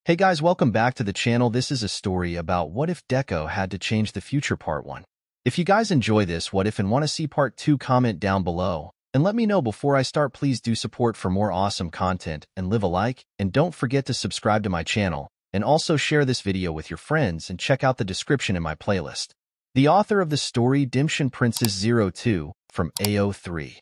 Hey guys, welcome back to the channel. This is a story about what if Deku had to change the future part 1. If you guys enjoy this what if and want to see part 2, comment down below. And let me know before I start. Please do support for more awesome content and leave a like. And don't forget to subscribe to my channel. And also share this video with your friends and check out the description in my playlist. The author of the story 𝗵𝗃 from AO3.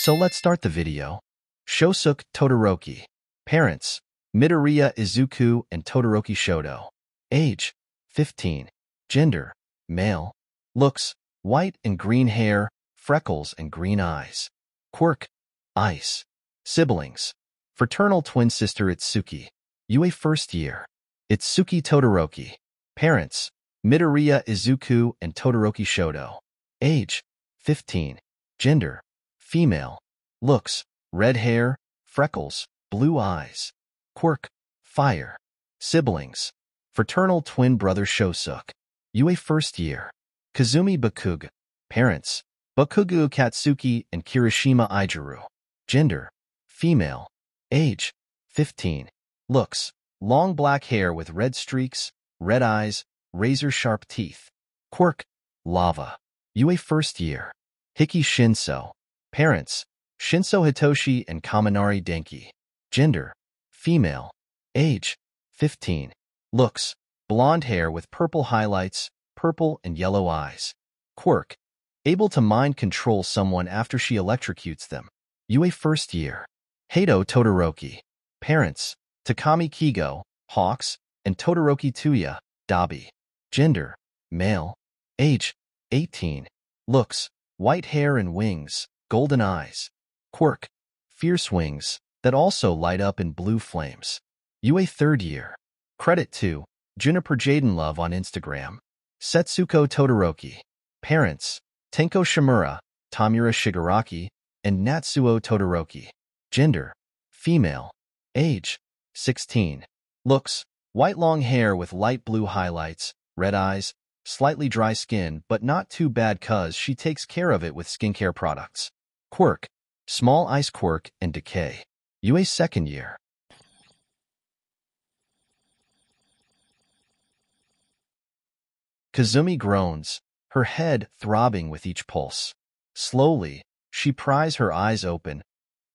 So let's start the video. 𝗧𝗵𝗲 𝗧𝗏. Parents: Midoriya Izuku and Todoroki Shoto. Age: 15. Gender: male. Looks: white and green hair, freckles and green eyes. Quirk: ice. Siblings: fraternal twin sister Itsuki. UA first year. Itsuki Todoroki. Parents: Midoriya Izuku and Todoroki Shoto. Age: 15. Gender: female. Looks: red hair, freckles, blue eyes. Quirk: fire. Siblings: fraternal twin brother 𝗧𝗵𝗲. UA first year. Kazumi Bakugo. Parents: Bakugo Katsuki and Kirishima Ijiru. Gender: female. Age: 15. Looks: long black hair with red streaks, red eyes, razor-sharp teeth. Quirk: lava. UA first year. Hiki Shinso. Parents: Shinso Hitoshi and Kaminari Denki. Gender: female. Age: 15. Looks: blonde hair with purple highlights, purple and yellow eyes. Quirk: able to mind control someone after she electrocutes them. UA first year. Hato Todoroki. Parents: Takami Kigo, Hawks, and Todoroki Tuya, Dabi. Gender: male. Age: 18. Looks: white hair and wings, golden eyes. Quirk: fierce wings that also light up in blue flames. UA third year. Credit to Juniper Jaden Love on Instagram. Setsuko Todoroki. Parents: Tenko Shimura, Tamura Shigaraki, and Natsuo Todoroki. Gender: female. Age: 16. Looks: white long hair with light blue highlights, red eyes, slightly dry skin, but not too bad cause she takes care of it with skincare products. Quirk: small ice quirk and decay. UA second year. Kazumi groans, her head throbbing with each pulse. Slowly, she pries her eyes open,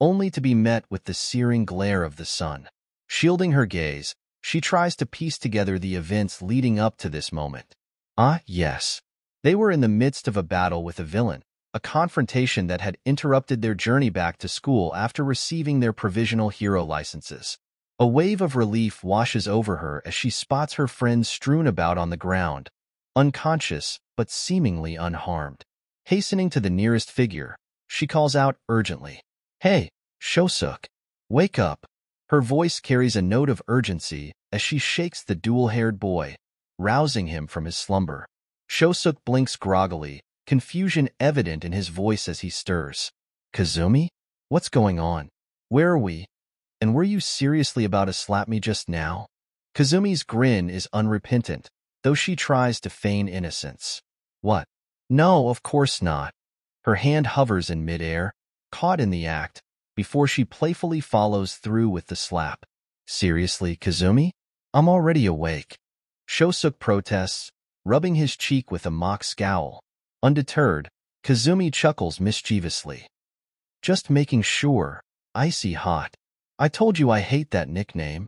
only to be met with the searing glare of the sun. Shielding her gaze, she tries to piece together the events leading up to this moment. Ah, yes. They were in the midst of a battle with a villain, a confrontation that had interrupted their journey back to school after receiving their provisional hero licenses. A wave of relief washes over her as she spots her friends strewn about on the ground, unconscious but seemingly unharmed. Hastening to the nearest figure, she calls out urgently, "Hey, 𝗧𝗵𝗲, wake up." Her voice carries a note of urgency as she shakes the dual-haired boy, rousing him from his slumber. 𝗧𝗵𝗲 blinks groggily, confusion evident in his voice as he stirs. "Kazumi? What's going on? Where are we? And were you seriously about to slap me just now?" Kazumi's grin is unrepentant, though she tries to feign innocence. "What? No, of course not." Her hand hovers in midair, caught in the act, before she playfully follows through with the slap. "Seriously, Kazumi? I'm already awake." 𝗧𝗵𝗲 protests, rubbing his cheek with a mock scowl. Undeterred, Kazumi chuckles mischievously. "Just making sure. Icy hot. I told you I hate that nickname."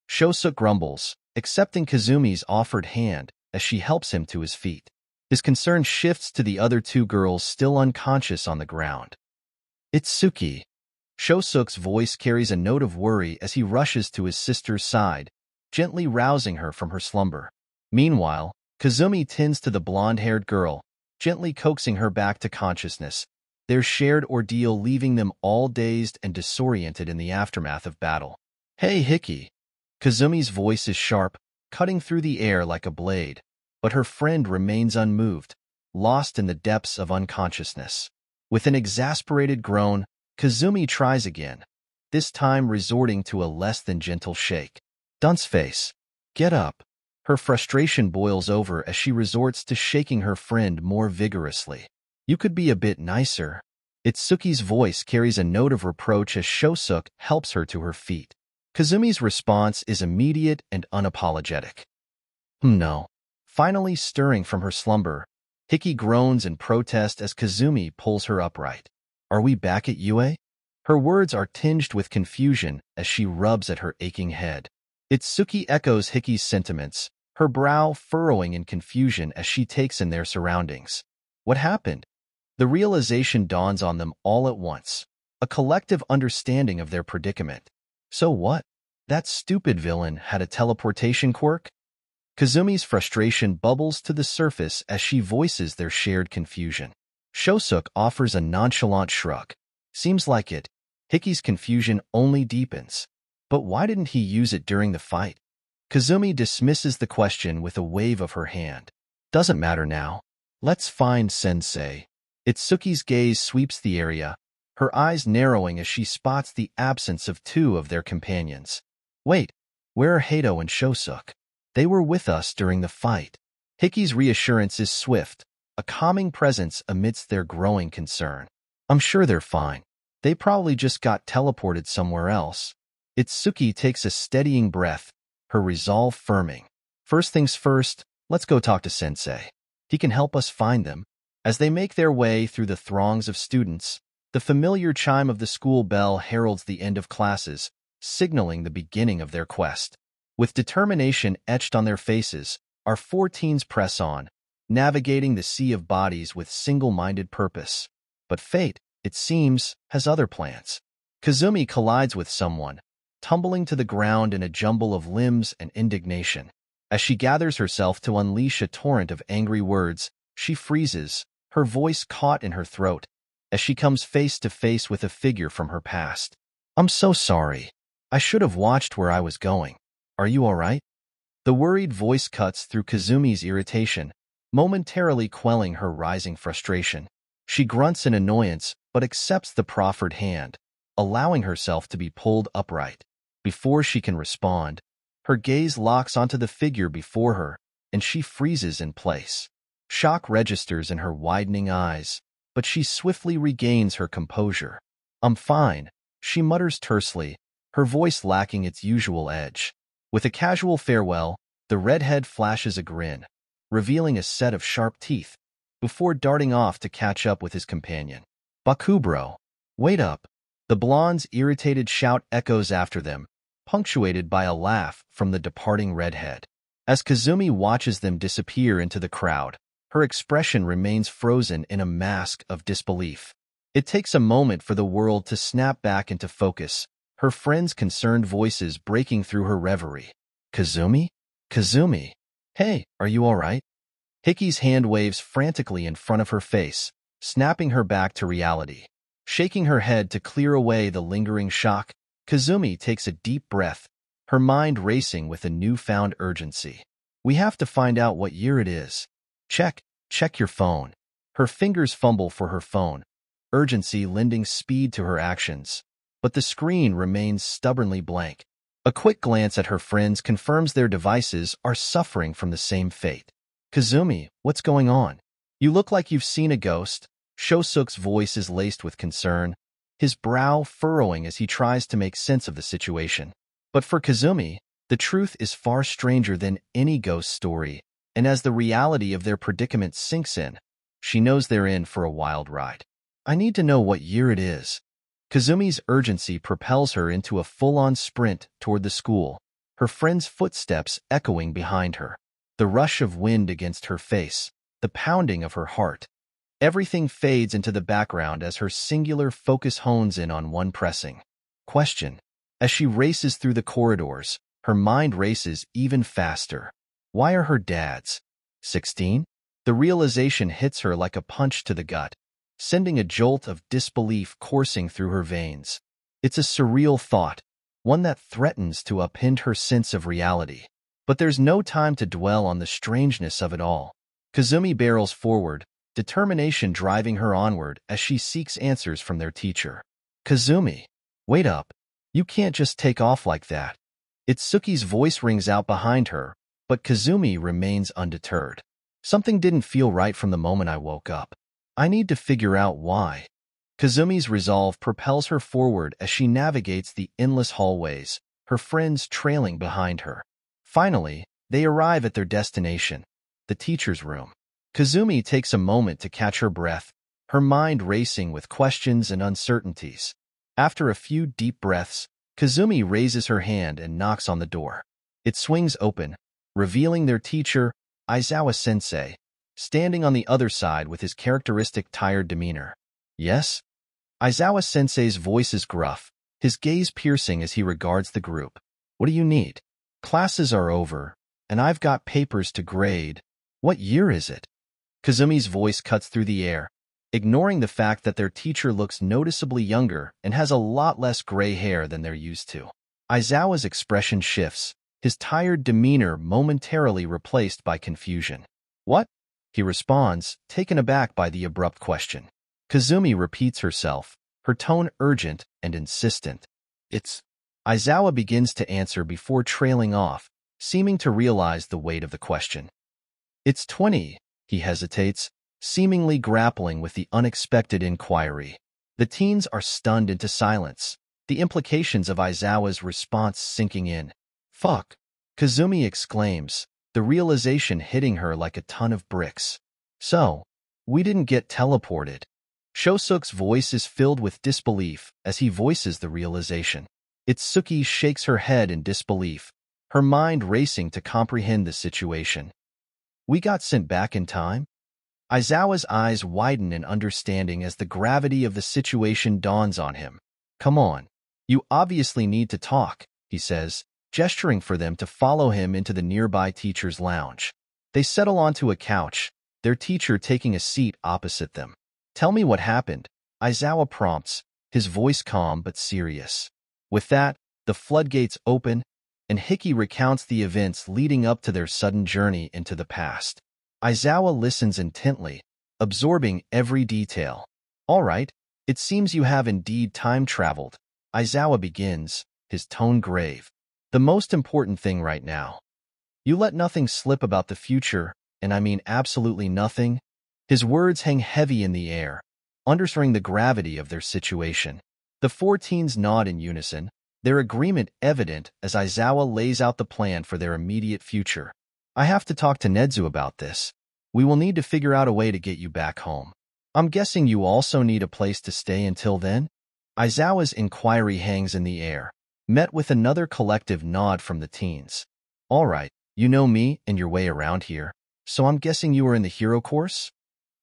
𝗧𝗵𝗲 grumbles, accepting Kazumi's offered hand as she helps him to his feet. His concern shifts to the other two girls still unconscious on the ground. "Itsuki." 𝗧𝗵𝗲's voice carries a note of worry as he rushes to his sister's side, gently rousing her from her slumber. Meanwhile, Kazumi tends to the blonde-haired girl, gently coaxing her back to consciousness, their shared ordeal leaving them all dazed and disoriented in the aftermath of battle. "Hey, Hiki." Kazumi's voice is sharp, cutting through the air like a blade, but her friend remains unmoved, lost in the depths of unconsciousness. With an exasperated groan, Kazumi tries again, this time resorting to a less than gentle shake. "Dunce face, get up." Her frustration boils over as she resorts to shaking her friend more vigorously. "You could be a bit nicer." Itsuki's voice carries a note of reproach as 𝗧𝗵𝗲 helps her to her feet. Kazumi's response is immediate and unapologetic. No. Finally stirring from her slumber, Hiki groans in protest as Kazumi pulls her upright. Are we back at UA? Her words are tinged with confusion as she rubs at her aching head. Itsuki echoes Hiki's sentiments, her brow furrowing in confusion as she takes in their surroundings. What happened? The realization dawns on them all at once, a collective understanding of their predicament. So what? That stupid villain had a teleportation quirk? Kazumi's frustration bubbles to the surface as she voices their shared confusion. Shosuke offers a nonchalant shrug. Seems like it. Hiki's confusion only deepens. But why didn't he use it during the fight? Kazumi dismisses the question with a wave of her hand. Doesn't matter now. Let's find Sensei. Itsuki's gaze sweeps the area, her eyes narrowing as she spots the absence of two of their companions. Wait, where are Hato and Shosuke? They were with us during the fight. Hiki's reassurance is swift, a calming presence amidst their growing concern. I'm sure they're fine. They probably just got teleported somewhere else. Itsuki takes a steadying breath, her resolve firming. First things first, let's go talk to Sensei. He can help us find them. As they make their way through the throngs of students, the familiar chime of the school bell heralds the end of classes, signaling the beginning of their quest. With determination etched on their faces, our 4 teens press on, navigating the sea of bodies with single-minded purpose. But fate, it seems, has other plans. Kazumi collides with someone, tumbling to the ground in a jumble of limbs and indignation. As she gathers herself to unleash a torrent of angry words, she freezes, her voice caught in her throat, as she comes face to face with a figure from her past. I'm so sorry. I should have watched where I was going. Are you all right? The worried voice cuts through Kazumi's irritation, momentarily quelling her rising frustration. She grunts in annoyance, but accepts the proffered hand, allowing herself to be pulled upright. Before she can respond, her gaze locks onto the figure before her, and she freezes in place. Shock registers in her widening eyes, but she swiftly regains her composure. I'm fine, she mutters tersely, her voice lacking its usual edge. With a casual farewell, the redhead flashes a grin, revealing a set of sharp teeth, before darting off to catch up with his companion. Bakubro, wait up. The blonde's irritated shout echoes after them, punctuated by a laugh from the departing redhead. As Kazumi watches them disappear into the crowd, her expression remains frozen in a mask of disbelief. It takes a moment for the world to snap back into focus, her friends' concerned voices breaking through her reverie. Kazumi? Kazumi? Hey, are you all right? Hiki's hand waves frantically in front of her face, snapping her back to reality. Shaking her head to clear away the lingering shock, Kazumi takes a deep breath, her mind racing with a newfound urgency. We have to find out what year it is. Check your phone. Her fingers fumble for her phone, urgency lending speed to her actions. But the screen remains stubbornly blank. A quick glance at her friends confirms their devices are suffering from the same fate. Kazumi, what's going on? You look like you've seen a ghost. Shosuke's voice is laced with concern, his brow furrowing as he tries to make sense of the situation. But for Kazumi, the truth is far stranger than any ghost story, and as the reality of their predicament sinks in, she knows they're in for a wild ride. I need to know what year it is. Kazumi's urgency propels her into a full-on sprint toward the school, her friend's footsteps echoing behind her. The rush of wind against her face, the pounding of her heart. Everything fades into the background as her singular focus hones in on one pressing question. As she races through the corridors, her mind races even faster. Why are her dads 16? The realization hits her like a punch to the gut, sending a jolt of disbelief coursing through her veins. It's a surreal thought, one that threatens to upend her sense of reality. But there's no time to dwell on the strangeness of it all. Kazumi barrels forward, determination driving her onward as she seeks answers from their teacher. Kazumi, wait up. You can't just take off like that. Itsuki's voice rings out behind her, but Kazumi remains undeterred. Something didn't feel right from the moment I woke up. I need to figure out why. Kazumi's resolve propels her forward as she navigates the endless hallways, her friends trailing behind her. Finally, they arrive at their destination, the teacher's room. Kazumi takes a moment to catch her breath, her mind racing with questions and uncertainties. After a few deep breaths, Kazumi raises her hand and knocks on the door. It swings open, revealing their teacher, Aizawa-sensei, standing on the other side with his characteristic tired demeanor. "Yes?" Aizawa-sensei's voice is gruff, his gaze piercing as he regards the group. "What do you need?" "Classes are over, and I've got papers to grade. What year is it?" Kazumi's voice cuts through the air, ignoring the fact that their teacher looks noticeably younger and has a lot less gray hair than they're used to. Aizawa's expression shifts, his tired demeanor momentarily replaced by confusion. "What?" he responds, taken aback by the abrupt question. Kazumi repeats herself, her tone urgent and insistent. "It's—" Aizawa begins to answer before trailing off, seeming to realize the weight of the question. "It's 20, he hesitates, seemingly grappling with the unexpected inquiry. The teens are stunned into silence, the implications of Aizawa's response sinking in. "Fuck!" Kazumi exclaims, the realization hitting her like a ton of bricks. "So, we didn't get teleported." Shosuke's voice is filled with disbelief as he voices the realization. Itsuki shakes her head in disbelief, her mind racing to comprehend the situation. "We got sent back in time?" Aizawa's eyes widen in understanding as the gravity of the situation dawns on him. "Come on. You obviously need to talk," he says, gesturing for them to follow him into the nearby teacher's lounge. They settle onto a couch, their teacher taking a seat opposite them. "Tell me what happened," Aizawa prompts, his voice calm but serious. With that, the floodgates open, and Hiki recounts the events leading up to their sudden journey into the past. Aizawa listens intently, absorbing every detail. "All right, it seems you have indeed time-traveled," Aizawa begins, his tone grave. "The most important thing right now. You let nothing slip about the future, and I mean absolutely nothing." His words hang heavy in the air, underscoring the gravity of their situation. The four teens nod in unison, their agreement evident as Aizawa lays out the plan for their immediate future. "I have to talk to Nezu about this. We will need to figure out a way to get you back home. I'm guessing you also need a place to stay until then?" Aizawa's inquiry hangs in the air, met with another collective nod from the teens. "All right, you know me and your way around here, so I'm guessing you are in the hero course?"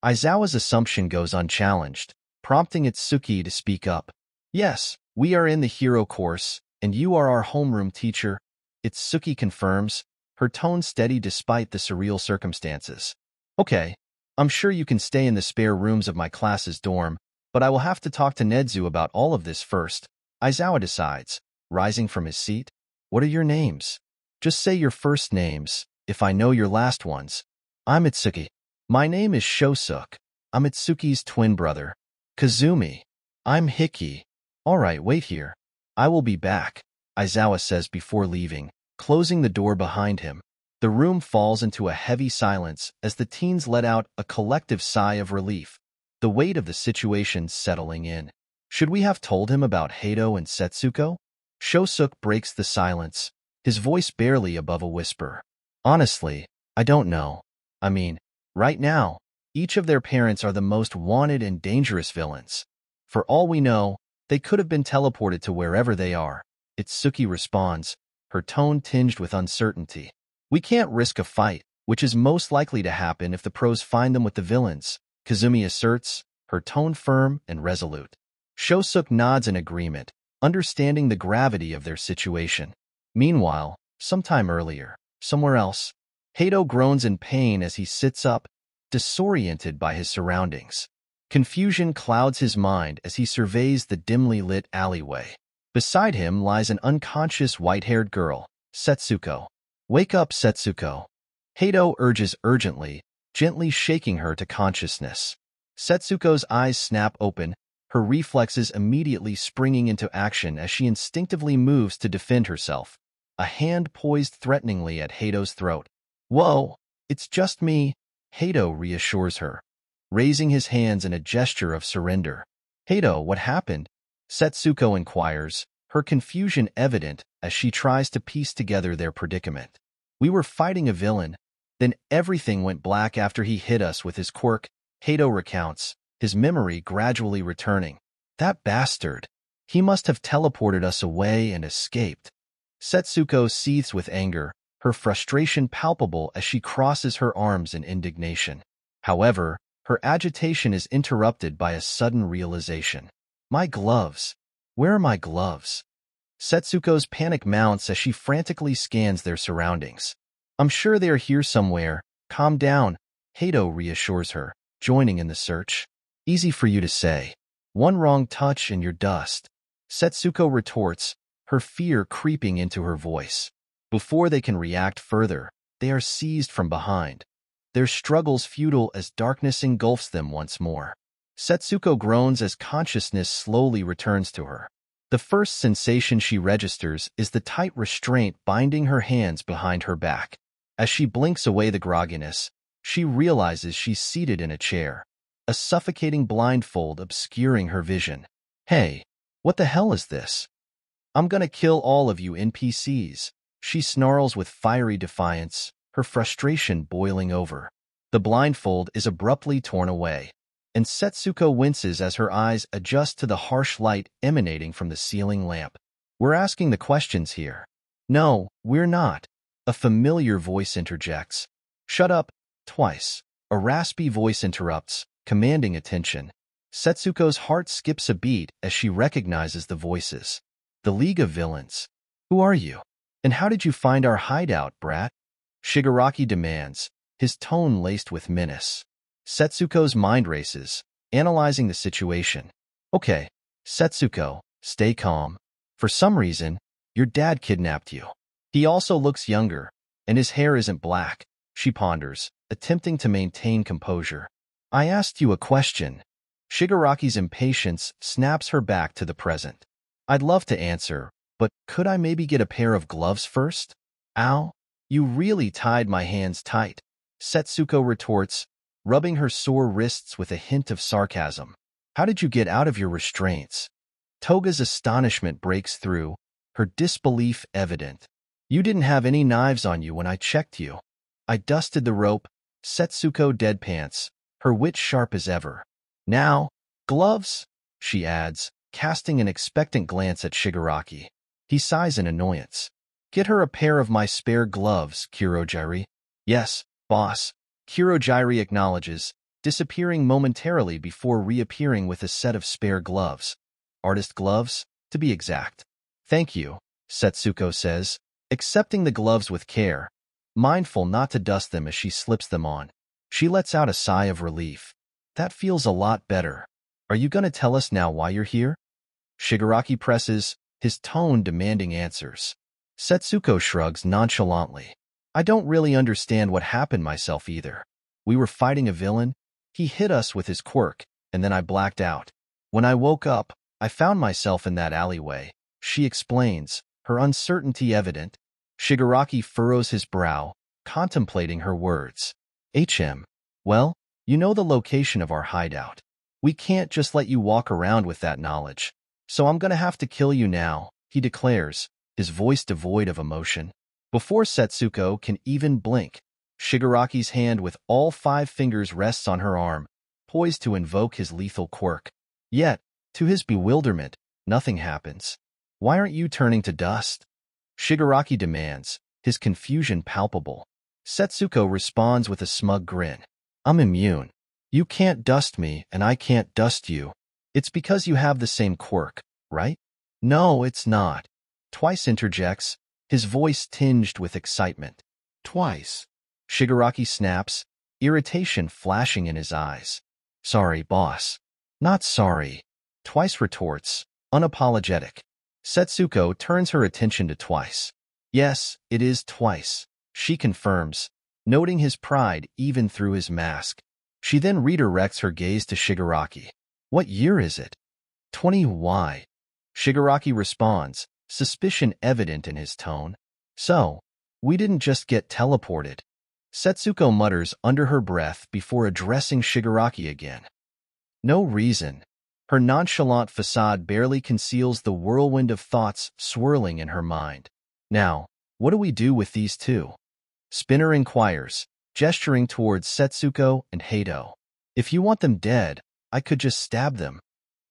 Aizawa's assumption goes unchallenged, prompting Itsuki to speak up. "Yes, we are in the hero course, and you are our homeroom teacher," Itsuki confirms, her tone steady despite the surreal circumstances. "Okay, I'm sure you can stay in the spare rooms of my class's dorm, but I will have to talk to Nezu about all of this first," Aizawa decides, rising from his seat. "What are your names?" "Just say your first names, if I know your last ones." "I'm Itsuki." "My name is Shosuke. I'm Itsuki's twin brother." "Kazumi." "I'm Hiki." "All right, wait here. I will be back," Aizawa says before leaving, closing the door behind him. The room falls into a heavy silence as the teens let out a collective sigh of relief, the weight of the situation settling in. "Should we have told him about Hado and Setsuko?" Shosuke breaks the silence, his voice barely above a whisper. "Honestly, I don't know. I mean, right now, each of their parents are the most wanted and dangerous villains. For all we know, they could have been teleported to wherever they are," Itsuki responds, her tone tinged with uncertainty. "We can't risk a fight, which is most likely to happen if the pros find them with the villains," Kazumi asserts, her tone firm and resolute. Shosuke nods in agreement, understanding the gravity of their situation. Meanwhile, sometime earlier, somewhere else, Hado groans in pain as he sits up, disoriented by his surroundings. Confusion clouds his mind as he surveys the dimly lit alleyway. Beside him lies an unconscious white-haired girl, Setsuko. "Wake up, Setsuko," Hado urges urgently, gently shaking her to consciousness. Setsuko's eyes snap open, her reflexes immediately springing into action as she instinctively moves to defend herself, a hand poised threateningly at Hado's throat. "Whoa, it's just me," Hado reassures her, raising his hands in a gesture of surrender. "Hado, what happened?" Setsuko inquires, her confusion evident as she tries to piece together their predicament. We were fighting a villain, then everything went black after he hit us with his quirk, Kato recounts, his memory gradually returning. That bastard. He must have teleported us away and escaped. Setsuko seethes with anger, her frustration palpable as she crosses her arms in indignation. However, her agitation is interrupted by a sudden realization. My gloves. Where are my gloves? Setsuko's panic mounts as she frantically scans their surroundings. I'm sure they are here somewhere. Calm down, Kato reassures her, joining in the search. Easy for you to say. One wrong touch and you're dust. Setsuko retorts, her fear creeping into her voice. Before they can react further, they are seized from behind. Their struggles futile as darkness engulfs them once more. Setsuko groans as consciousness slowly returns to her. The first sensation she registers is the tight restraint binding her hands behind her back. As she blinks away the grogginess, she realizes she's seated in a chair, a suffocating blindfold obscuring her vision. Hey, what the hell is this? I'm gonna kill all of you NPCs, she snarls with fiery defiance, her frustration boiling over. The blindfold is abruptly torn away, and Setsuko winces as her eyes adjust to the harsh light emanating from the ceiling lamp. We're asking the questions here. No, we're not. A familiar voice interjects. Shut up, twice. A raspy voice interrupts, commanding attention. Setsuko's heart skips a beat as she recognizes the voices. The League of Villains. Who are you? And how did you find our hideout, brat? Shigaraki demands, his tone laced with menace. Setsuko's mind races, analyzing the situation. Okay, Setsuko, stay calm. For some reason, your dad kidnapped you. He also looks younger, and his hair isn't black, she ponders, attempting to maintain composure. I asked you a question. Shigaraki's impatience snaps her back to the present. I'd love to answer, but could I maybe get a pair of gloves first? Ow, you really tied my hands tight, Setsuko retorts, rubbing her sore wrists with a hint of sarcasm. How did you get out of your restraints? Toga's astonishment breaks through, her disbelief evident. You didn't have any knives on you when I checked you. I dusted the rope, Setsuko deadpants, her wit sharp as ever. Now, gloves? She adds, casting an expectant glance at Shigaraki. He sighs in annoyance. Get her a pair of my spare gloves, Kurogyri. Yes, boss. Kurogyri acknowledges, disappearing momentarily before reappearing with a set of spare gloves. Artist gloves, to be exact. Thank you, Setsuko says, accepting the gloves with care, mindful not to dust them as she slips them on. She lets out a sigh of relief. That feels a lot better. Are you gonna tell us now why you're here? Shigaraki presses, his tone demanding answers. Setsuko shrugs nonchalantly. I don't really understand what happened myself either. We were fighting a villain, he hit us with his quirk, and then I blacked out. When I woke up, I found myself in that alleyway, she explains, her uncertainty evident. Shigaraki furrows his brow, contemplating her words. Well, you know the location of our hideout. We can't just let you walk around with that knowledge. So I'm gonna have to kill you now, he declares, his voice devoid of emotion. Before Setsuko can even blink, Shigaraki's hand with all 5 fingers rests on her arm, poised to invoke his lethal quirk. Yet, to his bewilderment, nothing happens. Why aren't you turning to dust? Shigaraki demands, his confusion palpable. Setsuko responds with a smug grin. I'm immune. You can't dust me and I can't dust you. It's because you have the same quirk, right? No, it's not. Twice interjects, his voice tinged with excitement. Twice. Shigaraki snaps, irritation flashing in his eyes. Sorry, boss. Not sorry. Twice retorts, unapologetic. Setsuko turns her attention to Twice. Yes, it is Twice, she confirms, noting his pride even through his mask. She then redirects her gaze to Shigaraki. What year is it? 20Y. Shigaraki responds, suspicion evident in his tone. So, we didn't just get teleported. Setsuko mutters under her breath before addressing Shigaraki again. No reason. Her nonchalant facade barely conceals the whirlwind of thoughts swirling in her mind. Now, what do we do with these two? Spinner inquires, gesturing towards Setsuko and Hato. If you want them dead, I could just stab them.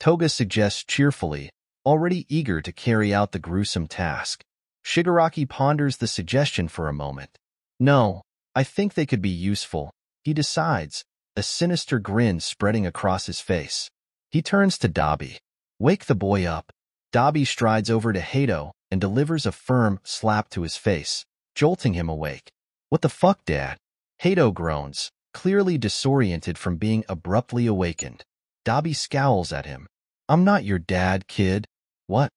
Toga suggests cheerfully, already eager to carry out the gruesome task. Shigaraki ponders the suggestion for a moment. No, I think they could be useful, he decides, a sinister grin spreading across his face. He turns to 𝗬𝗵𝗲. Wake the boy up. 𝗬𝗵𝗲 strides over to Hato and delivers a firm slap to his face, jolting him awake. What the fuck, Dad? Hato groans, clearly disoriented from being abruptly awakened. 𝗬𝗵𝗲 scowls at him. I'm not your dad, kid. What?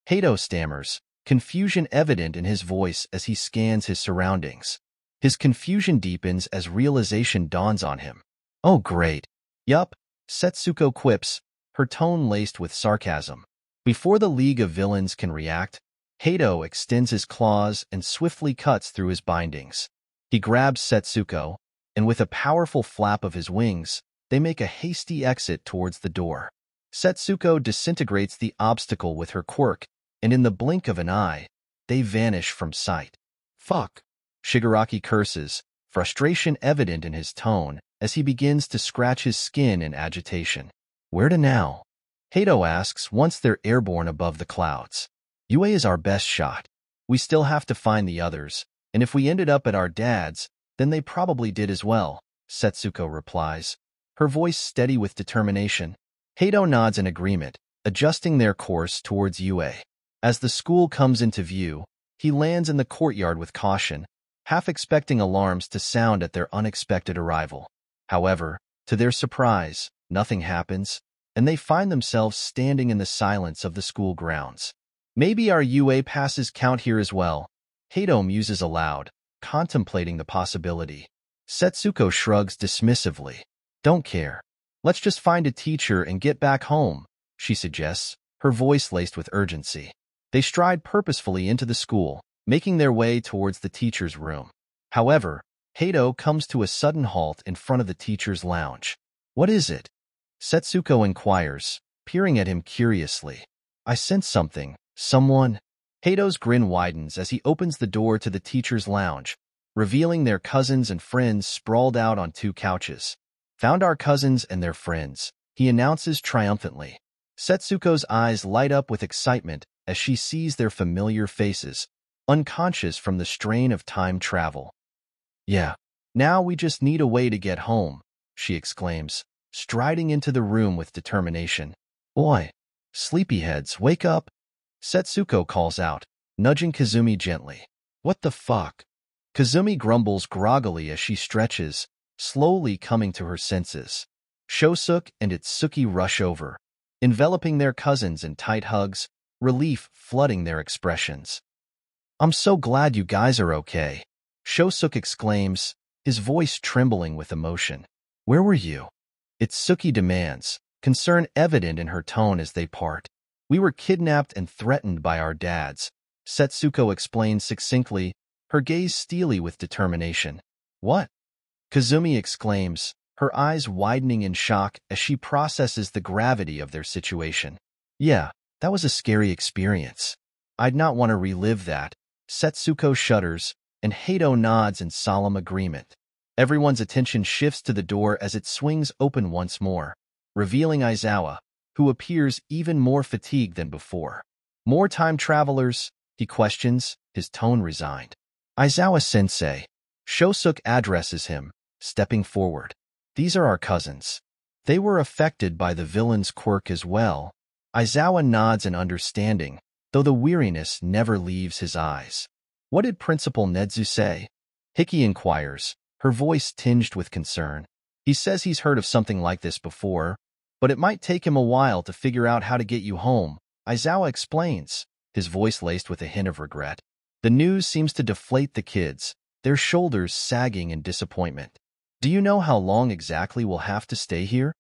Hato stammers, confusion evident in his voice as he scans his surroundings. His confusion deepens as realization dawns on him. Oh, great. Yup, Setsuko quips, her tone laced with sarcasm. Before the League of Villains can react, Hato extends his claws and swiftly cuts through his bindings. He grabs Setsuko, and with a powerful flap of his wings, they make a hasty exit towards the door. Setsuko disintegrates the obstacle with her quirk, and in the blink of an eye, they vanish from sight. Fuck. Shigaraki curses, frustration evident in his tone as he begins to scratch his skin in agitation. Where to now? Hato asks once they're airborne above the clouds. UA is our best shot. We still have to find the others, and if we ended up at our dad's, then they probably did as well, Setsuko replies, her voice steady with determination. Hato nods in agreement, adjusting their course towards UA. As the school comes into view, he lands in the courtyard with caution, half expecting alarms to sound at their unexpected arrival. However, to their surprise, nothing happens, and they find themselves standing in the silence of the school grounds. Maybe our UA passes count here as well, Hato muses aloud, contemplating the possibility. Setsuko shrugs dismissively. Don't care. Let's just find a teacher and get back home, she suggests, her voice laced with urgency. They stride purposefully into the school, making their way towards the teacher's room. However, Hato comes to a sudden halt in front of the teacher's lounge. What is it? Setsuko inquires, peering at him curiously. I sense something. Someone. Hato's grin widens as he opens the door to the teacher's lounge, revealing their cousins and friends sprawled out on two couches. Found our cousins and their friends, he announces triumphantly. Setsuko's eyes light up with excitement as she sees their familiar faces, unconscious from the strain of time travel. Yeah, now we just need a way to get home, she exclaims, striding into the room with determination. Oi, sleepyheads, wake up! Setsuko calls out, nudging Kazumi gently. What the fuck? Kazumi grumbles groggily as she stretches, slowly coming to her senses. Shosuke and Itsuki rush over, enveloping their cousins in tight hugs, relief flooding their expressions. I'm so glad you guys are okay, Shosuke exclaims, his voice trembling with emotion. Where were you? Itsuki demands, concern evident in her tone as they part. We were kidnapped and threatened by our dads, Setsuko explains succinctly, her gaze steely with determination. What? Kazumi exclaims, her eyes widening in shock as she processes the gravity of their situation. Yeah, that was a scary experience. I'd not want to relive that. Setsuko shudders, and Hato nods in solemn agreement. Everyone's attention shifts to the door as it swings open once more, revealing Aizawa, who appears even more fatigued than before. More time travelers? He questions, his tone resigned. Aizawa-sensei. Shosuke addresses him, stepping forward. These are our cousins. They were affected by the villain's quirk as well. Aizawa nods in understanding, though the weariness never leaves his eyes. What did Principal Nedzu say? Hiki inquires, her voice tinged with concern. He says he's heard of something like this before, but it might take him a while to figure out how to get you home, Aizawa explains, his voice laced with a hint of regret. The news seems to deflate the kids, their shoulders sagging in disappointment. Do you know how long exactly we'll have to stay here?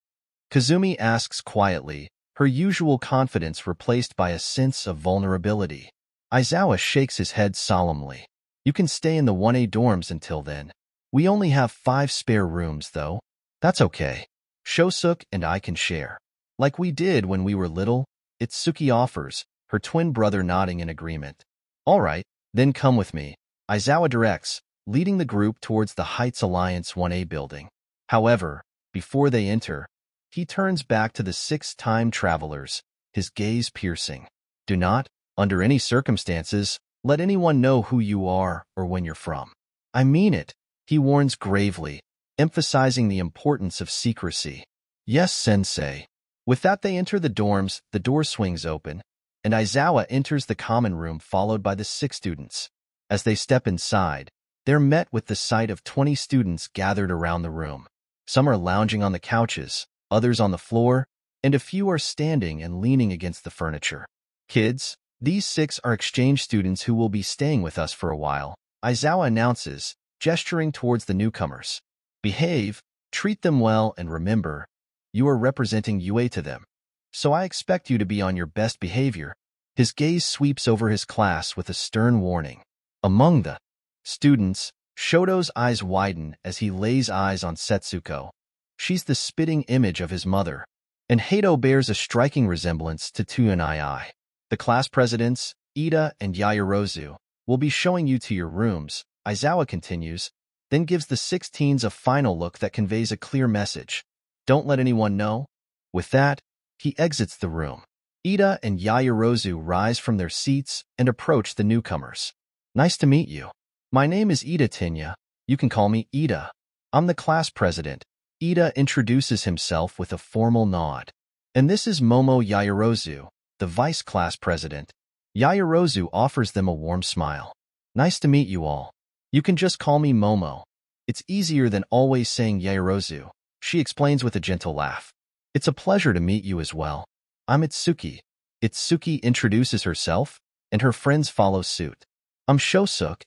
Kazumi asks quietly, her usual confidence replaced by a sense of vulnerability. Aizawa shakes his head solemnly. You can stay in the 1A dorms until then. We only have 5 spare rooms, though. That's okay. Shosuke and I can share. Like we did when we were little, Itsuki offers, her twin brother nodding in agreement. All right, Then come with me. Aizawa directs, leading the group towards the Heights Alliance 1A building. However, before they enter, he turns back to the 6 time travelers, his gaze piercing. Do not, under any circumstances, let anyone know who you are or when you're from. I mean it, he warns gravely, emphasizing the importance of secrecy. Yes, sensei. With that they enter the dorms, the door swings open, and Aizawa enters the common room followed by the 6 students. As they step inside, they're met with the sight of 20 students gathered around the room. Some are lounging on the couches, others on the floor, and a few are standing and leaning against the furniture. Kids, these 6 are exchange students who will be staying with us for a while, Aizawa announces, gesturing towards the newcomers. Behave, treat them well, and remember, you are representing UA to them. So I expect you to be on your best behavior. His gaze sweeps over his class with a stern warning. Among the students, Shoto's eyes widen as he lays eyes on Setsuko. She's the spitting image of his mother, and Hato bears a striking resemblance to Tsunai. The class presidents, Ida and Yaoyorozu, will be showing you to your rooms, Aizawa continues, then gives the 6 teens a final look that conveys a clear message. Don't let anyone know. With that, he exits the room. Ida and Yaoyorozu rise from their seats and approach the newcomers. Nice to meet you. My name is Ida Tinya. You can call me Ida. I'm the class president. Ida introduces himself with a formal nod. And this is Momo Yaoyorozu, the vice class president. Yaoyorozu offers them a warm smile. Nice to meet you all. You can just call me Momo. It's easier than always saying Yaoyorozu, she explains with a gentle laugh. It's a pleasure to meet you as well. I'm Itsuki. Itsuki introduces herself, and her friends follow suit. I'm Shosuke,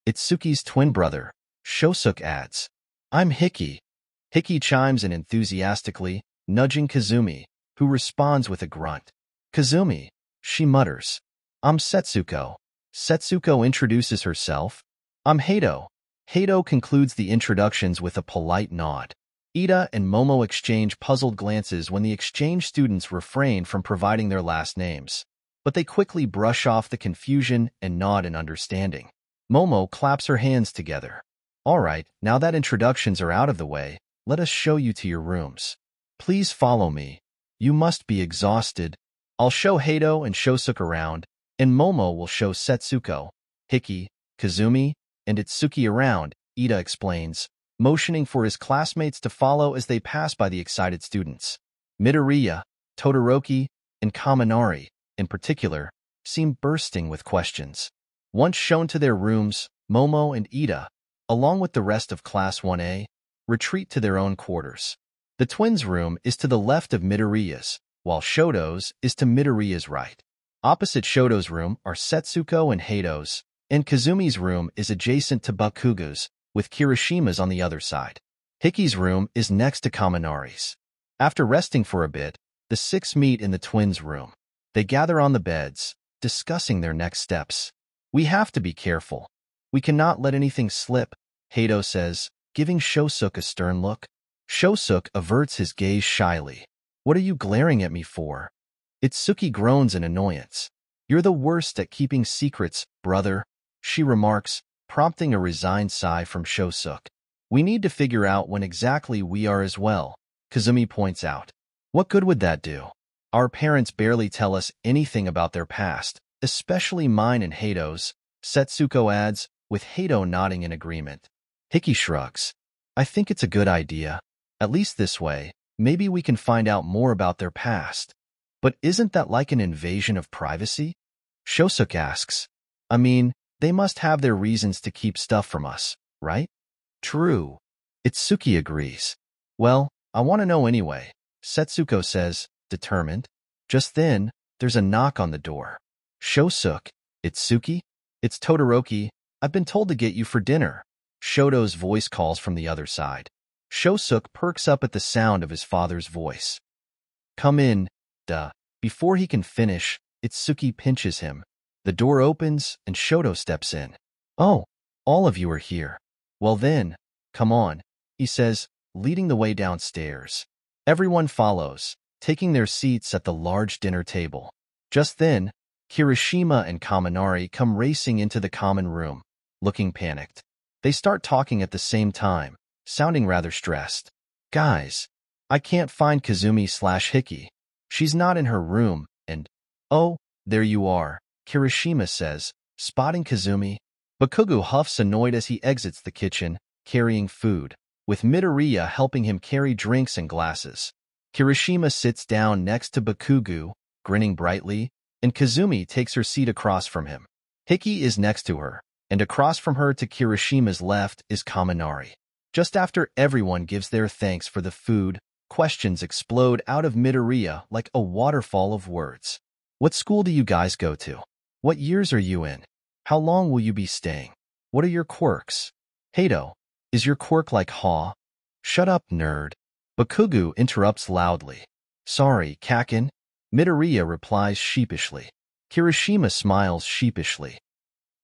Itsuki's twin brother. Shosuke adds. I'm Hiki. Hiki chimes in enthusiastically, nudging Kazumi, who responds with a grunt. Kazumi, she mutters. I'm Setsuko. Setsuko introduces herself. I'm Hato. Hato concludes the introductions with a polite nod. Ida and Momo exchange puzzled glances when the exchange students refrain from providing their last names, but they quickly brush off the confusion and nod in understanding. Momo claps her hands together. All right, now that introductions are out of the way, let us show you to your rooms. Please follow me. You must be exhausted. I'll show Hato and Shosuke around, and Momo will show Setsuko, Hiki, Kazumi, and Itsuki around, Ida explains, motioning for his classmates to follow as they pass by the excited students. Midoriya, Todoroki, and Kaminari, in particular, seem bursting with questions. Once shown to their rooms, Momo and Ida, along with the rest of Class 1A, retreat to their own quarters. The twins' room is to the left of Midoriya's, while Shoto's is to Midoriya's right. Opposite Shoto's room are Setsuko and Hato's, and Kazumi's room is adjacent to Bakugo's, with Kirishima's on the other side. Hiki's room is next to Kaminari's. After resting for a bit, the 6 meet in the twins' room. They gather on the beds, discussing their next steps. We have to be careful. We cannot let anything slip, Hato says, giving Shosuke a stern look. Shosuke averts his gaze shyly. What are you glaring at me for? Itsuki groans in annoyance. You're the worst at keeping secrets, brother, she remarks, prompting a resigned sigh from Shosuke. We need to figure out when exactly we are as well, Kazumi points out. What good would that do? Our parents barely tell us anything about their past, especially mine and Hato's, Setsuko adds, with Hato nodding in agreement. Hiki shrugs. I think it's a good idea. At least this way, maybe we can find out more about their past. But isn't that like an invasion of privacy? Shosuke asks. I mean, they must have their reasons to keep stuff from us, right? True. Itsuki agrees. Well, I want to know anyway, Setsuko says, determined. Just then, there's a knock on the door. Shosuke, Itsuki? It's Todoroki. I've been told to get you for dinner. Shoto's voice calls from the other side. Shosuke perks up at the sound of his father's voice. Come in, duh. Before he can finish, Itsuki pinches him. The door opens and Shoto steps in. Oh, all of you are here. Well then, come on, he says, leading the way downstairs. Everyone follows, taking their seats at the large dinner table. Just then, Kirishima and Kaminari come racing into the common room, looking panicked. They start talking at the same time, sounding rather stressed. Guys, I can't find Kazumi/Hiki. She's not in her room, and, oh, there you are, Kirishima says, spotting Kazumi. Bakugo huffs annoyed as he exits the kitchen, carrying food, with Midoriya helping him carry drinks and glasses. Kirishima sits down next to Bakugo, grinning brightly, and Kazumi takes her seat across from him. Hiki is next to her, and across from her to Kirishima's left is Kaminari. Just after everyone gives their thanks for the food, questions explode out of Midoriya like a waterfall of words. What school do you guys go to? What years are you in? How long will you be staying? What are your quirks? Hato, is your quirk like Ha? Shut up, nerd. Bakugo interrupts loudly. Sorry, Kakin. Midoriya replies sheepishly. Kirishima smiles sheepishly.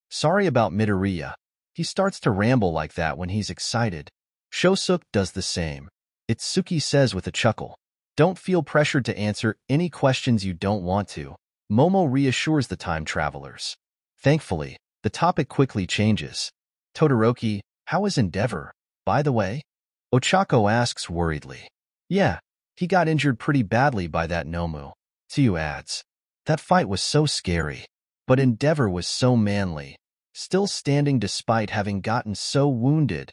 Sorry about Midoriya. He starts to ramble like that when he's excited. Shosuke does the same. Itsuki says with a chuckle. Don't feel pressured to answer any questions you don't want to. Momo reassures the time travelers. Thankfully, the topic quickly changes. Todoroki, how is Endeavor, by the way? Ochako asks worriedly. Yeah, he got injured pretty badly by that Nomu. Tsuyu adds. That fight was so scary. But Endeavor was so manly, still standing despite having gotten so wounded.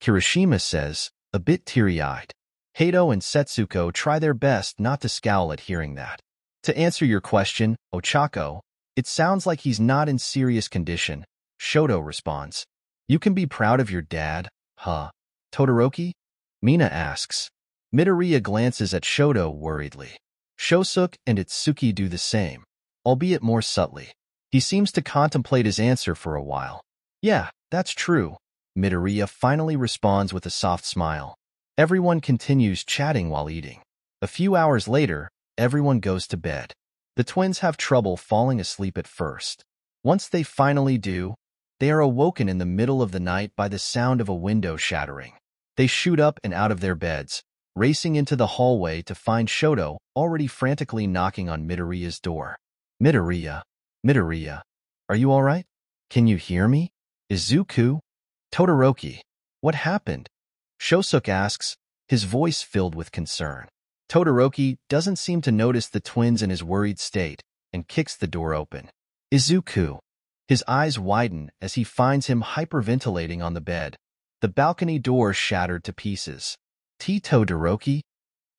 Kirishima says, a bit teary-eyed. Hato and Setsuko try their best not to scowl at hearing that. To answer your question, Ochako, it sounds like he's not in serious condition, Shoto responds. You can be proud of your dad, huh? Todoroki? Mina asks. Midoriya glances at Shoto worriedly. Shosuke and Itsuki do the same, albeit more subtly. He seems to contemplate his answer for a while. Yeah, that's true. Midoriya finally responds with a soft smile. Everyone continues chatting while eating. A few hours later, everyone goes to bed. The twins have trouble falling asleep at first. Once they finally do, they are awoken in the middle of the night by the sound of a window shattering. They shoot up and out of their beds, racing into the hallway to find Shoto already frantically knocking on Midoriya's door. Midoriya, are you all right? Can you hear me? Izuku? Todoroki, what happened? Shosuke asks, his voice filled with concern. Todoroki doesn't seem to notice the twins in his worried state and kicks the door open. Izuku. His eyes widen as he finds him hyperventilating on the bed. The balcony door shattered to pieces. Todoroki?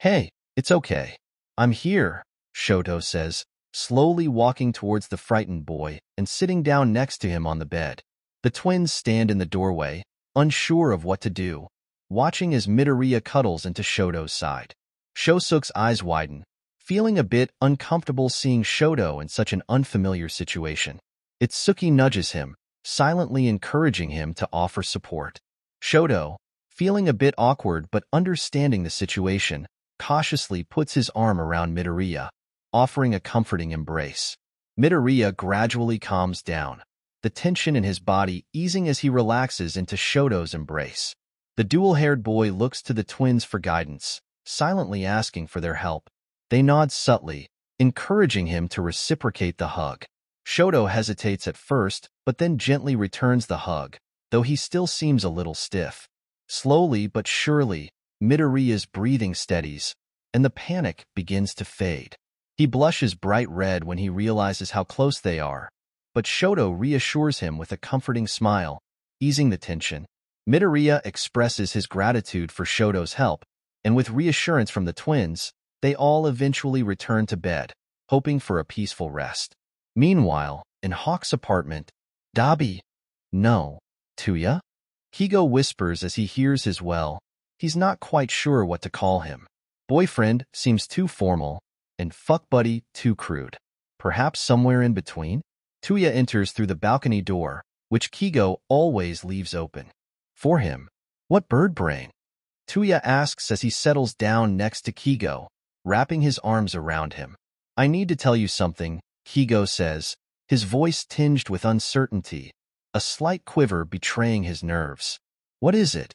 Hey, it's okay. I'm here, Shoto says, slowly walking towards the frightened boy and sitting down next to him on the bed. The twins stand in the doorway, unsure of what to do, watching as Midoriya cuddles into Shoto's side. Shosuke's eyes widen, feeling a bit uncomfortable seeing Shoto in such an unfamiliar situation. Itsuki nudges him, silently encouraging him to offer support. Shoto, feeling a bit awkward but understanding the situation, cautiously puts his arm around Midoriya, offering a comforting embrace. Midoriya gradually calms down, the tension in his body easing as he relaxes into Shoto's embrace. The dual-haired boy looks to the twins for guidance, silently asking for their help. They nod subtly, encouraging him to reciprocate the hug. Shoto hesitates at first, but then gently returns the hug, though he still seems a little stiff. Slowly but surely, Midoriya's breathing steadies, and the panic begins to fade. He blushes bright red when he realizes how close they are, but Shoto reassures him with a comforting smile, easing the tension. Midoriya expresses his gratitude for Shoto's help, and with reassurance from the twins, they all eventually return to bed, hoping for a peaceful rest. Meanwhile, in Hawk's apartment, Dabi, no, Tuya? Kigo whispers as he hears his well. He's not quite sure what to call him. Boyfriend seems too formal, and fuck buddy too crude. Perhaps somewhere in between? Tuya enters through the balcony door, which Kigo always leaves open. For him. What bird brain? Tuya asks as he settles down next to Kigo, wrapping his arms around him. I need to tell you something, Kigo says, his voice tinged with uncertainty, a slight quiver betraying his nerves. What is it?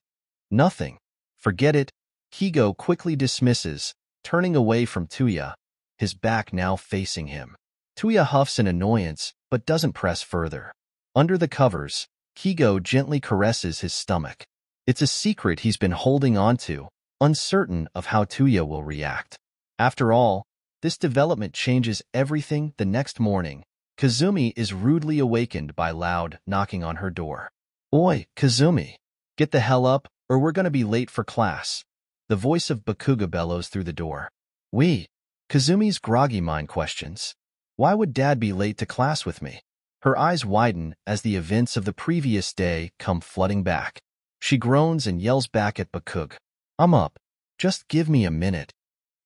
Nothing. Forget it, Kigo quickly dismisses, turning away from Tuya, his back now facing him. Tuya huffs in annoyance, but doesn't press further. Under the covers, 𝐒𝐲 gently caresses his stomach. It's a secret he's been holding onto, uncertain of how Tuya will react. After all, this development changes everything. The next morning, Kazumi is rudely awakened by loud knocking on her door. "Oi, Kazumi! Get the hell up, or we're gonna be late for class." The voice of 𝗵𝗃𝗲 bellows through the door. "We?" Kazumi's groggy mind questions. "Why would Dad be late to class with me?" Her eyes widen as the events of the previous day come flooding back. She groans and yells back at 𝗵𝗃𝗲. "I'm up. Just give me a minute."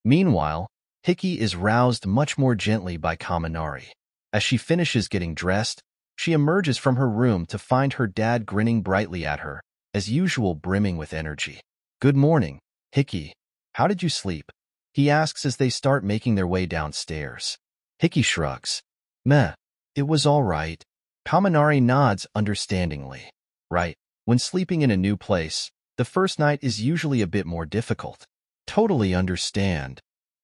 Meanwhile, Hiki is roused much more gently by Kaminari. As she finishes getting dressed, she emerges from her room to find her dad grinning brightly at her, as usual brimming with energy. "Good morning, Hiki. How did you sleep?" he asks as they start making their way downstairs. Hiki shrugs. "Meh, it was all right." Kaminari nods understandingly. "Right, when sleeping in a new place, the first night is usually a bit more difficult." "Totally understand."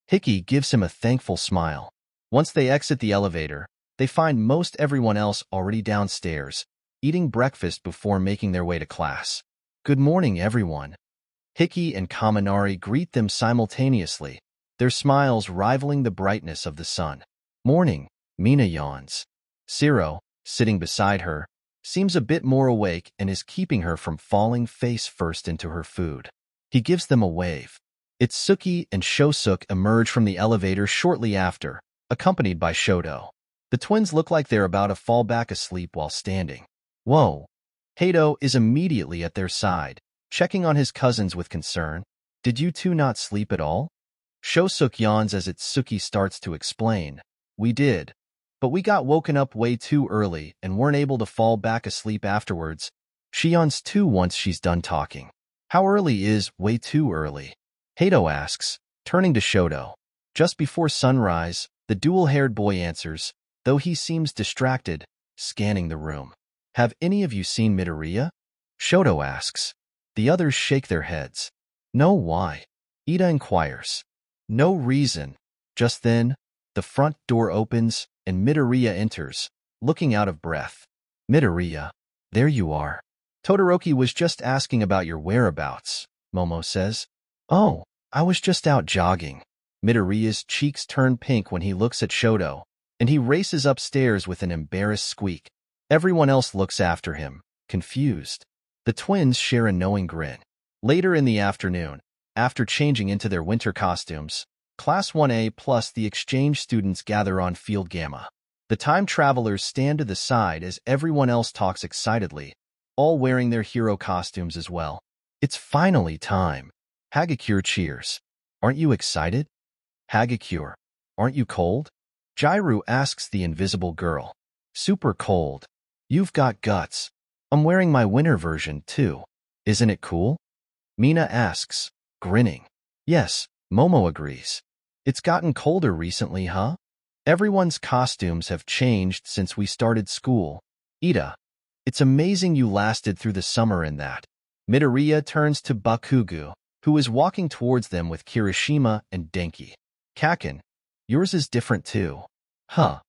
Hiki gives him a thankful smile. Once they exit the elevator, they find most everyone else already downstairs, eating breakfast before making their way to class. "Good morning, everyone." Hiki and Kaminari greet them simultaneously, their smiles rivaling the brightness of the sun. "Morning," Mina yawns. Siro, sitting beside her, seems a bit more awake and is keeping her from falling face first into her food. He gives them a wave. It's Suki and Shosuke emerge from the elevator shortly after, accompanied by Shoto. The twins look like they're about to fall back asleep while standing. "Whoa." Hato is immediately at their side, checking on his cousins with concern. "Did you two not sleep at all?" Shosuke yawns as Suki starts to explain. "We did, but we got woken up way too early and weren't able to fall back asleep afterwards." She yawns too once she's done talking. "How early is way too early?" Hato asks, turning to Shoto. "Just before sunrise," the dual-haired boy answers, though he seems distracted, scanning the room. "Have any of you seen Midoriya?" Shoto asks. The others shake their heads. "No, why?" Ida inquires. "No reason." Just then, the front door opens and Midoriya enters, looking out of breath. "Midoriya, there you are." "Todoroki was just asking about your whereabouts," Momo says. "Oh, I was just out jogging." Midoriya's cheeks turn pink when he looks at Shoto, and he races upstairs with an embarrassed squeak. Everyone else looks after him, confused. The twins share a knowing grin. Later in the afternoon, after changing into their winter costumes, Class 1A plus the exchange students gather on Field Gamma. The time travelers stand to the side as everyone else talks excitedly, all wearing their hero costumes as well. "It's finally time." Hagakure cheers. "Aren't you excited?" Hagakure, "Aren't you cold?" Jairu asks the invisible girl. "Super cold." "You've got guts. I'm wearing my winter version, too. Isn't it cool?" Mina asks, grinning. "Yes," Momo agrees. "It's gotten colder recently, huh?" "Everyone's costumes have changed since we started school." Ida, "It's amazing you lasted through the summer in that." Midoriya turns to Bakugo, who is walking towards them with Kirishima and Denki. "Kaken, yours is different too." "Huh.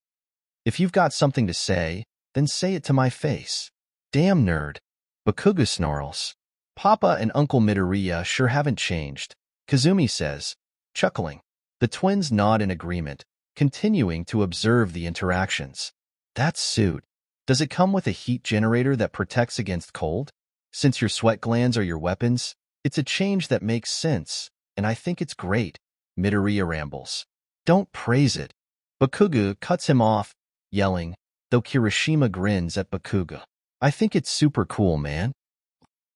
If you've got something to say, then say it to my face." "Damn nerd." Bakugo snarls. "Papa and Uncle Midoriya sure haven't changed," Kazumi says, chuckling. The twins nod in agreement, continuing to observe the interactions. "That suit. Does it come with a heat generator that protects against cold? Since your sweat glands are your weapons, it's a change that makes sense, and I think it's great," Midoriya rambles. "Don't praise it." Bakugo cuts him off, yelling, though Kirishima grins at Bakugo. "I think it's super cool, man."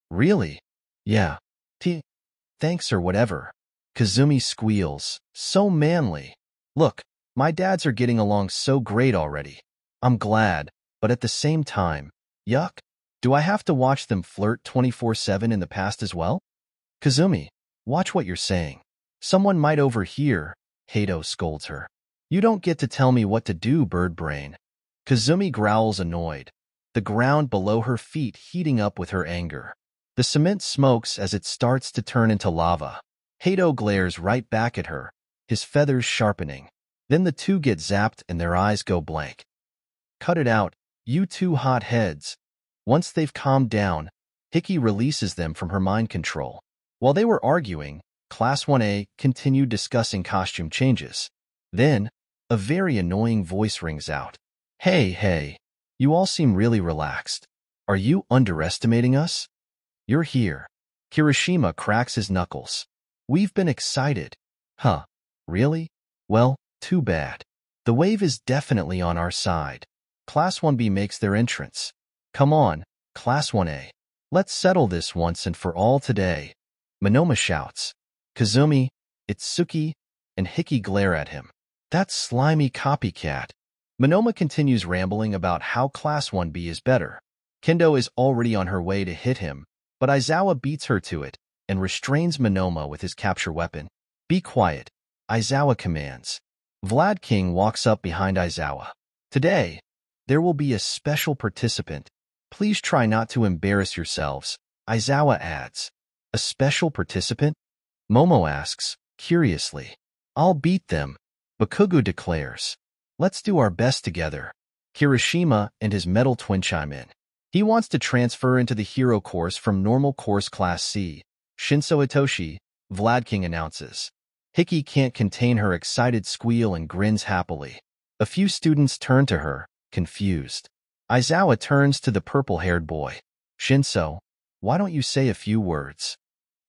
"Really?" "Yeah. Thanks or whatever." Kazumi squeals. "So manly. Look, my dads are getting along so great already. I'm glad, but at the same time, yuck. Do I have to watch them flirt 24/7 in the past as well?" "Kazumi, watch what you're saying. Someone might overhear," Hato scolds her. "You don't get to tell me what to do, bird brain." Kazumi growls annoyed, the ground below her feet heating up with her anger. The cement smokes as it starts to turn into lava. Hato glares right back at her, his feathers sharpening. Then the two get zapped and their eyes go blank. Cut it out, you two hot heads. Once they've calmed down, 𝗧𝗵𝗲 releases them from her mind control. While they were arguing, Class 1A continued discussing costume changes. Then, a very annoying voice rings out. Hey, you all seem really relaxed. Are you underestimating us? You're here. Kirishima cracks his knuckles. We've been excited. Huh, really? Well, too bad. The wave is definitely on our side. Class 1B makes their entrance. Come on, Class 1A. Let's settle this once and for all today. Monoma shouts. Kazumi, Itsuki, and 𝗧𝗵𝗲 glare at him. That slimy copycat. Monoma continues rambling about how Class 1B is better. Kendo is already on her way to hit him, but Aizawa beats her to it and restrains Monoma with his capture weapon. Be quiet, Aizawa commands. Vlad King walks up behind Aizawa. Today, there will be a special participant. Please try not to embarrass yourselves, Aizawa adds. A special participant? Momo asks, curiously. I'll beat them, Bakugo declares. Let's do our best together. Kirishima and his metal twin chime in. He wants to transfer into the hero course from normal course Class C. Shinso Itoshi, Vlad King announces. 𝗧𝗵𝗲 can't contain her excited squeal and grins happily. A few students turn to her, confused. Aizawa turns to the purple-haired boy. Shinso, why don't you say a few words?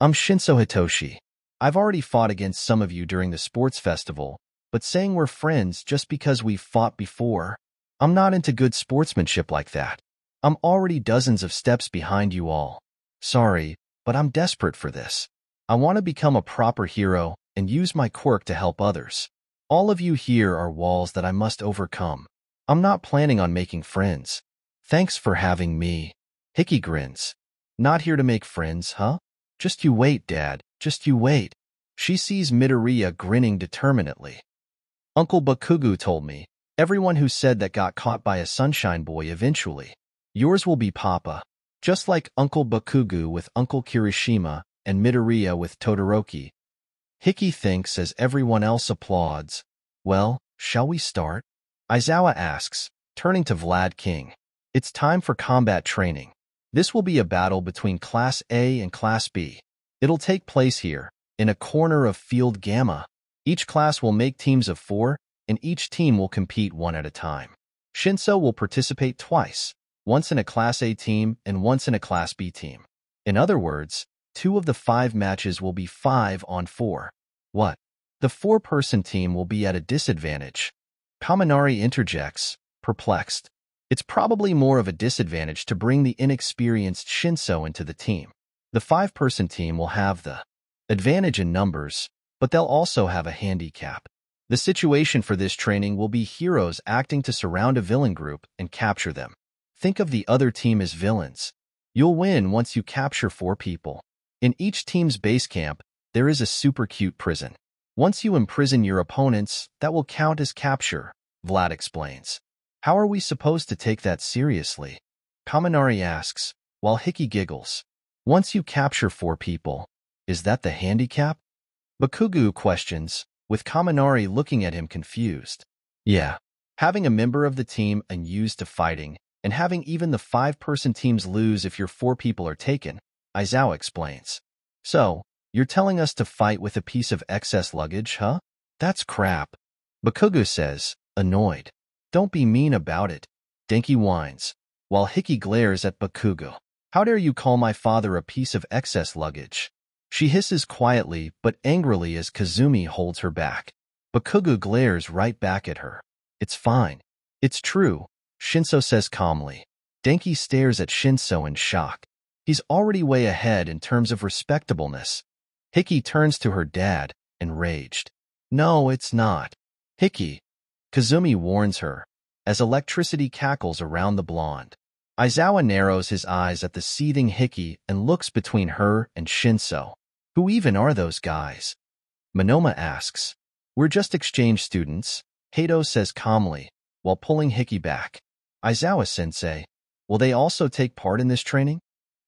I'm Shinso Hitoshi. I've already fought against some of you during the sports festival, but saying we're friends just because we've fought before, I'm not into good sportsmanship like that. I'm already dozens of steps behind you all. Sorry, but I'm desperate for this. I want to become a proper hero and use my quirk to help others. All of you here are walls that I must overcome. I'm not planning on making friends. Thanks for having me. 𝗧𝗵𝗲 grins. Not here to make friends, huh? Just you wait, Dad. Just you wait. She sees Midoriya grinning determinedly. Uncle Bakugo told me, everyone who said that got caught by a sunshine boy eventually. Yours will be Papa. Just like Uncle Bakugo with Uncle Kirishima and Midoriya with Todoroki. 𝗧𝗵𝗲 thinks as everyone else applauds. Well, shall we start? Aizawa asks, turning to Vlad King. It's time for combat training. This will be a battle between Class A and Class B. It'll take place here, in a corner of Field Gamma. Each class will make teams of 4, and each team will compete one at a time. Shinso will participate twice, once in a Class A team and once in a Class B team. In other words, 2 of the 5 matches will be 5-on-4. What? The 4-person team will be at a disadvantage. Kaminari interjects, perplexed. It's probably more of a disadvantage to bring the inexperienced Shinso into the team. The 5-person team will have the advantage in numbers, but they'll also have a handicap. The situation for this training will be heroes acting to surround a villain group and capture them. Think of the other team as villains. You'll win once you capture 4 people. In each team's base camp, there is a super cute prison. Once you imprison your opponents, that will count as capture, Vlad explains. How are we supposed to take that seriously? Kaminari asks, while 𝗧𝗵𝗲 giggles. Once you capture 4 people, is that the handicap? Bakugo questions, with Kaminari looking at him confused. Yeah, having a member of the team unused to fighting, and having even the 5-person teams lose if your 4 people are taken, Aizawa explains. So, you're telling us to fight with a piece of excess luggage, huh? That's crap. Bakugo says, annoyed. Don't be mean about it. Denki whines, while 𝗧𝗵𝗲 glares at Bakugo. How dare you call my father a piece of excess luggage? She hisses quietly but angrily as Kazumi holds her back. Bakugo glares right back at her. It's fine. It's true, Shinso says calmly. Denki stares at Shinso in shock. He's already way ahead in terms of respectableness. 𝗧𝗵𝗲 turns to her dad, enraged. No, it's not. 𝗧𝗵𝗲. Kazumi warns her, as electricity cackles around the blonde. Aizawa narrows his eyes at the seething 𝗧𝗵𝗲 and looks between her and Shinso. Who even are those guys? Monoma asks. We're just exchange students, Hato says calmly, while pulling 𝗧𝗵𝗲 back. Aizawa-sensei, will they also take part in this training?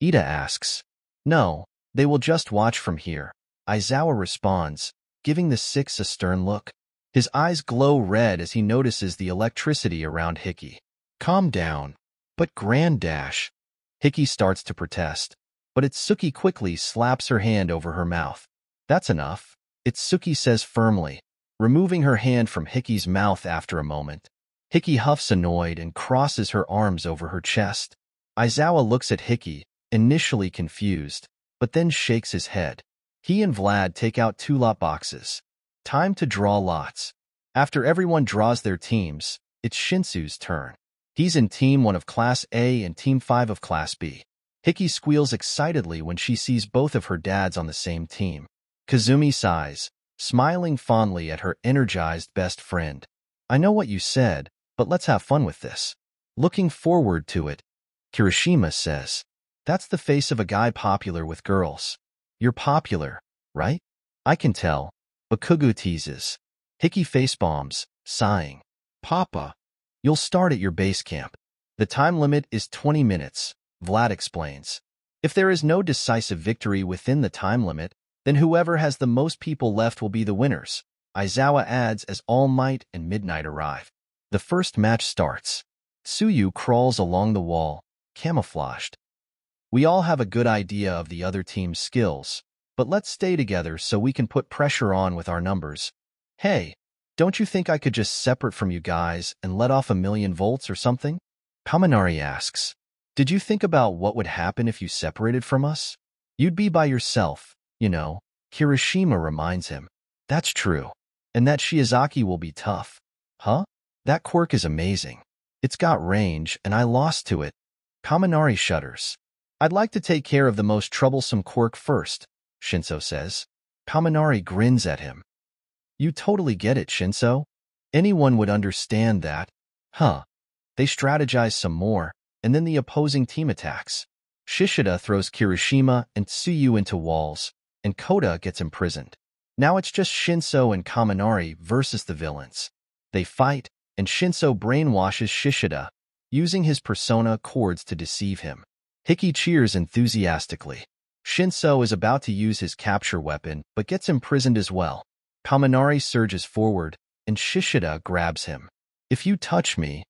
Ida asks. No, they will just watch from here, Aizawa responds, giving the 6 a stern look. His eyes glow red as he notices the electricity around 𝐒𝐽𝐽. Calm down. But Grand Dash. 𝐒𝐽𝐽 starts to protest, but 𝐬𝐿𝐼 quickly slaps her hand over her mouth. That's enough, 𝐬𝐿𝐼 says firmly, removing her hand from 𝐒𝐽𝐽's mouth after a moment. 𝐒𝐽𝐽 huffs annoyed and crosses her arms over her chest. Aizawa looks at 𝐒𝐽𝐽, initially confused, but then shakes his head. He and Vlad take out 2 lot boxes. Time to draw lots. After everyone draws their teams, it's Shinsu's turn. He's in Team 1 of Class A and Team 5 of Class B. 𝐒𝐽𝐽 squeals excitedly when she sees both of her dads on the same team. Kazumi sighs, smiling fondly at her energized best friend. I know what you said, but let's have fun with this. Looking forward to it, Kirishima says. That's the face of a guy popular with girls. You're popular, right? I can tell. Bakugo teases. 𝐒𝐽𝐽 facepalms, sighing. Papa, you'll start at your base camp. The time limit is 20 minutes, Vlad explains. If there is no decisive victory within the time limit, then whoever has the most people left will be the winners, Aizawa adds as All Might and Midnight arrive. The first match starts. Tsuyu crawls along the wall, camouflaged. We all have a good idea of the other team's skills, but let's stay together so we can put pressure on with our numbers. Hey, don't you think I could just separate from you guys and let off 1,000,000 volts or something? Kaminari asks. Did you think about what would happen if you separated from us? You'd be by yourself, you know, Kirishima reminds him. That's true. And that Shiozaki will be tough. Huh? That quirk is amazing. It's got range, and I lost to it. Kaminari shudders. I'd like to take care of the most troublesome quirk first, Shinso says. Kaminari grins at him. You totally get it, Shinso. Anyone would understand that. Huh. They strategize some more, and then the opposing team attacks. Shishida throws Kirishima and Tsuyu into walls, and Kota gets imprisoned. Now it's just Shinso and Kaminari versus the villains. They fight, and Shinso brainwashes Shishida, using his persona chords to deceive him. 𝐒𝐽𝐽 cheers enthusiastically. Shinso is about to use his capture weapon, but gets imprisoned as well. Kaminari surges forward, and Shishida grabs him. If you touch me,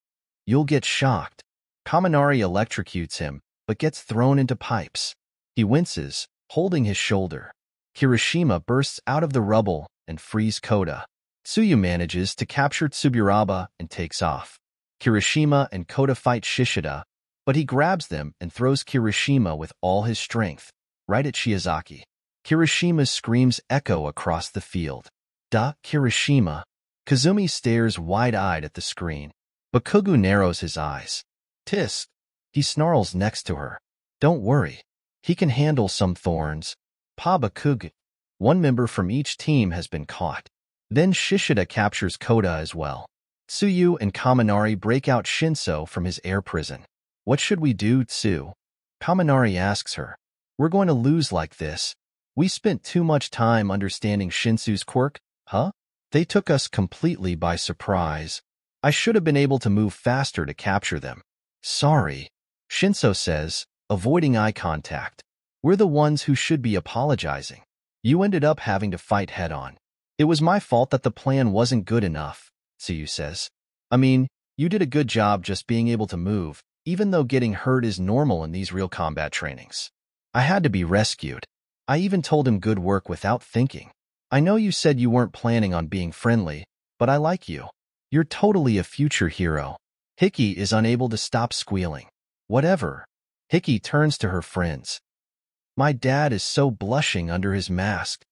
you'll get shocked. Kaminari electrocutes him, but gets thrown into pipes. He winces, holding his shoulder. Kirishima bursts out of the rubble and frees Kota. Tsuyu manages to capture Tsuburaba and takes off. Kirishima and Kota fight Shishida, but he grabs them and throws Kirishima with all his strength, right at Shiozaki. Kirishima screams echo across the field. Kirishima. Kazumi stares wide-eyed at the screen. Bakugo narrows his eyes. Tisk. He snarls next to her. Don't worry. He can handle some thorns. Pa Bakugo. One member from each team has been caught. Then Shishida captures Kota as well. Tsuyu and Kaminari break out Shinso from his air prison. What should we do, Tsu? Kaminari asks her. We're going to lose like this. We spent too much time understanding Shinsu's quirk, huh? They took us completely by surprise. I should have been able to move faster to capture them. Sorry, Shinso says, avoiding eye contact. We're the ones who should be apologizing. You ended up having to fight head-on. It was my fault that the plan wasn't good enough, Tsuyu says. I mean, you did a good job just being able to move, even though getting hurt is normal in these real combat trainings. I had to be rescued. I even told him good work without thinking. I know you said you weren't planning on being friendly, but I like you. You're totally a future hero. 𝐒𝐽𝐽 is unable to stop squealing. Whatever. 𝐒𝐽𝐽 turns to her friends. My dad is so blushing under his mask.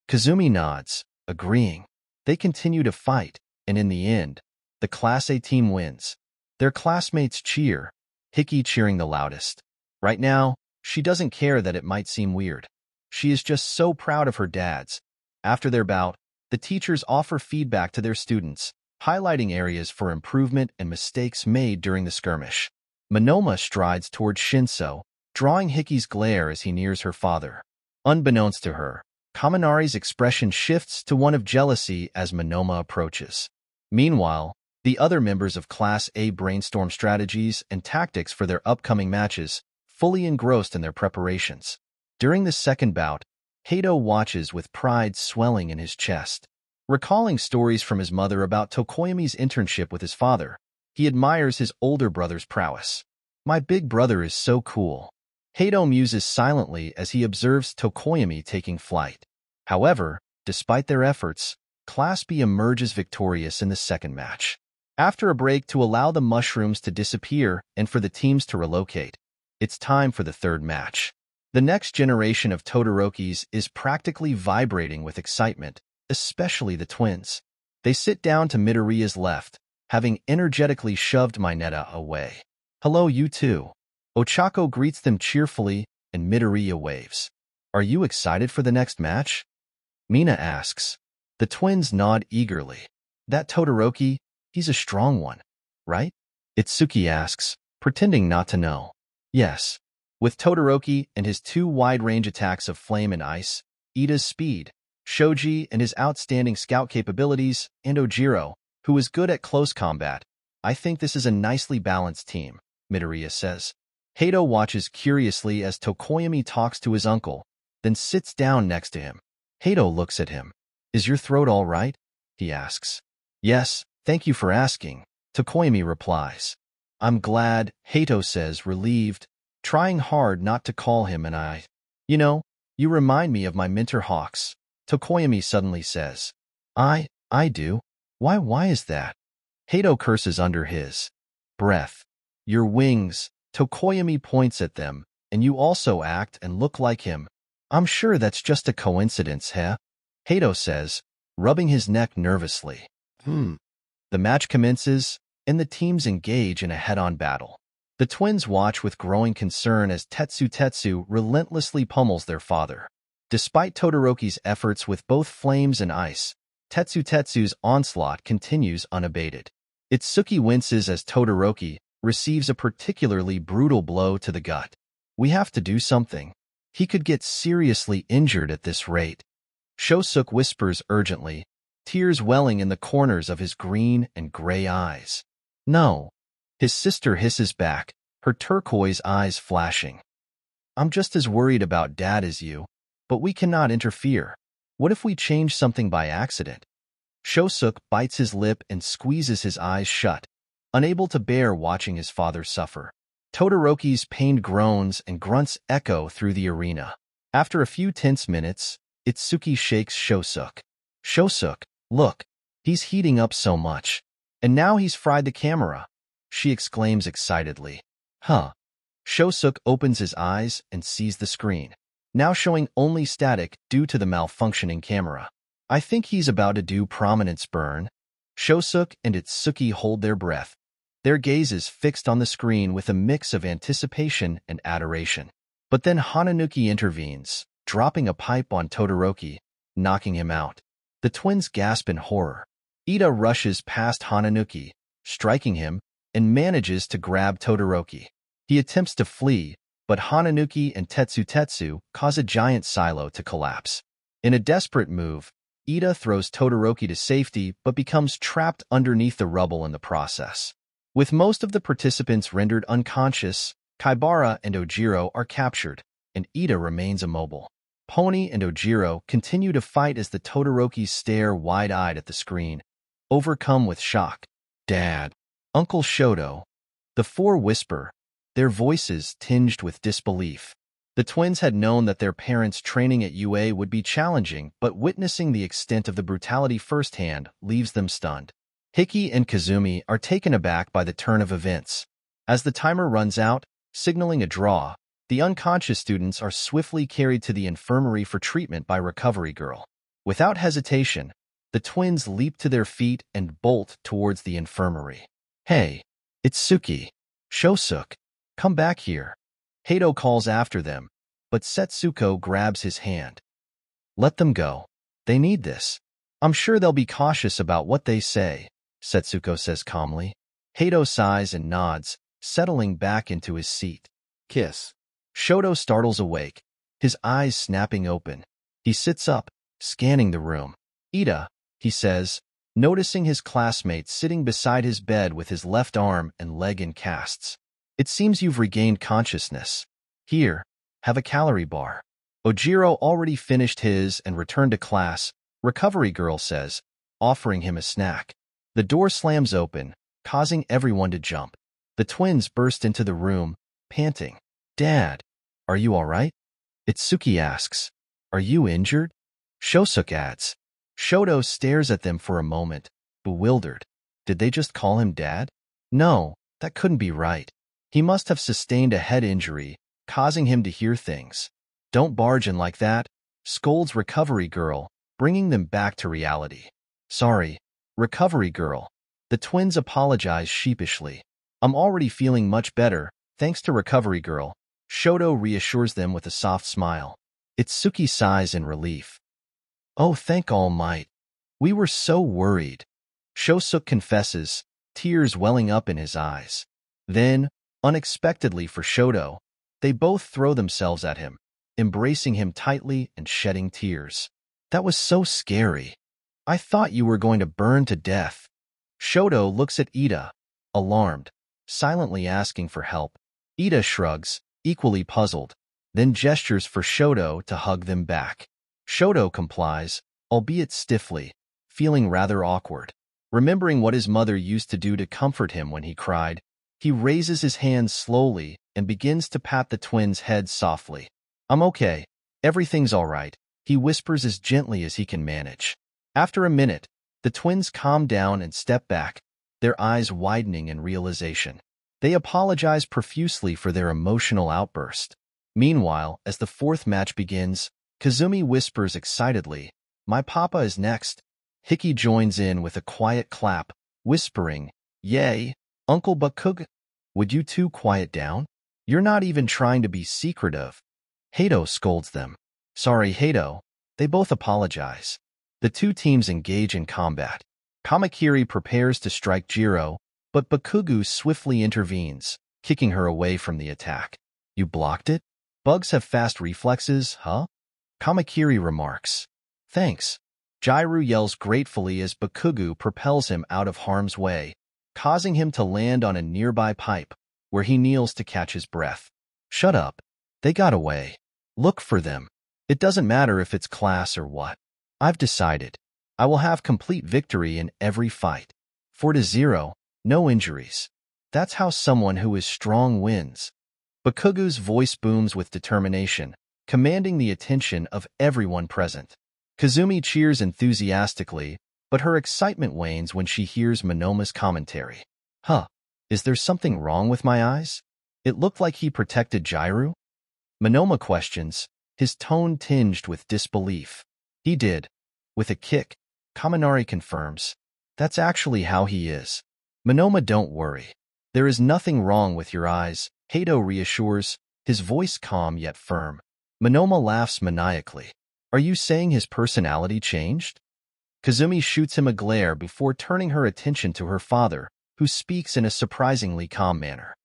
Kazumi nods, agreeing. They continue to fight, and in the end, the Class A team wins. Their classmates cheer, 𝐒𝐽𝐽 cheering the loudest. Right now, she doesn't care that it might seem weird. She is just so proud of her dads. After their bout, the teachers offer feedback to their students, highlighting areas for improvement and mistakes made during the skirmish. Monoma strides towards Shinso, drawing 𝐒𝐽𝐽's glare as he nears her father. Unbeknownst to her, Kaminari's expression shifts to one of jealousy as Monoma approaches. Meanwhile, the other members of Class A brainstorm strategies and tactics for their upcoming matches, fully engrossed in their preparations. During the second bout, Hato watches with pride swelling in his chest. Recalling stories from his mother about 𝗏𝗏𝗄𝐵's internship with his father, he admires his older brother's prowess. My big brother is so cool. 𝗧𝗏𝗄 muses silently as he observes 𝗏𝗏𝗄𝐵 taking flight. However, despite their efforts, Class B emerges victorious in the second match. After a break to allow the mushrooms to disappear and for the teams to relocate, it's time for the third match. The next generation of Todorokis is practically vibrating with excitement, especially the twins. They sit down to Midoriya's left, having energetically shoved bnha away. Hello, you two. Ochako greets them cheerfully, and Midoriya waves. Are you excited for the next match? Mina asks. The twins nod eagerly. That Todoroki, he's a strong one, right? Itsuki asks, pretending not to know. Yes. With Todoroki and his two wide-range attacks of flame and ice, Iida's speed, Shoji and his outstanding scout capabilities, and Ojiro, who is good at close combat, I think this is a nicely balanced team, Midoriya says. 𝗧𝗏𝗄 watches curiously as 𝗏𝗏𝗄𝐵 talks to his uncle, then sits down next to him. 𝗧𝗏𝗄 looks at him. Is your throat all right? He asks. Yes, thank you for asking, 𝗏𝗏𝗄𝐵 replies. I'm glad, 𝗧𝗏𝗄 says, relieved, trying hard not to call him an I. You know, you remind me of my mentor Hawks, 𝗏𝗏𝗄𝐵 suddenly says. I do? Why is that? 𝗧𝗏𝗄 curses under his breath. Your wings, 𝗏𝗏𝗄𝐵 points at them, and you also act and look like him. I'm sure that's just a coincidence, huh? 𝗧𝗏𝗄 says, rubbing his neck nervously. The match commences, and the teams engage in a head-on battle. The twins watch with growing concern as 𝗧𝗏𝗧 relentlessly pummels their father. Despite Todoroki's efforts with both flames and ice, 𝗧𝗏𝗧's onslaught continues unabated. Itsuki winces as Todoroki receives a particularly brutal blow to the gut. We have to do something. He could get seriously injured at this rate. Shosuke whispers urgently, tears welling in the corners of his green and gray eyes. No. His sister hisses back, her turquoise eyes flashing. I'm just as worried about Dad as you, but we cannot interfere. What if we change something by accident? Shosuke bites his lip and squeezes his eyes shut, unable to bear watching his father suffer. Todoroki's pained groans and grunts echo through the arena. After a few tense minutes, Itsuki shakes Shosuke. Shosuke, look, he's heating up so much. And now he's fried the camera, she exclaims excitedly. Huh. Shosuke opens his eyes and sees the screen, now showing only static due to the malfunctioning camera. I think he's about to do prominence burn. Shosuke and Itsuki hold their breath, their gazes fixed on the screen with a mix of anticipation and adoration. But then Hananuki intervenes, dropping a pipe on Todoroki, knocking him out. The twins gasp in horror. Iida rushes past Hananuki, striking him, and manages to grab Todoroki. He attempts to flee, but Hananuki and 𝗧𝗏𝗧 cause a giant silo to collapse. In a desperate move, Iida throws Todoroki to safety but becomes trapped underneath the rubble in the process. With most of the participants rendered unconscious, Kaibara and Ojiro are captured, and Iida remains immobile. Pony and Ojiro continue to fight as the Todorokis stare wide-eyed at the screen, overcome with shock. Dad. Uncle Shoto. The four whisper, their voices tinged with disbelief. The twins had known that their parents' training at UA would be challenging, but witnessing the extent of the brutality firsthand leaves them stunned. Hiki and Kazumi are taken aback by the turn of events. As the timer runs out, signaling a draw, the unconscious students are swiftly carried to the infirmary for treatment by Recovery Girl. Without hesitation, the twins leap to their feet and bolt towards the infirmary. Hey, Itsuki, Shosuke, come back here. 𝗧𝗏𝗄 calls after them, but Setsuko grabs his hand. Let them go. They need this. I'm sure they'll be cautious about what they say, Setsuko says calmly. 𝗧𝗏𝗄 sighs and nods, settling back into his seat. Kiss. Shoto startles awake, his eyes snapping open. He sits up, scanning the room. Iida, he says, noticing his classmate sitting beside his bed with his left arm and leg in casts. It seems you've regained consciousness. Here, have a calorie bar. Ojiro already finished his and returned to class, Recovery Girl says, offering him a snack. The door slams open, causing everyone to jump. The twins burst into the room, panting. "Dad, are you all right?" Itsuki asks. "Are you injured?" Shosuke adds. Shoto stares at them for a moment, bewildered. Did they just call him Dad? No, that couldn't be right. He must have sustained a head injury, causing him to hear things. "Don't barge in like that," scolds Recovery Girl, bringing them back to reality. "Sorry, Recovery Girl." The twins apologize sheepishly. "I'm already feeling much better, thanks to Recovery Girl." Shoto reassures them with a soft smile. Itsuki sighs in relief. "Oh, thank All Might. We were so worried." Shosuke confesses, tears welling up in his eyes. Then, unexpectedly for Shoto, they both throw themselves at him, embracing him tightly and shedding tears. "That was so scary. I thought you were going to burn to death." Shoto looks at Ida, alarmed, silently asking for help. Ida shrugs, equally puzzled, then gestures for Shoto to hug them back. Shoto complies, albeit stiffly, feeling rather awkward. Remembering what his mother used to do to comfort him when he cried, he raises his hands slowly and begins to pat the twins' heads softly. "I'm okay. Everything's all right," he whispers as gently as he can manage. After a minute, the twins calm down and step back, their eyes widening in realization. They apologize profusely for their emotional outburst. Meanwhile, as the fourth match begins, Kazumi whispers excitedly, "My papa is next." Hiki joins in with a quiet clap, whispering, "Yay, Uncle 𝗵𝘃𝗀𝗏. Would you two quiet down? You're not even trying to be secretive." Hato scolds them. "Sorry, Hato." They both apologize. The two teams engage in combat. Kamakiri prepares to strike Jiro, but Bakugo swiftly intervenes, kicking her away from the attack. "You blocked it? Bugs have fast reflexes, huh?" Kamakiri remarks. "Thanks." Jiro yells gratefully as Bakugo propels him out of harm's way, causing him to land on a nearby pipe, where he kneels to catch his breath. "Shut up. They got away. Look for them. It doesn't matter if it's class or what. I've decided. I will have complete victory in every fight. 4-0, no injuries. That's how someone who is strong wins." Bakugo's voice booms with determination, commanding the attention of everyone present. Kazumi cheers enthusiastically, but her excitement wanes when she hears Monoma's commentary. "Huh, is there something wrong with my eyes? It looked like he protected Jiro?" Monoma questions, his tone tinged with disbelief. "He did. With a kick," Kaminari confirms. "That's actually how he is." "Monoma, don't worry. There is nothing wrong with your eyes," Hato reassures, his voice calm yet firm. Monoma laughs maniacally. "Are you saying his personality changed?" Kazumi shoots him a glare before turning her attention to her father, who speaks in a surprisingly calm manner.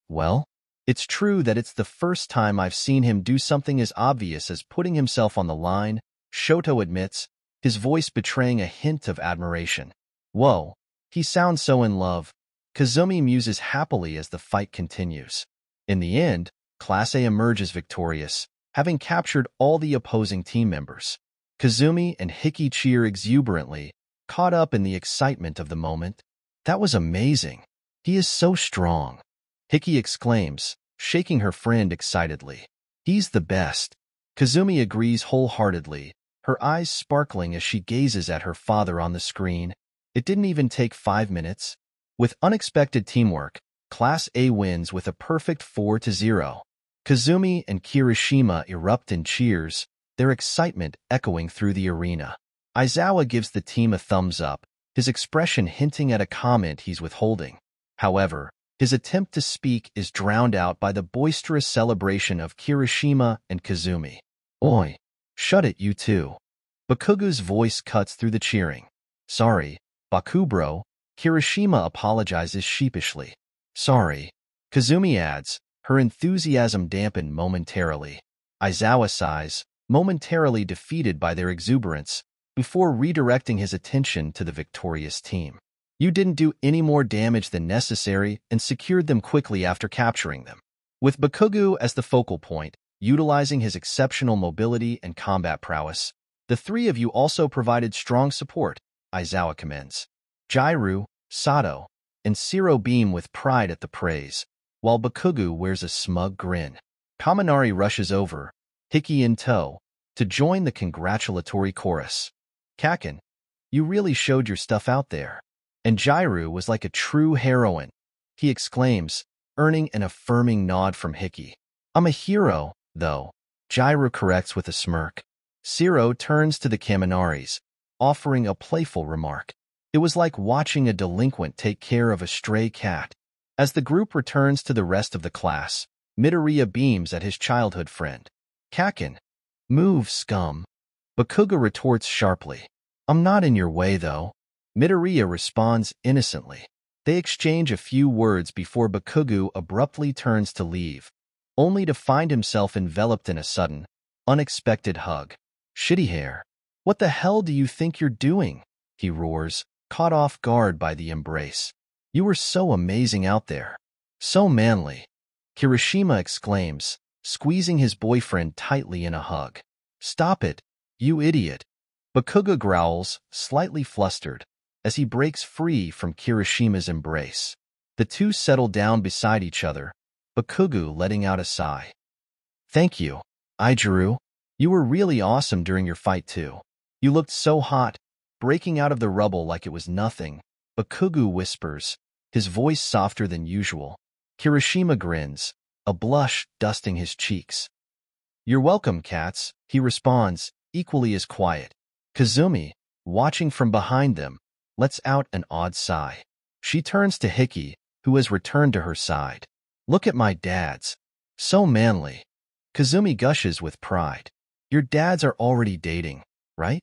Well, it's true that it's the first time I've seen him do something as obvious as putting himself on the line," Shoto admits, his voice betraying a hint of admiration. "Whoa, he sounds so in love." Kazumi muses happily as the fight continues. In the end, Class A emerges victorious, having captured all the opposing team members. Kazumi and Hiki cheer exuberantly, caught up in the excitement of the moment. "That was amazing. He is so strong," Hiki exclaims, shaking her friend excitedly. "He's the best." Kazumi agrees wholeheartedly, her eyes sparkling as she gazes at her father on the screen. It didn't even take 5 minutes. With unexpected teamwork, Class A wins with a perfect 4-0. Kazumi and Kirishima erupt in cheers, their excitement echoing through the arena. Aizawa gives the team a thumbs up, his expression hinting at a comment he's withholding. However, his attempt to speak is drowned out by the boisterous celebration of Kirishima and Kazumi. "Oi, shut it, you two." Bakugo's voice cuts through the cheering. "Sorry, Baku bro." Kirishima apologizes sheepishly. "Sorry," Kazumi adds, her enthusiasm dampened momentarily. Aizawa sighs, momentarily defeated by their exuberance, before redirecting his attention to the victorious team. "You didn't do any more damage than necessary and secured them quickly after capturing them." With Bakugo as the focal point, utilizing his exceptional mobility and combat prowess, the three of you also provided strong support, 𝐈𝐧𝐭�0𝐵𝐼𝐺 J Sato, and Shiro beam with pride at the praise, while Bakugo wears a smug grin. Kaminari rushes over, Hiki in tow, to join the congratulatory chorus. Kakin, you really showed your stuff out there. And J was like a true heroine, he exclaims, earning an affirming nod from Hiki. I'm a hero, though, J corrects with a smirk. Shiro turns to the Kaminaris, offering a playful remark. It was like watching a delinquent take care of a stray cat. As the group returns to the rest of the class, Midoriya beams at his childhood friend. Kakin, move, scum. Bakugo retorts sharply. I'm not in your way, though. Midoriya responds innocently. They exchange a few words before Bakugo abruptly turns to leave, only to find himself enveloped in a sudden, unexpected hug. Shitty hair. What the hell do you think you're doing? He roars, caught off guard by the embrace. You were so amazing out there. So manly. Kirishima exclaims, squeezing his boyfriend tightly in a hug. Stop it, you idiot. Bakugo growls, slightly flustered, as he breaks free from Kirishima's embrace. The two settle down beside each other, Bakugo letting out a sigh. Thank you, Ijuru. You were really awesome during your fight too. You looked so hot, breaking out of the rubble like it was nothing. Bakugo whispers, his voice softer than usual. Kirishima grins, a blush dusting his cheeks. You're welcome, cats, he responds, equally as quiet. Kazumi, watching from behind them, lets out an odd sigh. She turns to Hiki, who has returned to her side. Look at my dads. So manly. Kazumi gushes with pride. Your dads are already dating, right?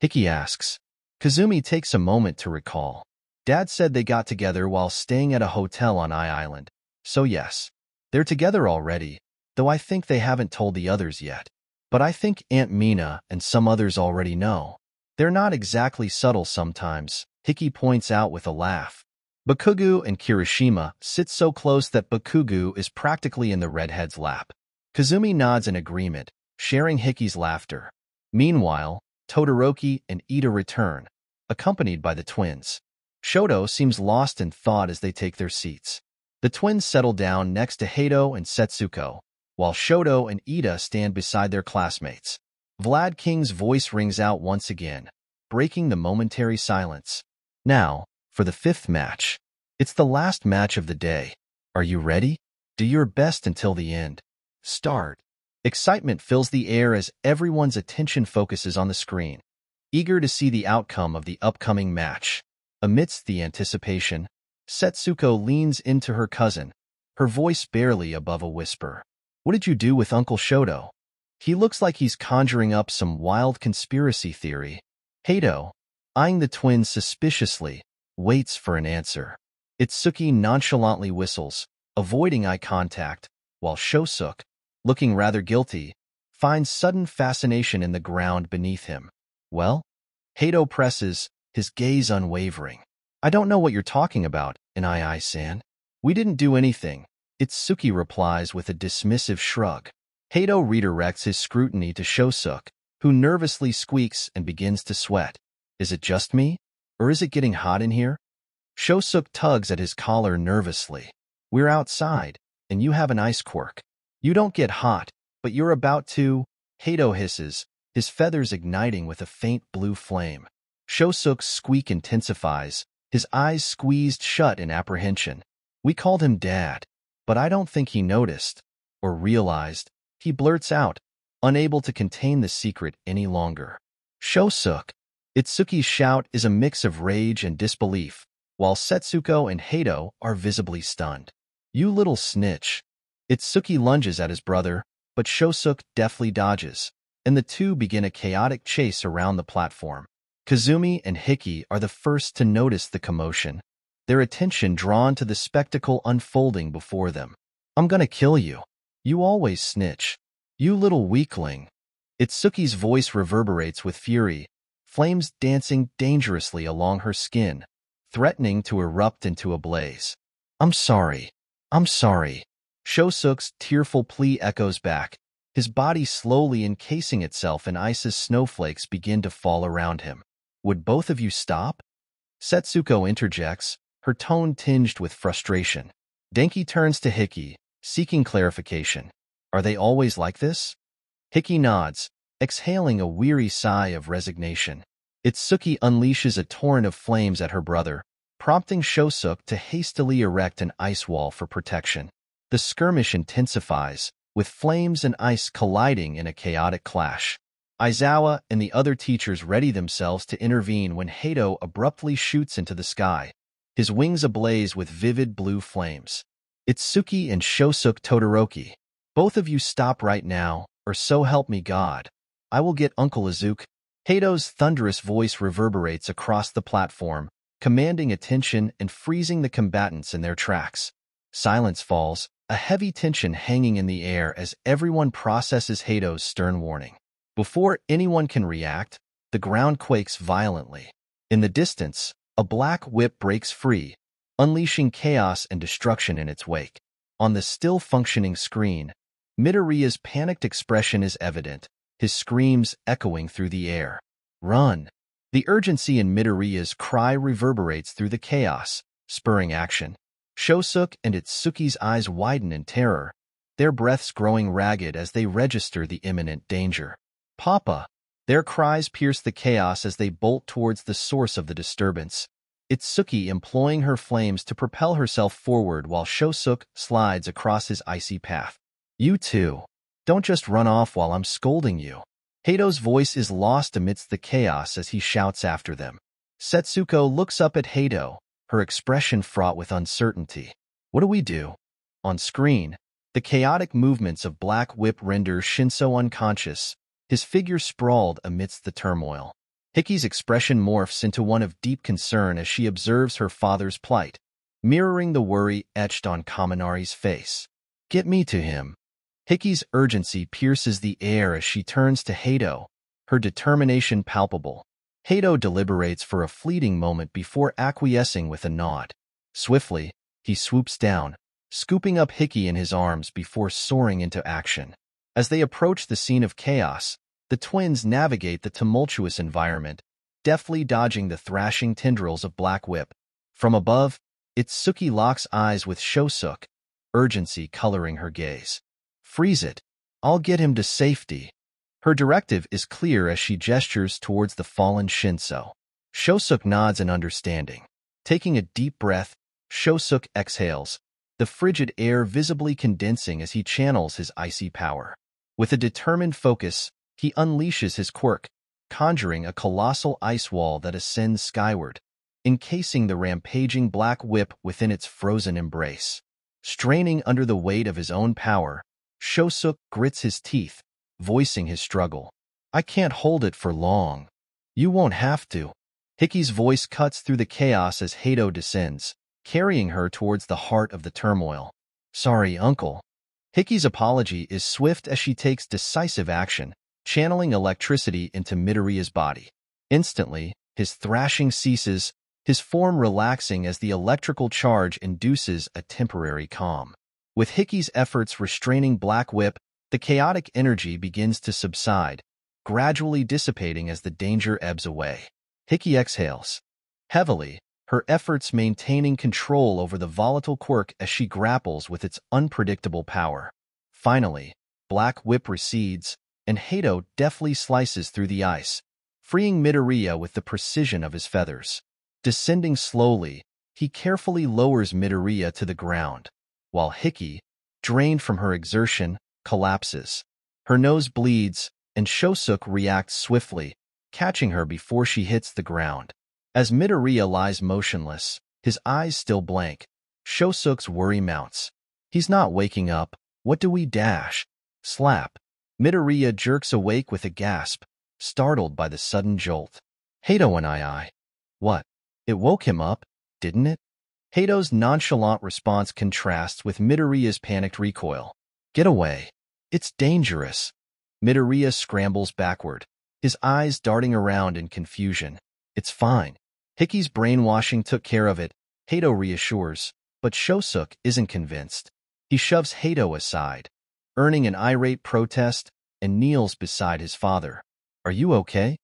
Hiki asks. Kazumi takes a moment to recall. Dad said they got together while staying at a hotel on Island. So yes, they're together already, though I think they haven't told the others yet. But I think Aunt Mina and some others already know. They're not exactly subtle sometimes, Hiki points out with a laugh. Bakugo and Kirishima sit so close that Bakugo is practically in the redhead's lap. Kazumi nods in agreement, sharing Hiki's laughter. Meanwhile, Todoroki and Ida return, accompanied by the twins. Shoto seems lost in thought as they take their seats. The twins settle down next to Hato and Setsuko, while Shoto and Ida stand beside their classmates. Vlad King's voice rings out once again, breaking the momentary silence. Now, for the fifth match. It's the last match of the day. Are you ready? Do your best until the end. Start. Excitement fills the air as everyone's attention focuses on the screen, eager to see the outcome of the upcoming match. Amidst the anticipation, Setsuko leans into her cousin, her voice barely above a whisper. What did you do with Uncle Shoto? He looks like he's conjuring up some wild conspiracy theory. Hato, eyeing the twins suspiciously, waits for an answer. Itsuki nonchalantly whistles, avoiding eye contact, while Shosuke, looking rather guilty, finds sudden fascination in the ground beneath him. Well? Hato presses, his gaze unwavering. I don't know what you're talking about, Inai-san. We didn't do anything, Itsuki replies with a dismissive shrug. Hato redirects his scrutiny to Shosuke, who nervously squeaks and begins to sweat. Is it just me? Or is it getting hot in here? Shosuke tugs at his collar nervously. We're outside, and you have an ice quirk. You don't get hot, but you're about to, Hato hisses, his feathers igniting with a faint blue flame. Shosuke's squeak intensifies, his eyes squeezed shut in apprehension. We called him Dad, but I don't think he noticed, or realized. He blurts out, unable to contain the secret any longer. Shosuke. Itsuki's shout is a mix of rage and disbelief, while Setsuko and Hato are visibly stunned. You little snitch. Itsuki lunges at his brother, but Shosuke deftly dodges, and the two begin a chaotic chase around the platform. Kazumi and Hiki are the first to notice the commotion, their attention drawn to the spectacle unfolding before them. I'm gonna kill you. You always snitch. You little weakling. Itsuki's voice reverberates with fury, flames dancing dangerously along her skin, threatening to erupt into a blaze. I'm sorry. I'm sorry. Shosuke's tearful plea echoes back, his body slowly encasing itself in ice as snowflakes begin to fall around him. Would both of you stop? Setsuko interjects, her tone tinged with frustration. Denki turns to Hiki, seeking clarification. Are they always like this? Hiki nods, exhaling a weary sigh of resignation. Itsuki unleashes a torrent of flames at her brother, prompting 𝗳𝗧𝗅 to hastily erect an ice wall for protection. The skirmish intensifies, with flames and ice colliding in a chaotic clash. Aizawa and the other teachers ready themselves to intervene when Hato abruptly shoots into the sky, his wings ablaze with vivid blue flames. Itsuki and 𝗳𝗧𝗅 Todoroki, both of you stop right now, or so help me God. I will get Uncle Izuku. Hato's thunderous voice reverberates across the platform, commanding attention and freezing the combatants in their tracks. Silence falls, a heavy tension hanging in the air as everyone processes Hato's stern warning. Before anyone can react, the ground quakes violently. In the distance, a black whip breaks free, unleashing chaos and destruction in its wake. On the still-functioning screen, Midoriya's panicked expression is evident, his screams echoing through the air. Run! The urgency in Midoriya's cry reverberates through the chaos, spurring action. 𝗳𝗧𝗅 and Itsuki's eyes widen in terror, their breaths growing ragged as they register the imminent danger. Papa! Their cries pierce the chaos as they bolt towards the source of the disturbance. Itsuki employing her flames to propel herself forward while 𝗳𝗧𝗅 slides across his icy path. You two, don't just run off while I'm scolding you. Hato's voice is lost amidst the chaos as he shouts after them. Setsuko looks up at Hato, her expression fraught with uncertainty. What do we do? On screen, the chaotic movements of Black Whip render Shinso unconscious, his figure sprawled amidst the turmoil. Hiki's expression morphs into one of deep concern as she observes her father's plight, mirroring the worry etched on Kaminari's face. Get me to him. Hiki's urgency pierces the air as she turns to Hato, her determination palpable. Hato deliberates for a fleeting moment before acquiescing with a nod. Swiftly, he swoops down, scooping up Hiki in his arms before soaring into action. As they approach the scene of chaos, the twins navigate the tumultuous environment, deftly dodging the thrashing tendrils of Black Whip. From above, Itsuki locks eyes with 𝗳𝗧𝗅, urgency coloring her gaze. Freeze it. I'll get him to safety. Her directive is clear as she gestures towards the fallen Shinso. 𝗳𝗧𝗅 nods in understanding. Taking a deep breath, 𝗳𝗧𝗅 exhales, the frigid air visibly condensing as he channels his icy power. With a determined focus, he unleashes his quirk, conjuring a colossal ice wall that ascends skyward, encasing the rampaging Black Whip within its frozen embrace. Straining under the weight of his own power, 𝗳𝗧𝗅 grits his teeth, voicing his struggle. I can't hold it for long. You won't have to. Hiki's voice cuts through the chaos as Hato descends, carrying her towards the heart of the turmoil. Sorry, Uncle. Hiki's apology is swift as she takes decisive action, channeling electricity into Midoriya's body. Instantly, his thrashing ceases, his form relaxing as the electrical charge induces a temporary calm. With Hiki's efforts restraining Black Whip, the chaotic energy begins to subside, gradually dissipating as the danger ebbs away. Hiki exhales heavily, her efforts maintaining control over the volatile quirk as she grapples with its unpredictable power. Finally, Black Whip recedes, and Hato deftly slices through the ice, freeing Midoriya with the precision of his feathers. Descending slowly, he carefully lowers Midoriya to the ground, while Hiki, drained from her exertion, collapses. Her nose bleeds, and 𝗳𝗧𝗅 reacts swiftly, catching her before she hits the ground. As Midoriya lies motionless, his eyes still blank, 𝗳𝗧𝗅's worry mounts. He's not waking up. What do we dash? Slap. Midoriya jerks awake with a gasp, startled by the sudden jolt. Hato and I. What? It woke him up, didn't it? Hato's nonchalant response contrasts with Midoriya's panicked recoil. Get away. It's dangerous. Midoriya scrambles backward, his eyes darting around in confusion. It's fine. Hiki's brainwashing took care of it, Hato reassures, but 𝗳𝗧𝗅 isn't convinced. He shoves Hato aside, earning an irate protest, and kneels beside his father. Are you okay?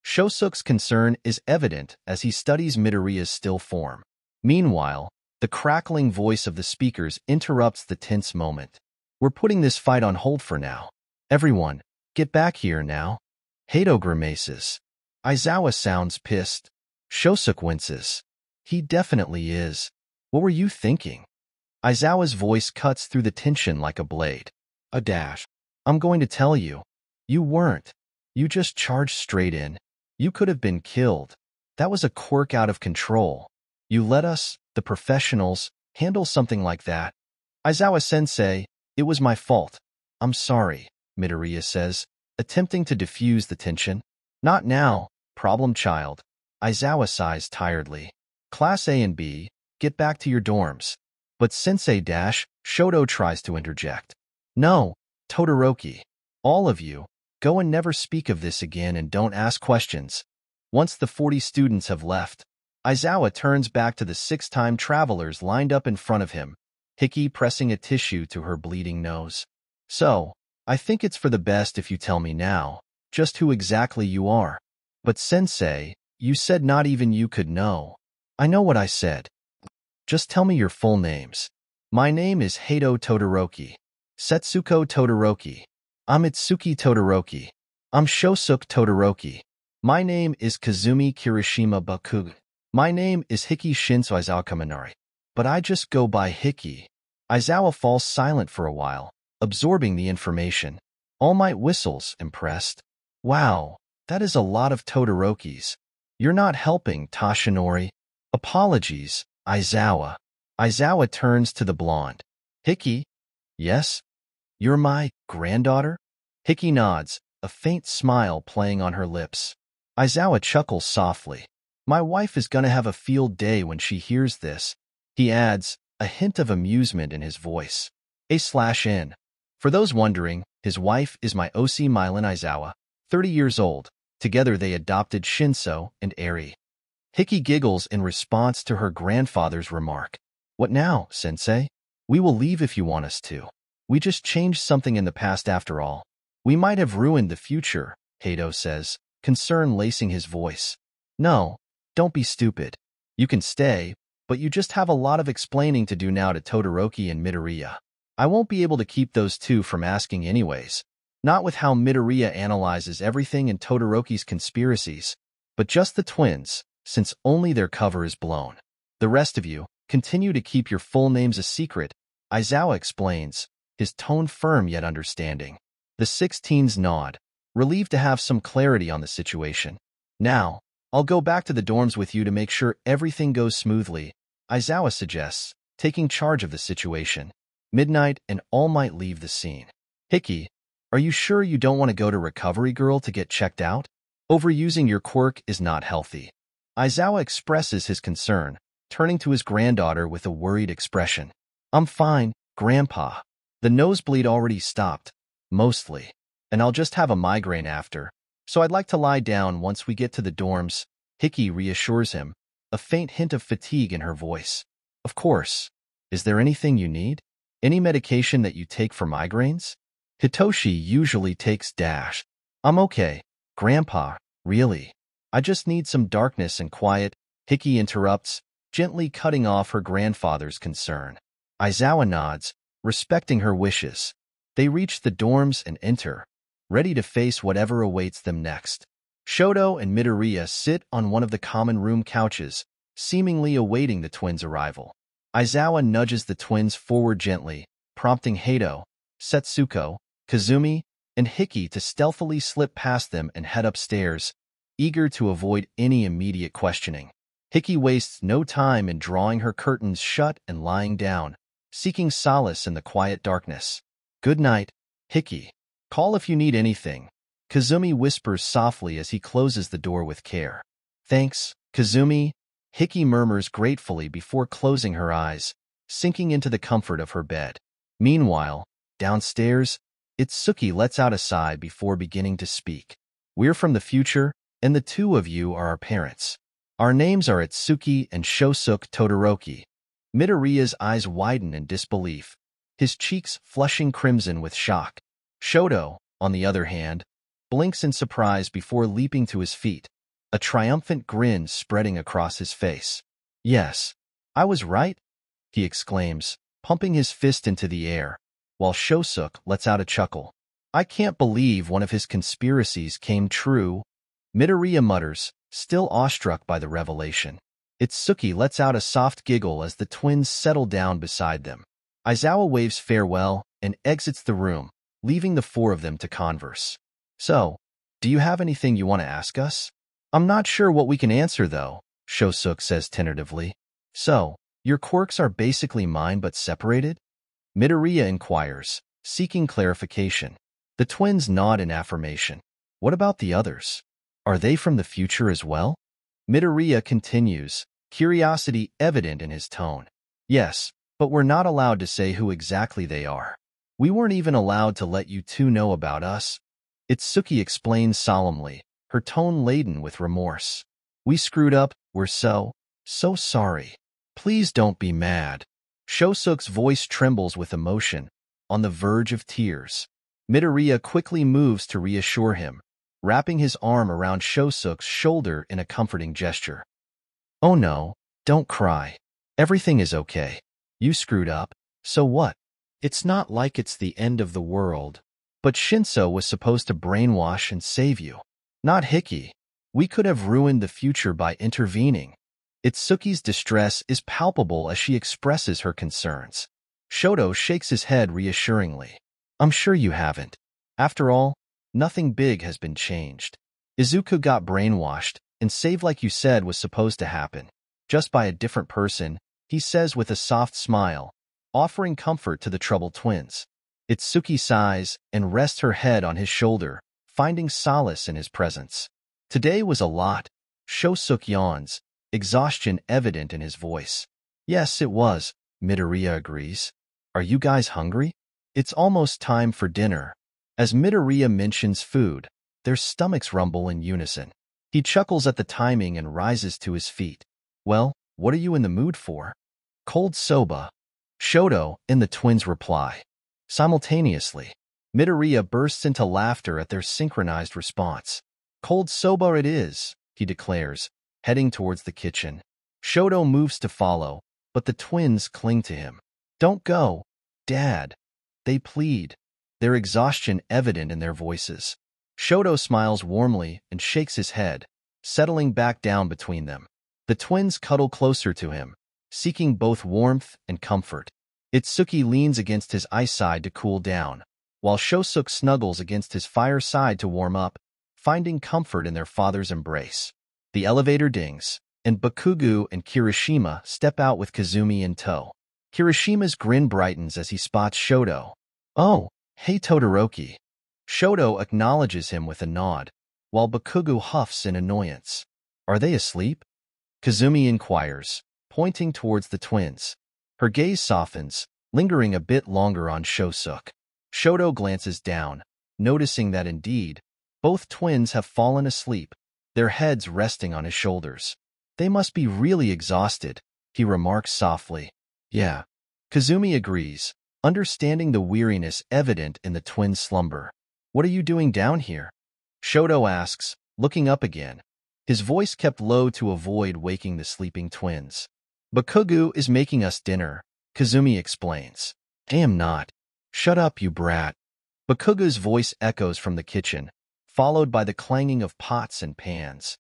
𝗧𝗠𝗧𝗏's concern is evident as he studies Midoriya's still form. Meanwhile, the crackling voice of the speakers interrupts the tense moment. We're putting this fight on hold for now. Everyone, get back here now. Hato grimaces. Aizawa sounds pissed. 𝗧𝗠𝗧𝗏 winces. He definitely is. What were you thinking? Aizawa's voice cuts through the tension like a blade. A dash. I'm going to tell you. You weren't. You just charged straight in. You could have been killed. That was a quirk out of control. You let us, the professionals, handle something like that. Aizawa-sensei, it was my fault. I'm sorry, Midoriya says, attempting to diffuse the tension. Not now, problem child. Aizawa sighs tiredly. Class A and B, get back to your dorms. But Sensei Shoto tries to interject. No, Todoroki. All of you, go and never speak of this again and don't ask questions. Once the 40 students have left, Aizawa turns back to the 6 time travelers lined up in front of him, Hiki pressing a tissue to her bleeding nose. So, I think it's for the best if you tell me now, just who exactly you are. But Sensei, you said not even you could know. I know what I said. Just tell me your full names. My name is Hato Todoroki. Setsuko Todoroki. I'm Itsuki Todoroki. I'm Shosuke Todoroki. My name is Kazumi Kirishima Bakuga. My name is Hiki Shinso Aizawa Kaminari. But I just go by Hiki. Aizawa falls silent for a while, absorbing the information. All Might whistles, impressed. Wow, that is a lot of Todorokis. You're not helping, Toshinori. Apologies, Aizawa. Aizawa turns to the blonde. Hiki? Yes? You're my granddaughter? Hiki nods, a faint smile playing on her lips. Aizawa chuckles softly. My wife is gonna have a field day when she hears this. He adds, a hint of amusement in his voice. /N. For those wondering, his wife is my OC Mylan Aizawa, 30 years old. Together they adopted Shinso and Eri. Hiki giggles in response to her grandfather's remark. What now, Sensei? We will leave if you want us to. We just changed something in the past after all. We might have ruined the future, Hato says, concern lacing his voice. No, don't be stupid. You can stay, but you just have a lot of explaining to do now to Todoroki and Midoriya. I won't be able to keep those two from asking anyways. Not with how Midoriya analyzes everything in Todoroki's conspiracies, but just the twins, since only their cover is blown. The rest of you, continue to keep your full names a secret, Aizawa explains, his tone firm yet understanding. The 6 teens nod, relieved to have some clarity on the situation. Now, I'll go back to the dorms with you to make sure everything goes smoothly, Aizawa suggests, taking charge of the situation. Midnight and All Might leave the scene. Hiki, are you sure you don't want to go to Recovery Girl to get checked out? Overusing your quirk is not healthy. Aizawa expresses his concern, turning to his granddaughter with a worried expression. I'm fine, Grandpa. The nosebleed already stopped, mostly, and I'll just have a migraine after, so I'd like to lie down once we get to the dorms, Hiki reassures him, a faint hint of fatigue in her voice. Of course. Is there anything you need? Any medication that you take for migraines? Hitoshi usually takes --. I'm okay, Grandpa, really. I just need some darkness and quiet, Hiki interrupts, gently cutting off her grandfather's concern. Aizawa nods, respecting her wishes. They reach the dorms and enter, ready to face whatever awaits them next. Shoto and Midoriya sit on one of the common room couches, seemingly awaiting the twins' arrival. Aizawa nudges the twins forward gently, prompting Hato, Setsuko, Kazumi, and Hiki to stealthily slip past them and head upstairs, eager to avoid any immediate questioning. Hiki wastes no time in drawing her curtains shut and lying down, seeking solace in the quiet darkness. Good night, Hiki. Call if you need anything, Kazumi whispers softly as he closes the door with care. Thanks, Kazumi, Hiki murmurs gratefully before closing her eyes, sinking into the comfort of her bed. Meanwhile, downstairs, Itsuki lets out a sigh before beginning to speak. We're from the future, and the 2 of you are our parents. Our names are Itsuki and Shosuke Todoroki. Midoriya's eyes widen in disbelief, his cheeks flushing crimson with shock. Shoto, on the other hand, blinks in surprise before leaping to his feet, a triumphant grin spreading across his face. "Yes, I was right," he exclaims, pumping his fist into the air, while 𝗀𝗧𝗃 lets out a chuckle. "I can't believe one of his conspiracies came true," 𝗵𝗃𝗍 mutters, still awestruck by the revelation. 𝗧𝗏𝗃 lets out a soft giggle as the twins settle down beside them. 𝐈𝐴𝐽a waves farewell and exits the room, leaving the four of them to converse. "So, do you have anything you want to ask us?" "I'm not sure what we can answer, though," 𝗀𝗧𝗃 says tentatively. "So, your quirks are basically mine but separated?" 𝗵𝗃𝗍 inquires, seeking clarification. The twins nod in affirmation. "What about the others? Are they from the future as well?" 𝗵𝗃𝗍 continues, curiosity evident in his tone. "Yes, but we're not allowed to say who exactly they are. We weren't even allowed to let you two know about us." 𝗧𝗏𝗃 explains solemnly, her tone laden with remorse. "We screwed up, we're so sorry. Please don't be mad." 𝗀𝗧𝗃's voice trembles with emotion, on the verge of tears. 𝗵𝗃𝗍 quickly moves to reassure him, wrapping his arm around 𝗀𝗧𝗃's shoulder in a comforting gesture. "Oh no, don't cry. Everything is okay. You screwed up, so what? It's not like it's the end of the world. But Shinso was supposed to brainwash and save you. Not Hickey. We could have ruined the future by intervening." 𝗧𝗏𝗃's distress is palpable as she expresses her concerns. Shoto shakes his head reassuringly. "I'm sure you haven't. After all, nothing big has been changed. Izuku got brainwashed, and saved like you said was supposed to happen. Just by a different person," he says with a soft smile, offering comfort to the troubled twins. 𝗧𝗏𝗃 sighs and rests her head on his shoulder, finding solace in his presence. "Today was a lot." 𝗀𝗧𝗃 yawns, exhaustion evident in his voice. "Yes, it was," 𝗵𝗃𝗍 agrees. "Are you guys hungry? It's almost time for dinner." As 𝗵𝗃𝗍 mentions food, their stomachs rumble in unison. He chuckles at the timing and rises to his feet. "Well, what are you in the mood for?" "Cold soba." Shoto and the twins reply. Simultaneously, 𝗵𝗃𝗍 bursts into laughter at their synchronized response. "Cold soba it is," he declares, heading towards the kitchen. Shoto moves to follow, but the twins cling to him. "Don't go, Dad," they plead, their exhaustion evident in their voices. Shoto smiles warmly and shakes his head, settling back down between them. The twins cuddle closer to him, seeking both warmth and comfort. 𝗧𝗏𝗃 leans against his ice side to cool down, while 𝗀𝗧𝗃 snuggles against his fire side to warm up, finding comfort in their father's embrace. The elevator dings, and Bakugo and Kirishima step out with Kazumi in tow. Kirishima's grin brightens as he spots Shoto. "Oh, hey Todoroki." Shoto acknowledges him with a nod, while Bakugo huffs in annoyance. "Are they asleep?" Kazumi inquires, pointing towards the twins. Her gaze softens, lingering a bit longer on 𝗀𝗧𝗃. Shoto glances down, noticing that indeed, both twins have fallen asleep, their heads resting on his shoulders. "They must be really exhausted," he remarks softly. "Yeah." Kazumi agrees, understanding the weariness evident in the twins' slumber. "What are you doing down here?" Shoto asks, looking up again, his voice kept low to avoid waking the sleeping twins. "Bakugo is making us dinner," Kazumi explains. "I am not." "Shut up, you brat." Bakugo's voice echoes from the kitchen, followed by the clanging of pots and pans.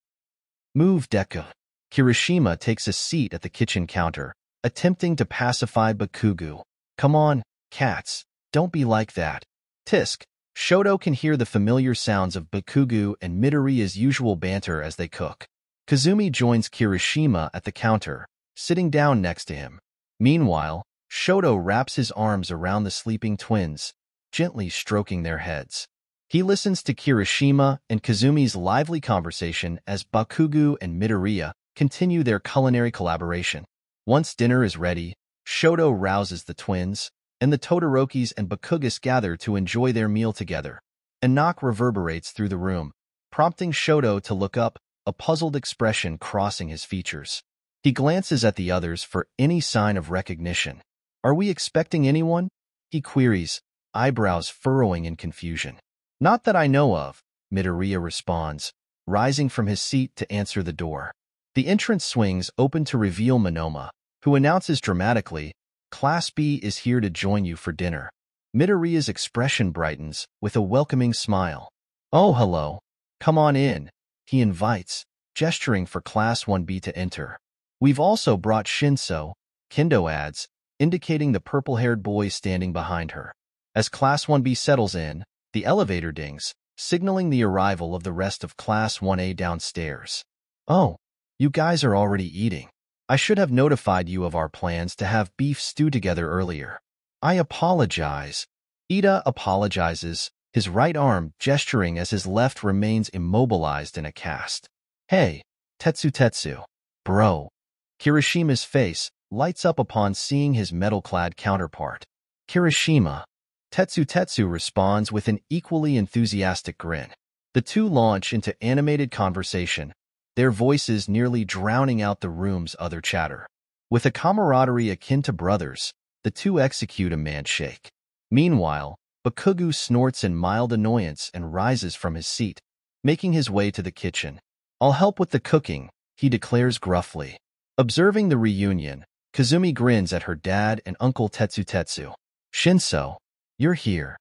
"Move, Deku." Kirishima takes a seat at the kitchen counter, attempting to pacify Bakugo. "Come on, cats, don't be like that." Tisk. Shoto can hear the familiar sounds of Bakugo and 𝗵𝗃𝗍's usual banter as they cook. Kazumi joins Kirishima at the counter, sitting down next to him. Meanwhile, Shoto wraps his arms around the sleeping twins, gently stroking their heads. He listens to Kirishima and Kazumi's lively conversation as Bakugo and 𝗵𝗃𝗍 continue their culinary collaboration. Once dinner is ready, Shoto rouses the twins, and the Todorokis and Bakugo gather to enjoy their meal together. A knock reverberates through the room, prompting Shoto to look up, a puzzled expression crossing his features. He glances at the others for any sign of recognition. "Are we expecting anyone?" he queries, eyebrows furrowing in confusion. "Not that I know of," 𝗵𝗃𝗍 responds, rising from his seat to answer the door. The entrance swings open to reveal 𝗵𝗲𝗄, who announces dramatically, "Class B is here to join you for dinner." Midoriya's expression brightens with a welcoming smile. "Oh, hello. Come on in," he invites, gesturing for Class 1B to enter. "We've also brought Shinso," Kendo adds, indicating the purple-haired boy standing behind her. As Class 1B settles in, the elevator dings, signaling the arrival of the rest of Class 1A downstairs. "Oh, you guys are already eating. I should have notified you of our plans to have beef stew together earlier. I apologize." Ida apologizes, his right arm gesturing as his left remains immobilized in a cast. "Hey, Tetsu, bro." Kirishima's face lights up upon seeing his metal-clad counterpart. "Kirishima." Tetsu responds with an equally enthusiastic grin. The two launch into animated conversation, their voices nearly drowning out the room's other chatter. With a camaraderie akin to brothers, the two execute a handshake. Meanwhile, Bakugo snorts in mild annoyance and rises from his seat, making his way to the kitchen. "I'll help with the cooking," he declares gruffly. Observing the reunion, Kazumi grins at her dad and Uncle Tetsu. "Shinso, you're here."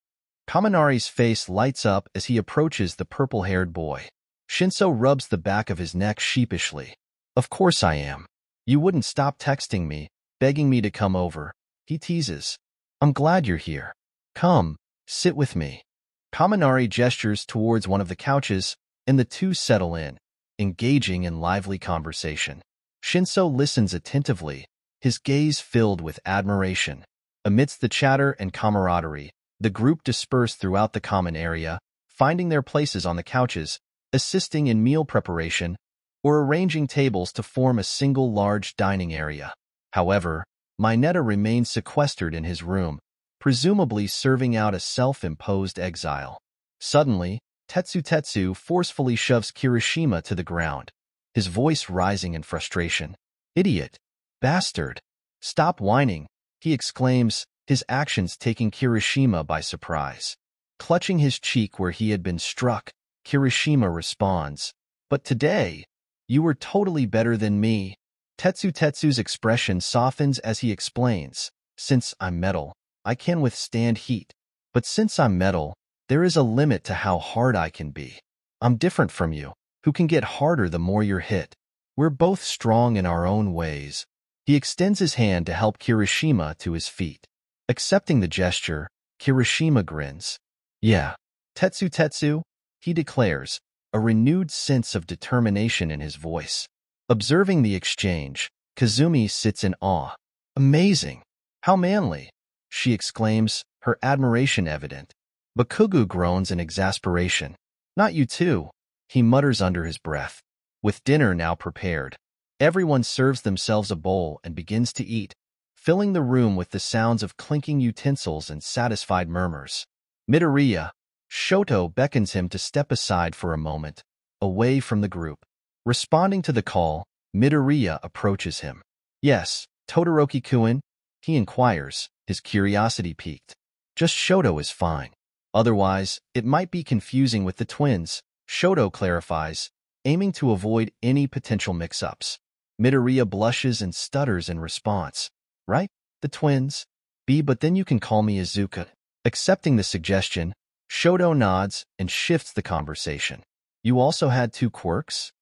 Kaminari's face lights up as he approaches the purple-haired boy. Shinso rubs the back of his neck sheepishly. "Of course I am. You wouldn't stop texting me, begging me to come over," he teases. "I'm glad you're here. Come, sit with me." Kaminari gestures towards one of the couches, and the two settle in, engaging in lively conversation. Shinso listens attentively, his gaze filled with admiration. Amidst the chatter and camaraderie, the group disperse throughout the common area, finding their places on the couches, assisting in meal preparation, or arranging tables to form a single large dining area. However, Mineta remains sequestered in his room, presumably serving out a self-imposed exile. Suddenly, Tetsu forcefully shoves Kirishima to the ground, his voice rising in frustration. "Idiot! Bastard! Stop whining!" he exclaims, his actions taking Kirishima by surprise. Clutching his cheek where he had been struck, Kirishima responds, "But today, you were totally better than me." Tetsu's expression softens as he explains, "Since I'm metal, I can withstand heat. But since I'm metal, there is a limit to how hard I can be. I'm different from you, who can get harder the more you're hit. We're both strong in our own ways." He extends his hand to help Kirishima to his feet. Accepting the gesture, Kirishima grins. "Yeah, Tetsu," he declares, a renewed sense of determination in his voice. Observing the exchange, Kazumi sits in awe. "Amazing! How manly!" she exclaims, her admiration evident. Bakugo groans in exasperation. "Not you too," he mutters under his breath. With dinner now prepared, everyone serves themselves a bowl and begins to eat, filling the room with the sounds of clinking utensils and satisfied murmurs. Midoriya, Shoto beckons him to step aside for a moment, away from the group. Responding to the call, Midoriya approaches him. "Yes, Todoroki-kun?" he inquires, his curiosity piqued. "Just Shoto is fine. Otherwise, it might be confusing with the twins," Shoto clarifies, aiming to avoid any potential mix-ups. Midoriya blushes and stutters in response. "Right? The twins? But then you can call me Izuka." Accepting the suggestion, Shoto nods and shifts the conversation. "You also had two quirks?"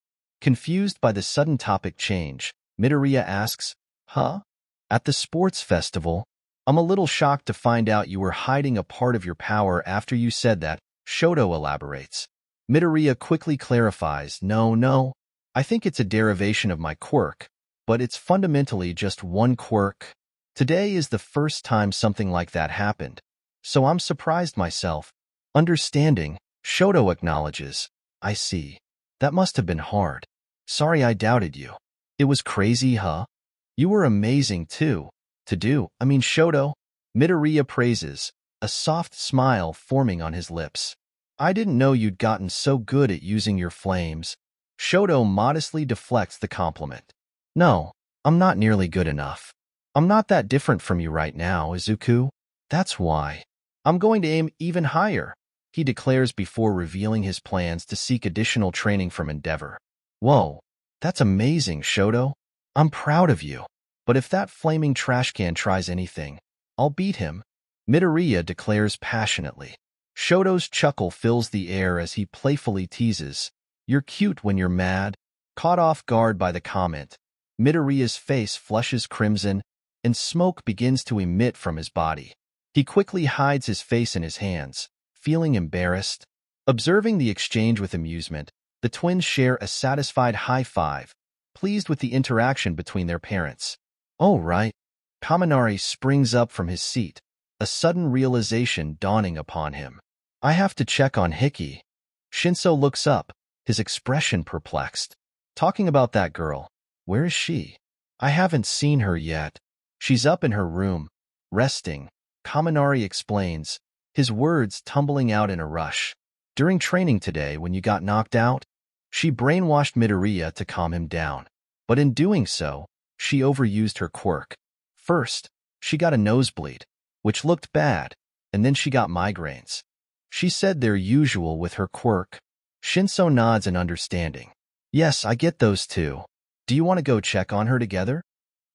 Confused by the sudden topic change, Midoriya asks, "Huh? At the sports festival? I'm a little shocked to find out you were hiding a part of your power after you said that," Shoto elaborates. Midoriya quickly clarifies, No, I think it's a derivation of my quirk, but it's fundamentally just one quirk. Today is the first time something like that happened, so I'm surprised myself." Understanding, Shoto acknowledges, "I see. That must have been hard. Sorry I doubted you. It was crazy, huh? You were amazing, too. Shoto," Midoriya praises, a soft smile forming on his lips. "I didn't know you'd gotten so good at using your flames." Shoto modestly deflects the compliment. "No, I'm not nearly good enough. I'm not that different from you right now, Izuku. That's why. I'm going to aim even higher." he declares before revealing his plans to seek additional training from 𝗵𝗲. Whoa, that's amazing, 𝗧𝗪𝗧. I'm proud of you. But if that flaming trash can tries anything, I'll beat him, Midoriya declares passionately. Shoto's chuckle fills the air as he playfully teases, "You're cute when you're mad." Caught off guard by the comment, Midoriya's face flushes crimson, and smoke begins to emit from his body. He quickly hides his face in his hands, feeling embarrassed. Observing the exchange with amusement, the twins share a satisfied high five, pleased with the interaction between their parents. "Oh, right." Kaminari springs up from his seat, a sudden realization dawning upon him. "I have to check on 𝗧𝗵𝗲." Shinso looks up, his expression perplexed. "Talking about that girl, where is she?" "I haven't seen her yet. She's up in her room, resting," Kaminari explains, his words tumbling out in a rush. "During training today when you got knocked out, she brainwashed Midoriya to calm him down. But in doing so, she overused her quirk. First, she got a nosebleed, which looked bad, and then she got migraines. She said they're usual with her quirk." Shinso nods in understanding. "Yes, I get those too. Do you want to go check on her together?"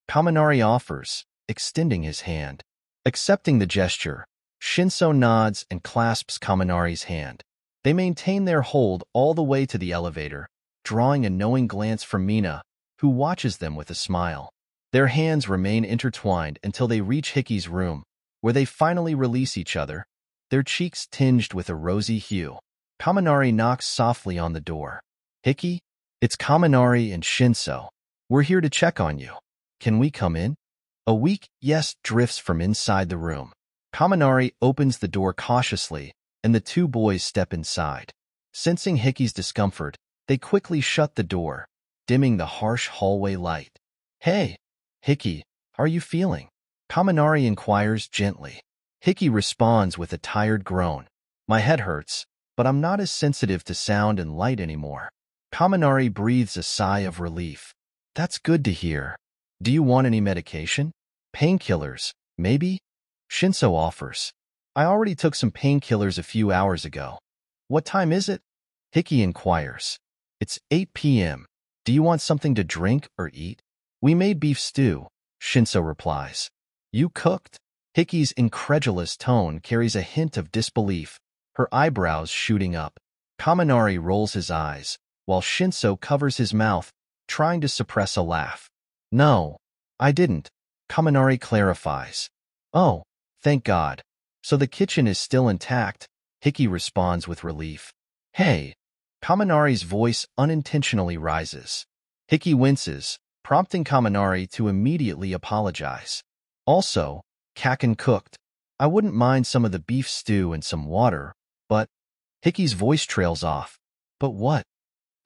Kaminari offers, extending his hand. Accepting the gesture, Shinso nods and clasps Kaminari's hand. They maintain their hold all the way to the elevator, drawing a knowing glance from Mina, who watches them with a smile. Their hands remain intertwined until they reach 𝗧𝗵𝗲's room, where they finally release each other, their cheeks tinged with a rosy hue. Kaminari knocks softly on the door. "𝗧𝗵𝗲, it's Kaminari and Shinso. We're here to check on you. Can we come in?" A weak yes drifts from inside the room. Kaminari opens the door cautiously, and the two boys step inside. Sensing 𝗧𝗵𝗲's discomfort, they quickly shut the door, dimming the harsh hallway light. "Hey, 𝗧𝗵𝗲, how are you feeling?" Kaminari inquires gently. 𝗧𝗵𝗲 responds with a tired groan. "My head hurts, but I'm not as sensitive to sound and light anymore." Kaminari breathes a sigh of relief. "That's good to hear. Do you want any medication? Painkillers, maybe?" Shinso offers. "I already took some painkillers a few hours ago." "What time is it?" 𝗧𝗵𝗲 inquires. "It's 8 p.m. Do you want something to drink or eat?" "We made beef stew," Shinso replies. "You cooked?" 𝗧𝗵𝗲's incredulous tone carries a hint of disbelief, her eyebrows shooting up. Kaminari rolls his eyes, while Shinso covers his mouth, trying to suppress a laugh. "No, I didn't," Kaminari clarifies. "Oh, thank God. So the kitchen is still intact," 𝗧𝗵𝗲 responds with relief. "Hey." Kaminari's voice unintentionally rises. 𝗧𝗵𝗲 winces, prompting Kaminari to immediately apologize. "Also, Kaken cooked. I wouldn't mind some of the beef stew and some water, but..." 𝗧𝗵𝗲's voice trails off. "But what?"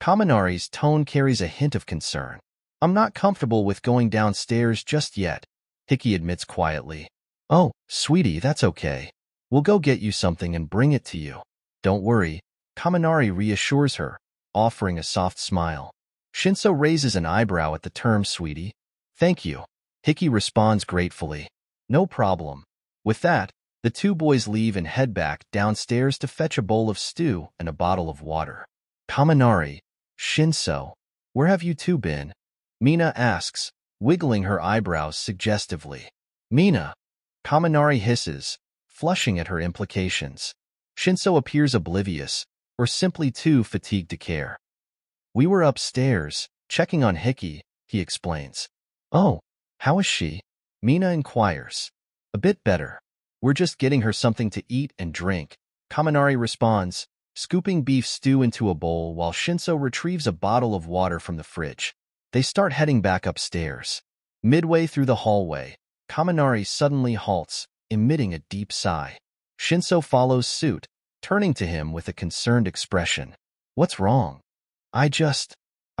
Kaminari's tone carries a hint of concern. "I'm not comfortable with going downstairs just yet," 𝗧𝗵𝗲 admits quietly. "Oh, sweetie, that's okay. We'll go get you something and bring it to you. Don't worry," Kaminari reassures her, offering a soft smile. Shinso raises an eyebrow at the term sweetie. "Thank you," 𝗧𝗵𝗲 responds gratefully. "No problem." With that, the two boys leave and head back downstairs to fetch a bowl of stew and a bottle of water. "Kaminari, Shinso, where have you two been?" Mina asks, wiggling her eyebrows suggestively. "Mina," Kaminari hisses, flushing at her implications. Shinso appears oblivious, or simply too fatigued to care. "We were upstairs, checking on 𝗧𝗵𝗲," he explains. "Oh, how is she?" Mina inquires. "A bit better. We're just getting her something to eat and drink," Kaminari responds, scooping beef stew into a bowl while Shinso retrieves a bottle of water from the fridge. They start heading back upstairs. Midway through the hallway, Kaminari suddenly halts, emitting a deep sigh. Shinso follows suit, turning to him with a concerned expression. "What's wrong?" I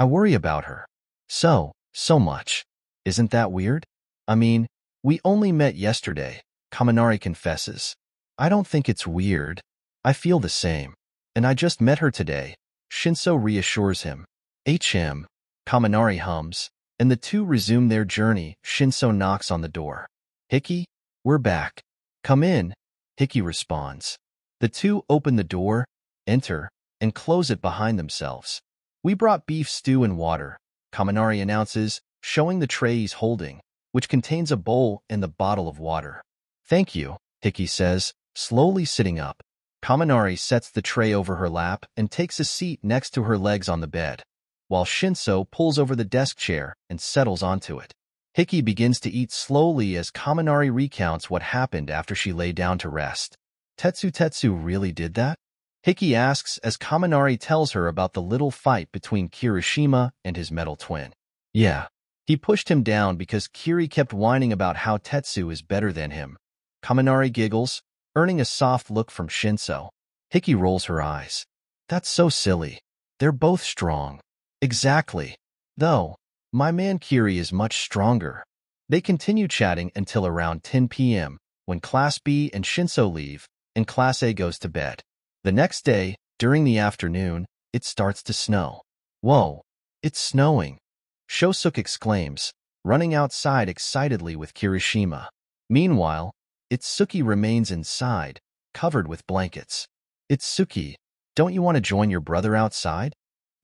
worry about her. So much. Isn't that weird? I mean, we only met yesterday," Kaminari confesses. "I don't think it's weird. I feel the same. And I just met her today," Shinso reassures him. "𝗧𝗵𝗲," Kaminari hums, and the two resume their journey. Shinso knocks on the door. "𝗧𝗵𝗲, we're back. Come in," 𝗧𝗵𝗲 responds. The two open the door, enter, and close it behind themselves. "We brought beef stew and water," Kaminari announces, showing the tray he's holding, which contains a bowl and the bottle of water. "Thank you," 𝐒𝐭𝐽 says, slowly sitting up. Kaminari sets the tray over her lap and takes a seat next to her legs on the bed, while Shinso pulls over the desk chair and settles onto it. 𝐒𝐭� begins to eat slowly as Kaminari recounts what happened after she lay down to rest. Tetsu really did that?" 𝐒𝐭� asks as Kaminari tells her about the little fight between Kirishima and his metal twin. "Yeah. He pushed him down because Kiri kept whining about how Tetsu is better than him." Kaminari giggles, earning a soft look from Shinso. 𝐒𝐭� rolls her eyes. "That's so silly. They're both strong." "Exactly. Though, my man Kiri is much stronger." They continue chatting until around 10 p.m., when Class B and Shinso leave, and Class A goes to bed. The next day, during the afternoon, it starts to snow. "Whoa, it's snowing!" Shosuke exclaims, running outside excitedly with Kirishima. Meanwhile, Itsuki remains inside, covered with blankets. "Itsuki, don't you want to join your brother outside?"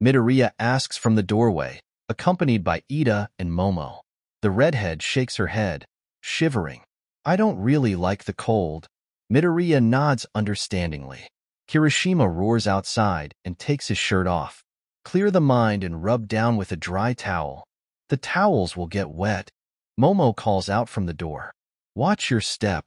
Midoriya asks from the doorway, accompanied by Ida and Momo. The redhead shakes her head, shivering. "I don't really like the cold." Midoriya nods understandingly. Kirishima roars outside and takes his shirt off. "Clear the mind and rub down with a dry towel. The towels will get wet." Momo calls out from the door. "Watch your step."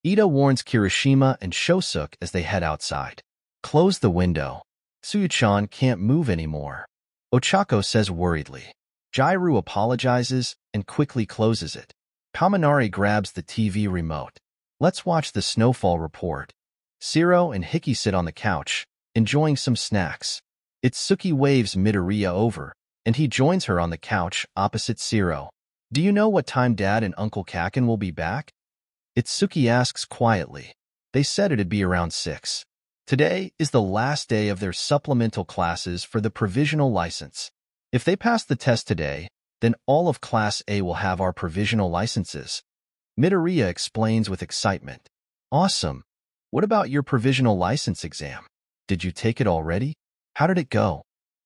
Ida warns Kirishima and Shosuke as they head outside. "Close the window. Tsuyu-chan can't move anymore." Ochako says worriedly. Jairu apologizes and quickly closes it. Kaminari grabs the TV remote. "Let's watch the snowfall report." Shiro and 𝐒𝐽𝐽 sit on the couch, enjoying some snacks. Itsuki waves Midoriya over, and he joins her on the couch opposite Shiro. "Do you know what time Dad and Uncle Kaken will be back?" Itsuki asks quietly. "They said it'd be around 6. Today is the last day of their supplemental classes for the provisional license. If they pass the test today, then all of Class A will have our provisional licenses." Midoriya explains with excitement. "Awesome. What about your provisional license exam? Did you take it already? How did it go?"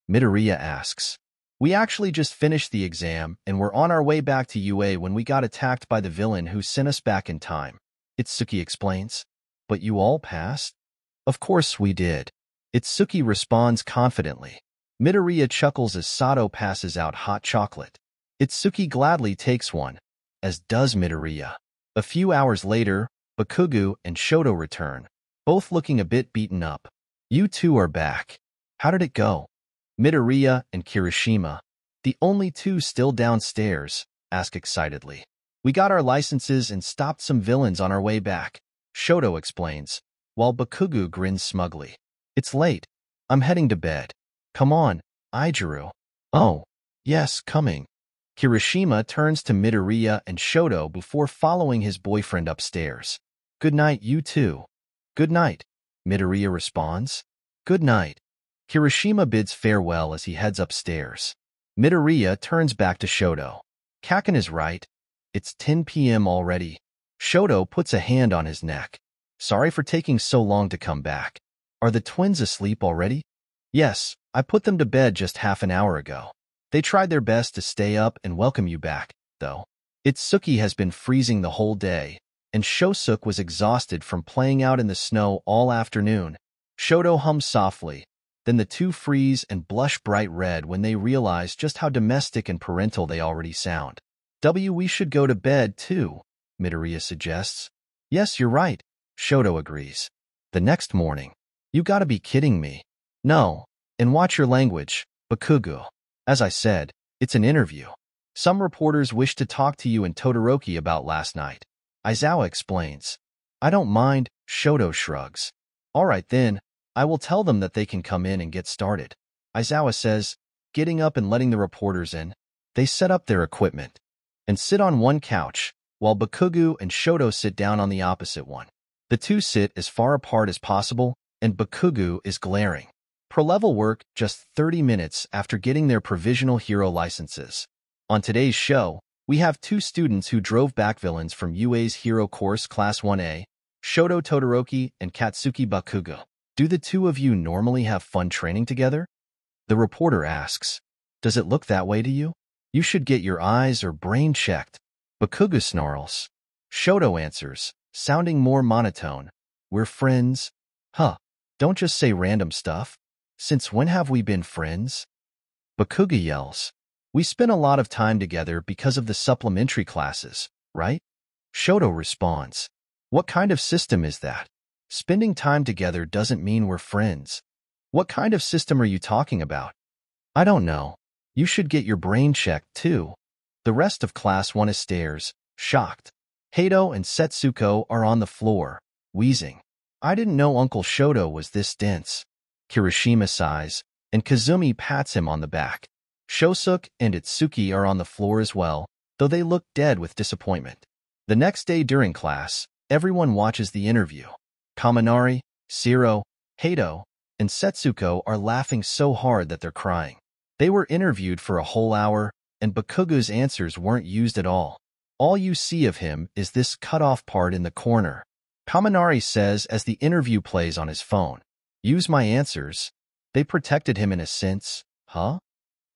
Midoriya asks. "We actually just finished the exam and were on our way back to UA when we got attacked by the villain who sent us back in time," Itsuki explains. "But you all passed?" "Of course we did." Itsuki responds confidently. Midoriya chuckles as Sato passes out hot chocolate. Itsuki gladly takes one, as does Midoriya. A few hours later, Bakugo and Shoto return, both looking a bit beaten up. "You two are back. How did it go?" Midoriya and Kirishima, the only two still downstairs, ask excitedly. "We got our licenses and stopped some villains on our way back," Shoto explains, while Bakugo grins smugly. "It's late. I'm heading to bed. Come on, Ijiru." "Oh, yes, coming." Kirishima turns to Midoriya and Shoto before following his boyfriend upstairs. "Good night, you two." "Good night," Midoriya responds. "Good night." Kirishima bids farewell as he heads upstairs. Midoriya turns back to Shoto. "Kaken is right. It's 10 p.m. already." Shoto puts a hand on his neck. "Sorry for taking so long to come back. Are the twins asleep already?" "Yes, I put them to bed just half an hour ago. They tried their best to stay up and welcome you back, though. Itsuki has been freezing the whole day, and Shosuke was exhausted from playing out in the snow all afternoon." Shoto hums softly. Then the two freeze and blush bright red when they realize just how domestic and parental they already sound. "We should go to bed, too," Midoriya suggests. "Yes, you're right," Shoto agrees. The next morning. "You gotta be kidding me." "No, and watch your language, Bakugo. As I said, it's an interview. Some reporters wish to talk to you and Todoroki about last night," Aizawa explains. "I don't mind," Shoto shrugs. "All right then, I will tell them that they can come in and get started," Aizawa says, getting up and letting the reporters in. They set up their equipment and sit on one couch, while Bakugo and Shoto sit down on the opposite one. The two sit as far apart as possible, and Bakugo is glaring. Pro-level work just 30 minutes after getting their provisional hero licenses. On today's show, we have two students who drove back villains from UA's Hero Course Class 1A, Shoto Todoroki and Katsuki Bakugo. Do the two of you normally have fun training together? The reporter asks. Does it look that way to you? You should get your eyes or brain checked. Bakugo snarls. Shoto answers, sounding more monotone. We're friends. Huh. Don't just say random stuff. Since when have we been friends? Bakugo yells. We spent a lot of time together because of the supplementary classes, right? Shoto responds. What kind of system is that? Spending time together doesn't mean we're friends. What kind of system are you talking about? I don't know. You should get your brain checked, too. The rest of Class 1 stares, shocked. Hato and Setsuko are on the floor, wheezing. I didn't know Uncle Shoto was this dense. Kirishima sighs, and Kazumi pats him on the back. Shosuke and Itsuki are on the floor as well, though they look dead with disappointment. The next day during class, everyone watches the interview. Kaminari, Shiro, Hato, and Setsuko are laughing so hard that they're crying. They were interviewed for a whole hour, and Bakugo's answers weren't used at all. All you see of him is this cut-off part in the corner. Kaminari says as the interview plays on his phone. Use my answers. They protected him in a sense, huh?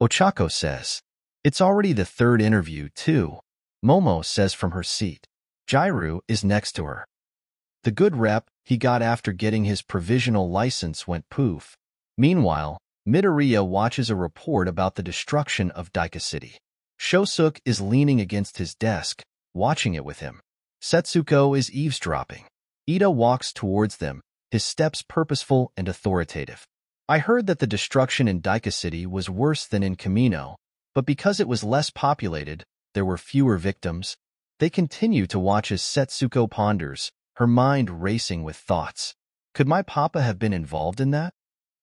Ochako says. It's already the third interview, too. Momo says from her seat. Jairu is next to her. The good rep he got after getting his provisional license went poof. Meanwhile, Midoriya watches a report about the destruction of Daika City. Shosuke is leaning against his desk, watching it with him. Setsuko is eavesdropping. Ida walks towards them, his steps purposeful and authoritative. I heard that the destruction in Daika City was worse than in Kamino, but because it was less populated, there were fewer victims. They continue to watch as Setsuko ponders, her mind racing with thoughts. Could my papa have been involved in that?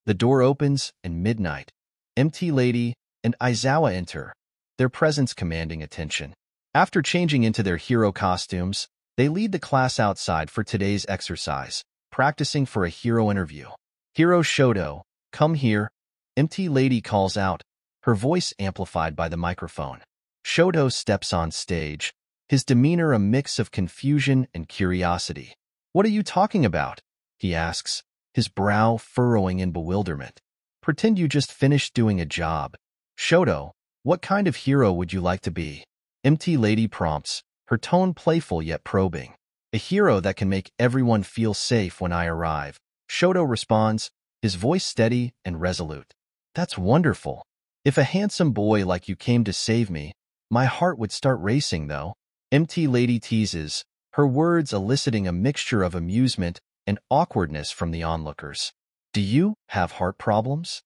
The door opens, and midnight. MT Lady and Aizawa enter, their presence commanding attention. After changing into their hero costumes, they lead the class outside for today's exercise, practicing for a hero interview. Hero Shoto, come here, MT Lady calls out, her voice amplified by the microphone. Shoto steps on stage, his demeanor a mix of confusion and curiosity. What are you talking about? He asks, his brow furrowing in bewilderment. Pretend you just finished doing a job. Shoto, what kind of hero would you like to be? MT Lady prompts, her tone playful yet probing. A hero that can make everyone feel safe when I arrive. Shoto responds, his voice steady and resolute. That's wonderful. If a handsome boy like you came to save me, my heart would start racing, though. MT Lady teases, her words eliciting a mixture of amusement and awkwardness from the onlookers. Do you have heart problems?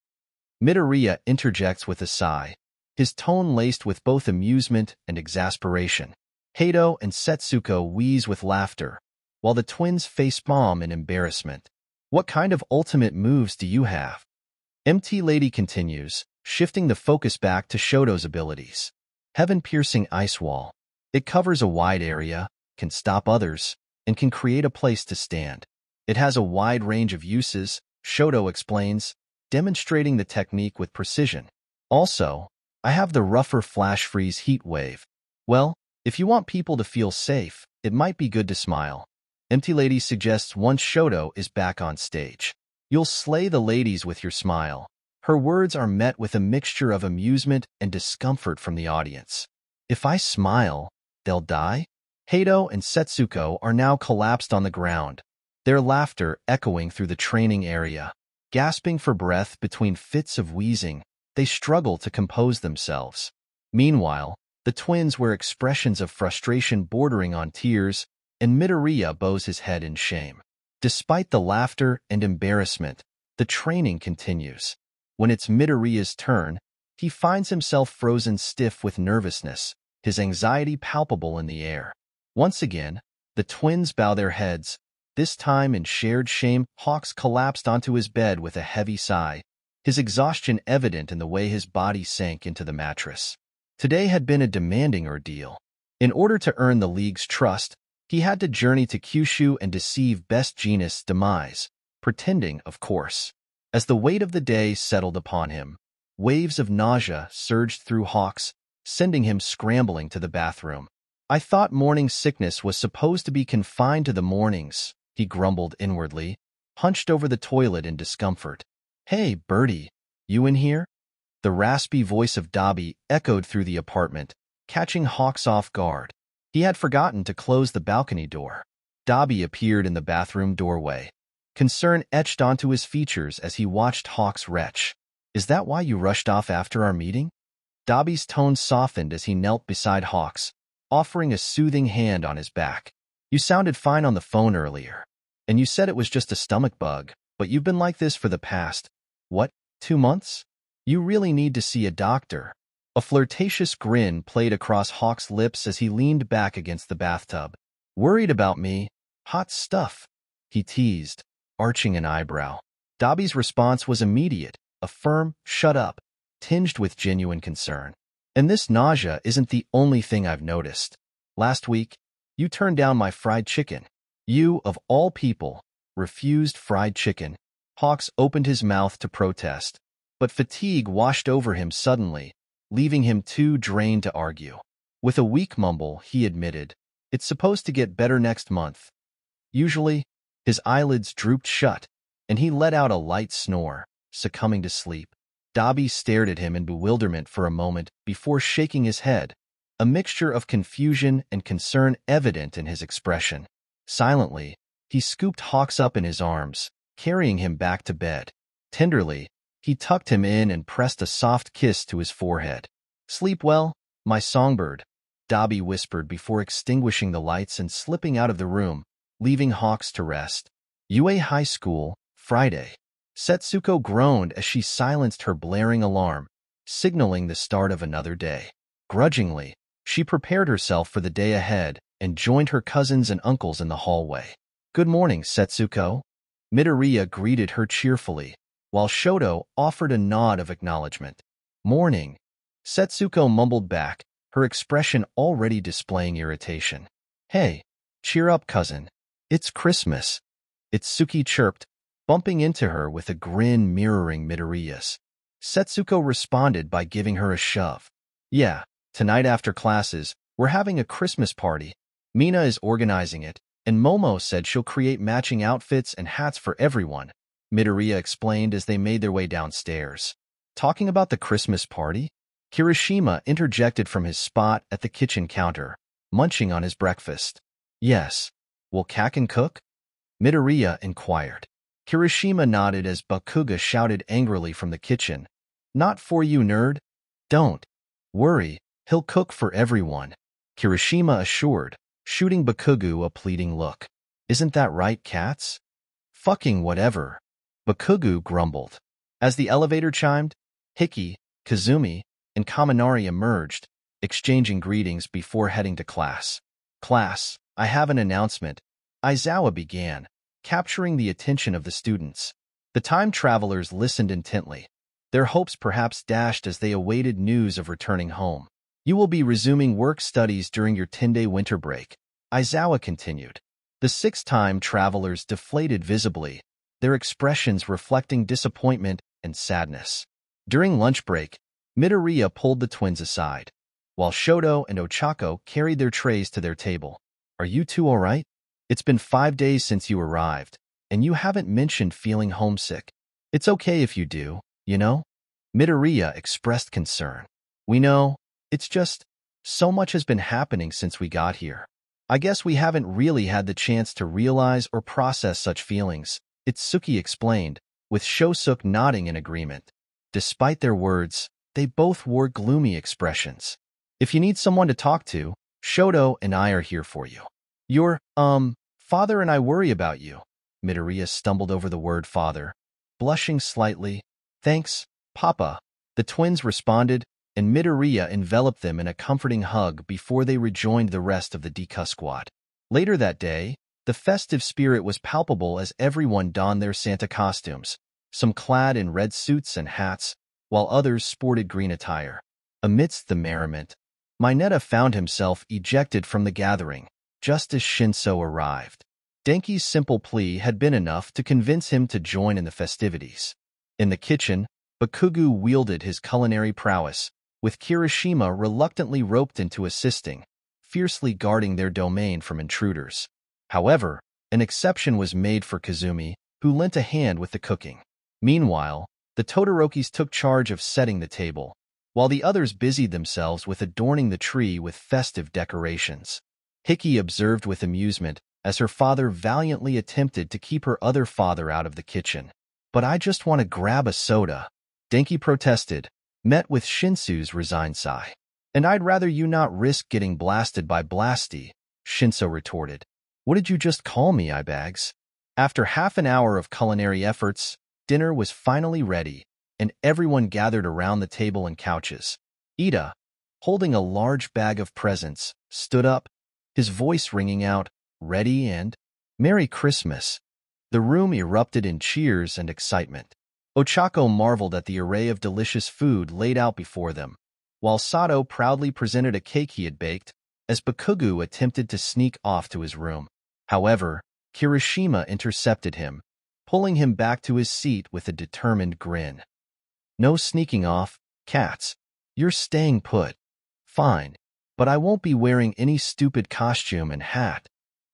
Midoriya interjects with a sigh, his tone laced with both amusement and exasperation. Hato and Setsuko wheeze with laughter, while the twins face palm in embarrassment. What kind of ultimate moves do you have? MT Lady continues, shifting the focus back to Shoto's abilities. Heaven-piercing ice wall. It covers a wide area, can stop others, and can create a place to stand. It has a wide range of uses, Shoto explains, demonstrating the technique with precision. Also, I have the rougher flash freeze heat wave. Well, if you want people to feel safe, it might be good to smile. MT Lady suggests once Shoto is back on stage. You'll slay the ladies with your smile. Her words are met with a mixture of amusement and discomfort from the audience. If I smile, they'll die? Hato and Setsuko are now collapsed on the ground, their laughter echoing through the training area. Gasping for breath between fits of wheezing, they struggle to compose themselves. Meanwhile, the twins wear expressions of frustration bordering on tears, and Midoriya bows his head in shame. Despite the laughter and embarrassment, the training continues. When it's Midoriya's turn, he finds himself frozen stiff with nervousness, his anxiety palpable in the air. Once again, the twins bow their heads. This time in shared shame, Hawks collapsed onto his bed with a heavy sigh, his exhaustion evident in the way his body sank into the mattress. Today had been a demanding ordeal. In order to earn the league's trust, he had to journey to Kyushu and deceive Best Jeanist Demise, pretending, of course. As the weight of the day settled upon him, waves of nausea surged through Hawks, sending him scrambling to the bathroom. I thought morning sickness was supposed to be confined to the mornings, he grumbled inwardly, hunched over the toilet in discomfort. "Hey, Birdie, you in here?" The raspy voice of 𝗬𝗵𝗶 echoed through the apartment, catching Hawks off guard. He had forgotten to close the balcony door. 𝗬𝗵𝗶 appeared in the bathroom doorway. Concern etched onto his features as he watched Hawks retch. "Is that why you rushed off after our meeting?" 𝗬𝗵𝗶's tone softened as he knelt beside Hawks, offering a soothing hand on his back. "You sounded fine on the phone earlier, and you said it was just a stomach bug, but you've been like this for the past, what, 2 months? You really need to see a doctor." A flirtatious grin played across Hawks' lips as he leaned back against the bathtub. "Worried about me? Hot stuff," he teased, arching an eyebrow. 𝗬𝗵𝗶's response was immediate, a firm, "Shut up," tinged with genuine concern. "And this nausea isn't the only thing I've noticed. Last week, you turned down my fried chicken. You, of all people, refused fried chicken." Hawks opened his mouth to protest, but fatigue washed over him suddenly, leaving him too drained to argue. With a weak mumble, he admitted, "It's supposed to get better next month." Usually, his eyelids drooped shut, and he let out a light snore, succumbing to sleep. 𝗬𝗵𝗶 stared at him in bewilderment for a moment before shaking his head, a mixture of confusion and concern evident in his expression. Silently, he scooped Hawks up in his arms, carrying him back to bed. Tenderly, he tucked him in and pressed a soft kiss to his forehead. "Sleep well, my songbird," 𝗬𝗵𝗶 whispered before extinguishing the lights and slipping out of the room, leaving Hawks to rest. 𝐒𝐽 High School, Friday. 𝗧𝗵𝗲 groaned as she silenced her blaring alarm, signaling the start of another day. Grudgingly, she prepared herself for the day ahead and joined her cousins and uncles in the hallway. "Good morning, 𝗧𝗵𝗲." Midoriya greeted her cheerfully, while Shoto offered a nod of acknowledgement. "Morning," 𝗧𝗵𝗲 mumbled back, her expression already displaying irritation. "Hey, cheer up, cousin. It's Christmas," Itsuki chirped, bumping into her with a grin mirroring Midoriya's. 𝗧𝗵𝗲 responded by giving her a shove. "Yeah, tonight after classes, we're having a Christmas party. Mina is organizing it, and Momo said she'll create matching outfits and hats for everyone," Midoriya explained as they made their way downstairs. "Talking about the Christmas party?" Kirishima interjected from his spot at the kitchen counter, munching on his breakfast. "Yes. Will Kaken cook?" Midoriya inquired. Kirishima nodded as Bakuga shouted angrily from the kitchen. "Not for you, nerd. Don't worry, he'll cook for everyone," Kirishima assured, shooting Bakuga a pleading look. "Isn't that right, cats?" "Fucking whatever," Bakuga grumbled. As the elevator chimed, Hiki, Kazumi, and Kaminari emerged, exchanging greetings before heading to class. "Class, I have an announcement," Aizawa began, capturing the attention of the students. The time travelers listened intently, their hopes perhaps dashed as they awaited news of returning home. "You will be resuming work studies during your 10-day winter break," Aizawa continued. The 6 time travelers deflated visibly, their expressions reflecting disappointment and sadness. During lunch break, Midoriya pulled the twins aside, while Shoto and Ochako carried their trays to their table. "Are you two all right? It's been 5 days since you arrived, and you haven't mentioned feeling homesick. It's okay if you do, you know?" Midoriya expressed concern. "We know, it's just, so much has been happening since we got here. I guess we haven't really had the chance to realize or process such feelings," Itsuki explained, with Shosuke nodding in agreement. Despite their words, they both wore gloomy expressions. "If you need someone to talk to, Shoto and I are here for you. Your, father and I worry about you." Midoriya stumbled over the word father, blushing slightly. "Thanks, Papa," the twins responded, and Midoriya enveloped them in a comforting hug before they rejoined the rest of the Deku squad. Later that day, the festive spirit was palpable as everyone donned their Santa costumes, some clad in red suits and hats, while others sported green attire. Amidst the merriment, Mineta found himself ejected from the gathering, just as Shinso arrived. Denki's simple plea had been enough to convince him to join in the festivities. In the kitchen, Bakuga wielded his culinary prowess, with Kirishima reluctantly roped into assisting, fiercely guarding their domain from intruders. However, An exception was made for Kazumi, who lent a hand with the cooking. Meanwhile, the Todorokis took charge of setting the table, while the others busied themselves with adorning the tree with festive decorations. Hickey observed with amusement as her father valiantly attempted to keep her other father out of the kitchen. "But I just want to grab a soda," Denki protested, met with Shinsu's resigned sigh. "And I'd rather you not risk getting blasted by Blasty," Shinso retorted. "What did you just call me, 𝐈𝐵𝐺?" After half an hour of culinary efforts, dinner was finally ready, and everyone gathered around the table and couches. Ida, holding a large bag of presents, stood up, his voice ringing out, "Ready and Merry Christmas." The room erupted in cheers and excitement. Ochako marveled at the array of delicious food laid out before them, while Sato proudly presented a cake he had baked, as Bakugo attempted to sneak off to his room. However, Kirishima intercepted him, pulling him back to his seat with a determined grin. "No sneaking off, cats. You're staying put." "Fine, but I won't be wearing any stupid costume and hat,"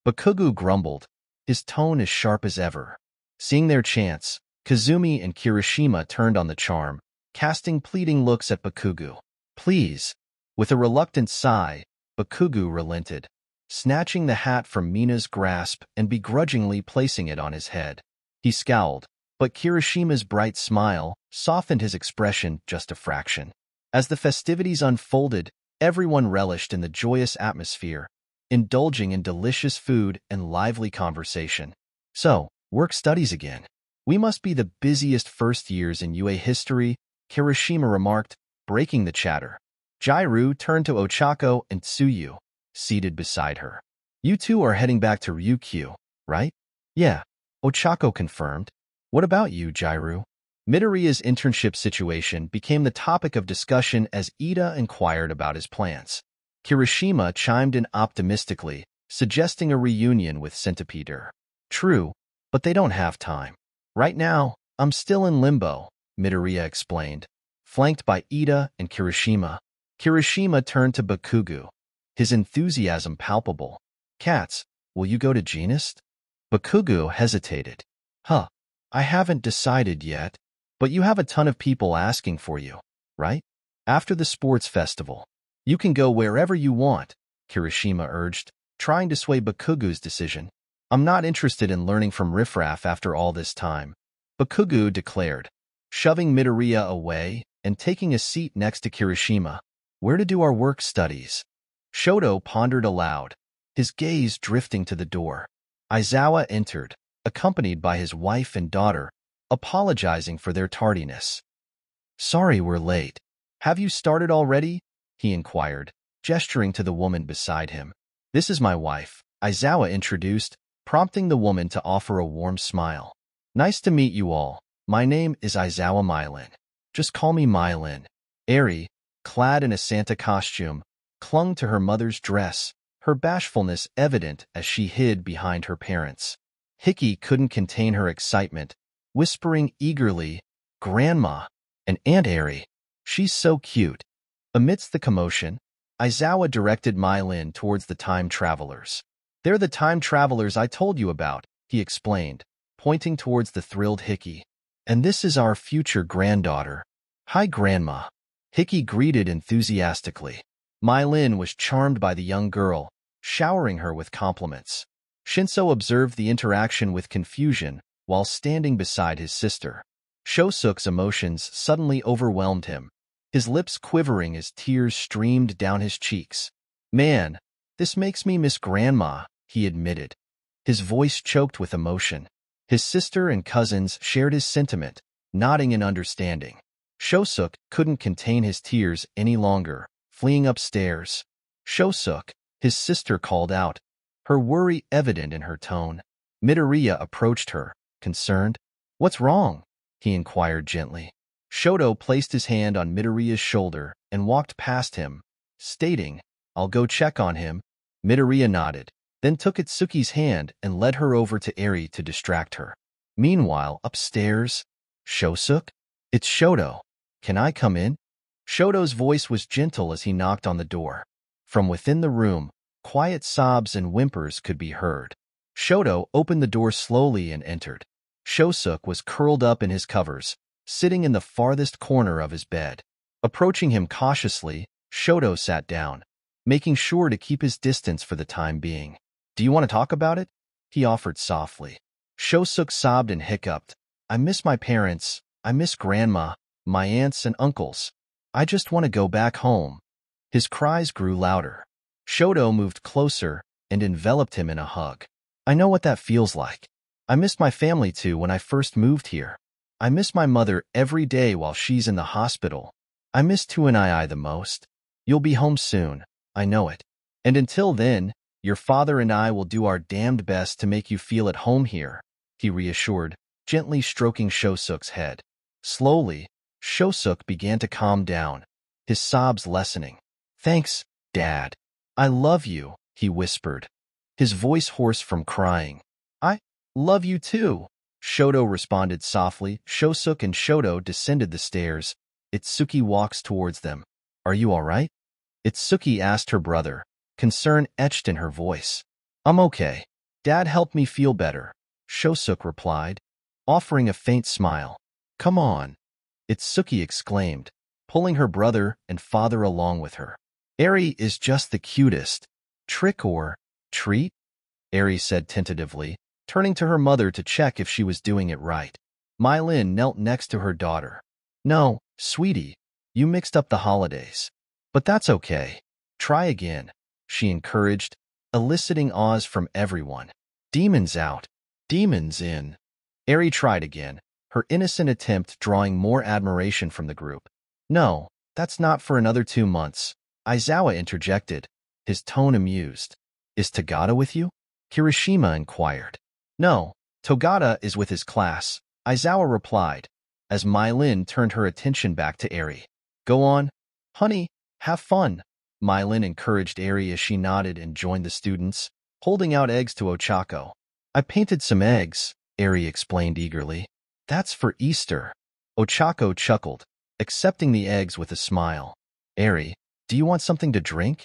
Bakugo grumbled, his tone as sharp as ever. Seeing their chance, Kazumi and Kirishima turned on the charm, casting pleading looks at Bakugo. "Please." With a reluctant sigh, Bakugo relented, snatching the hat from Mina's grasp and begrudgingly placing it on his head. He scowled, but Kirishima's bright smile softened his expression just a fraction. As the festivities unfolded, everyone relished in the joyous atmosphere, indulging in delicious food and lively conversation. "So, work studies again. We must be the busiest first years in UA history," Kirishima remarked, breaking the chatter. Jairu turned to Ochako and Tsuyu, seated beside her. "You two are heading back to Ryukyu, right?" "Yeah," Ochako confirmed. "What about you, Jairu?" Midoriya's internship situation became the topic of discussion as Ida inquired about his plans. Kirishima chimed in optimistically, suggesting a reunion with Centipede. "True, but they don't have time. Right now, I'm still in limbo," Midoriya explained, flanked by Ida and Kirishima. Kirishima turned to Bakugo, his enthusiasm palpable. "Cats, will you go to Genist?" Bakugo hesitated. I haven't decided yet, but you have a ton of people asking for you, right? After the sports festival, you can go wherever you want," Kirishima urged, trying to sway Bakugo's decision. "I'm not interested in learning from riffraff after all this time," Bakugo declared, shoving Midoriya away and taking a seat next to Kirishima. "Where to do our work studies?" Shoto pondered aloud, his gaze drifting to the door. Aizawa entered, accompanied by his wife and daughter, apologizing for their tardiness. "Sorry we're late. Have you started already?" he inquired, gesturing to the woman beside him. "This is my wife," Aizawa introduced, prompting the woman to offer a warm smile. "Nice to meet you all. My name is Aizawa Mylin. Just call me Mylin." Eri, clad in a Santa costume, clung to her mother's dress, her bashfulness evident as she hid behind her parents. Hickey couldn't contain her excitement, whispering eagerly, "Grandma, and Aunt Eri. She's so cute." Amidst the commotion, Aizawa directed Mylin towards the time travelers. "They're the time travelers I told you about," he explained, pointing towards the thrilled Hickey. "And this is our future granddaughter." "Hi, Grandma," Hickey greeted enthusiastically. Mylin was charmed by the young girl, showering her with compliments. Shinso observed the interaction with confusion while standing beside his sister. Shosuke's emotions suddenly overwhelmed him, his lips quivering as tears streamed down his cheeks. "Man, this makes me miss Grandma," he admitted, his voice choked with emotion. His sister and cousins shared his sentiment, nodding in understanding. Shosuke couldn't contain his tears any longer, fleeing upstairs. "Shosuke," his sister called out, her worry evident in her tone. Midoriya approached her, concerned. "What's wrong?" he inquired gently. Shoto placed his hand on Midoriya's shoulder and walked past him, stating, "I'll go check on him." Midoriya nodded, then took Itsuki's hand and led her over to Eri to distract her. Meanwhile, upstairs, "Shosuke? It's Shoto. Can I come in?" Shoto's voice was gentle as he knocked on the door. From within the room, quiet sobs and whimpers could be heard. 𝗧𝗏 opened the door slowly and entered. 𝗧𝗏 was curled up in his covers, sitting in the farthest corner of his bed. Approaching him cautiously, 𝗧𝗏 sat down, making sure to keep his distance for the time being. "Do you want to talk about it?" he offered softly. 𝗧𝗏 sobbed and hiccuped. "I miss my parents. I miss grandma, my aunts and uncles. I just want to go back home." His cries grew louder. 𝗧𝗏 moved closer and enveloped him in a hug. "I know what that feels like. I missed my family too when I first moved here. I miss my mother every day while she's in the hospital. I miss 𝗬𝗏𝗄𝐼 the most. You'll be home soon, I know it. And until then, your father and I will do our damned best to make you feel at home here," he reassured, gently stroking 𝗧𝗏's head. Slowly, 𝗧𝗏 began to calm down, his sobs lessening. "Thanks, Dad. I love you," he whispered, his voice hoarse from crying. "I love you too," 𝗧𝗏 responded softly. 𝗧𝗏 and 𝗧𝗏 descended the stairs. 𝐒𝐭𝐚𝐲 walks towards them. "Are you all right?" 𝐒𝐭𝐚𝐲 asked her brother, concern etched in her voice. "I'm okay. Dad helped me feel better," 𝗧𝗏 replied, offering a faint smile. "Come on," 𝐒𝐭𝐚𝐲 exclaimed, pulling her brother and father along with her. "𝐒⁴ is just the cutest. Trick or treat?" 𝐒⁴ said tentatively, turning to her mother to check if she was doing it right. 𝗵𝗲 knelt next to her daughter. "No, sweetie, you mixed up the holidays. But that's okay. Try again," she encouraged, eliciting awes from everyone. "Demons out, demons in." 𝗂𝐴 tried again, her innocent attempt drawing more admiration from the group. "No, that's not for another 2 months," 𝐈𝐵 interjected, his tone amused. "Is 𝗬𝗏𝗧 with you?" Kirishima inquired. "No, 𝗬𝗏𝗧 is with his class," 𝐈𝐵 replied, as 𝗵𝗲 turned her attention back to 𝗂𝐴. "Go on, honey, have fun," 𝗵𝗲 encouraged 𝗂𝐴 as she nodded and joined the students, holding out eggs to 𝐒𝐿𝐴𝐾o. "I painted some eggs," 𝗂𝐴 explained eagerly. "That's for Easter." 𝐒𝐿𝐴𝐾o chuckled, accepting the eggs with a smile. "𝗂𝐴, do you want something to drink?"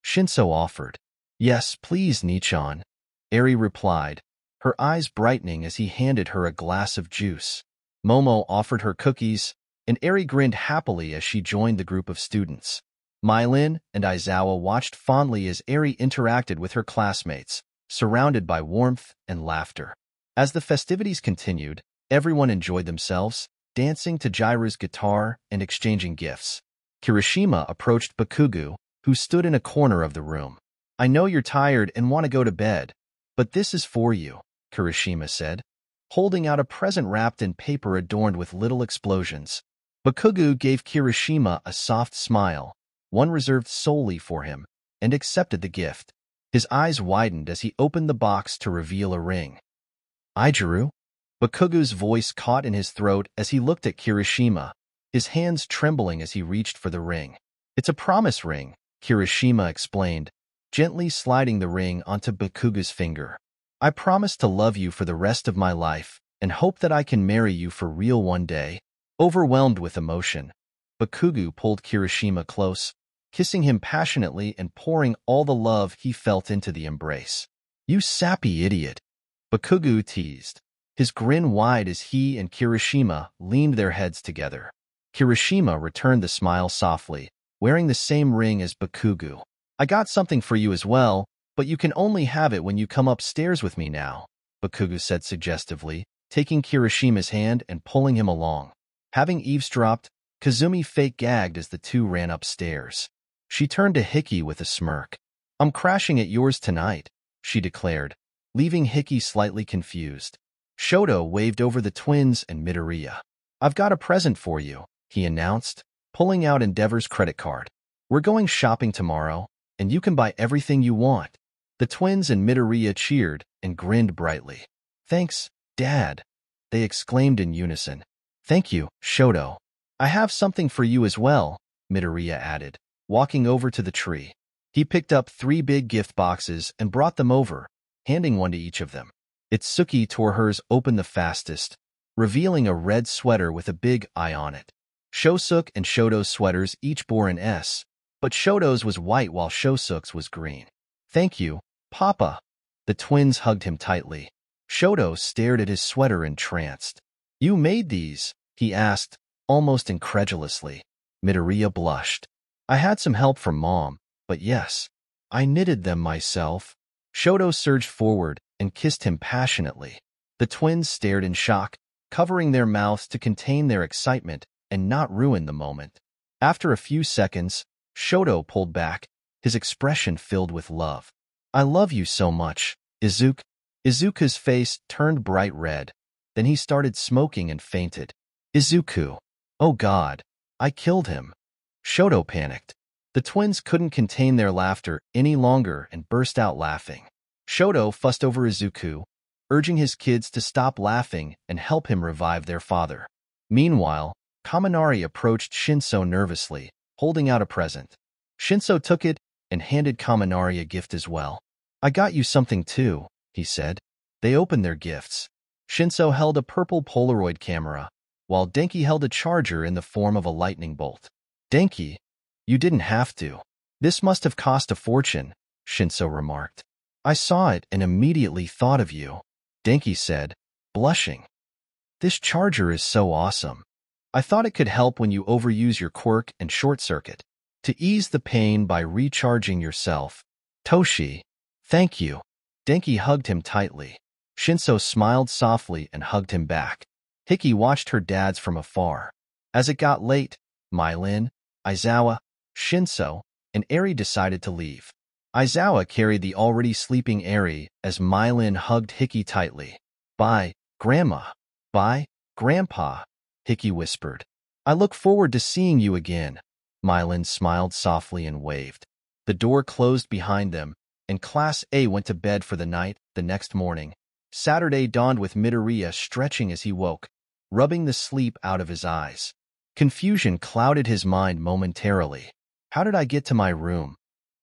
Shinso offered. "Yes, please, Nichan," 𝗂𝐴 replied, her eyes brightening as he handed her a glass of juice. Momo offered her cookies, and 𝗂𝐴 grinned happily as she joined the group of students. 𝗵𝗲 and 𝐈𝐵 watched fondly as 𝗂𝐴 interacted with her classmates, surrounded by warmth and laughter. As the festivities continued, everyone enjoyed themselves, dancing to Jiraiya's guitar and exchanging gifts. Kirishima approached Bakugo, who stood in a corner of the room. "I know you're tired and want to go to bed, but this is for you," Kirishima said, holding out a present wrapped in paper adorned with little explosions. Bakugo gave Kirishima a soft smile, one reserved solely for him, and accepted the gift. His eyes widened as he opened the box to reveal a ring. "Ijiru?" Bakugo's voice caught in his throat as he looked at Kirishima, his hands trembling as he reached for the ring. "It's a promise ring," Kirishima explained, gently sliding the ring onto Bakugo's finger. "I promise to love you for the rest of my life and hope that I can marry you for real one day." Overwhelmed with emotion, Bakugo pulled Kirishima close, kissing him passionately and pouring all the love he felt into the embrace. "You sappy idiot," Bakugo teased, his grin wide as he and Kirishima leaned their heads together. Kirishima returned the smile softly, wearing the same ring as Bakugo. "I got something for you as well, but you can only have it when you come upstairs with me now," Bakugo said suggestively, taking Kirishima's hand and pulling him along. Having eavesdropped, Kazumi fake gagged as the two ran upstairs. She turned to Hickey with a smirk. "I'm crashing at yours tonight," she declared, leaving Hickey slightly confused. 𝗧𝗏 waved over the twins and Midoriya. "I've got a present for you," he announced, pulling out Endeavor's credit card. "We're going shopping tomorrow, and you can buy everything you want." The twins and Midoriya cheered and grinned brightly. "Thanks, Dad," they exclaimed in unison. "Thank you, 𝗧𝗏. I have something for you as well," Midoriya added, walking over to the tree. He picked up 3 big gift boxes and brought them over, handing one to each of them. 𝗧𝗏 tore hers open the fastest, revealing a red sweater with a big eye on it. 𝗧𝗏 and 𝗧𝗏's sweaters each bore an S, but 𝗧𝗏's was white while 𝗧𝗏's was green. "Thank you, Papa," The twins hugged him tightly. Shoto stared at his sweater entranced. "You made these?" he asked, almost incredulously. Midoriya blushed. "I had some help from Mom, but yes, I knitted them myself." Shoto surged forward and kissed him passionately. The twins stared in shock, covering their mouths to contain their excitement and not ruin the moment. After a few seconds, Shoto pulled back, his expression filled with love. "I love you so much, Izuku." Izuku's face turned bright red. Then he started smoking and fainted. "Izuku. Oh God, I killed him." Shoto panicked. The twins couldn't contain their laughter any longer and burst out laughing. Shoto fussed over Izuku, urging his kids to stop laughing and help him revive their father. Meanwhile, Kaminari approached Shinso nervously, holding out a present. Shinso took it and handed Kaminari a gift as well. "I got you something too," he said. They opened their gifts. Shinso held a purple Polaroid camera, while Denki held a charger in the form of a lightning bolt. "Denki, you didn't have to. This must have cost a fortune," Shinso remarked. "I saw it and immediately thought of you," Denki said, blushing. "This charger is so awesome. I thought it could help when you overuse your quirk and short circuit. To ease the pain by recharging yourself. Toshi, thank you." Denki hugged him tightly. Shinso smiled softly and hugged him back. Hiki watched her dads from afar. As it got late, Mylin, Aizawa, Shinso, and Eri decided to leave. Aizawa carried the already sleeping Eri as Mylin hugged Hiki tightly. "Bye, Grandma. Bye, Grandpa," Hiki whispered. "I look forward to seeing you again." Mylin smiled softly and waved. The door closed behind them, and Class A went to bed for the night. The next morning, Saturday dawned with Midoriya stretching as he woke, rubbing the sleep out of his eyes. Confusion clouded his mind momentarily. How did I get to my room?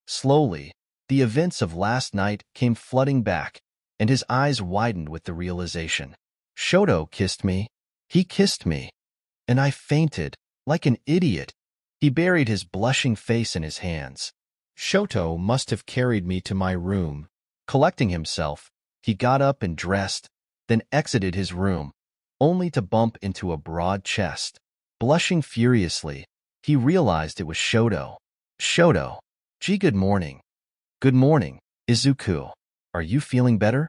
Slowly, the events of last night came flooding back, and his eyes widened with the realization. Shoto kissed me. He kissed me. And I fainted, like an idiot. He buried his blushing face in his hands. Shoto must have carried me to my room. Collecting himself, he got up and dressed, then exited his room, only to bump into a broad chest. Blushing furiously, he realized it was Shoto. "Shoto. Gee, good morning." "Good morning, Izuku. Are you feeling better?"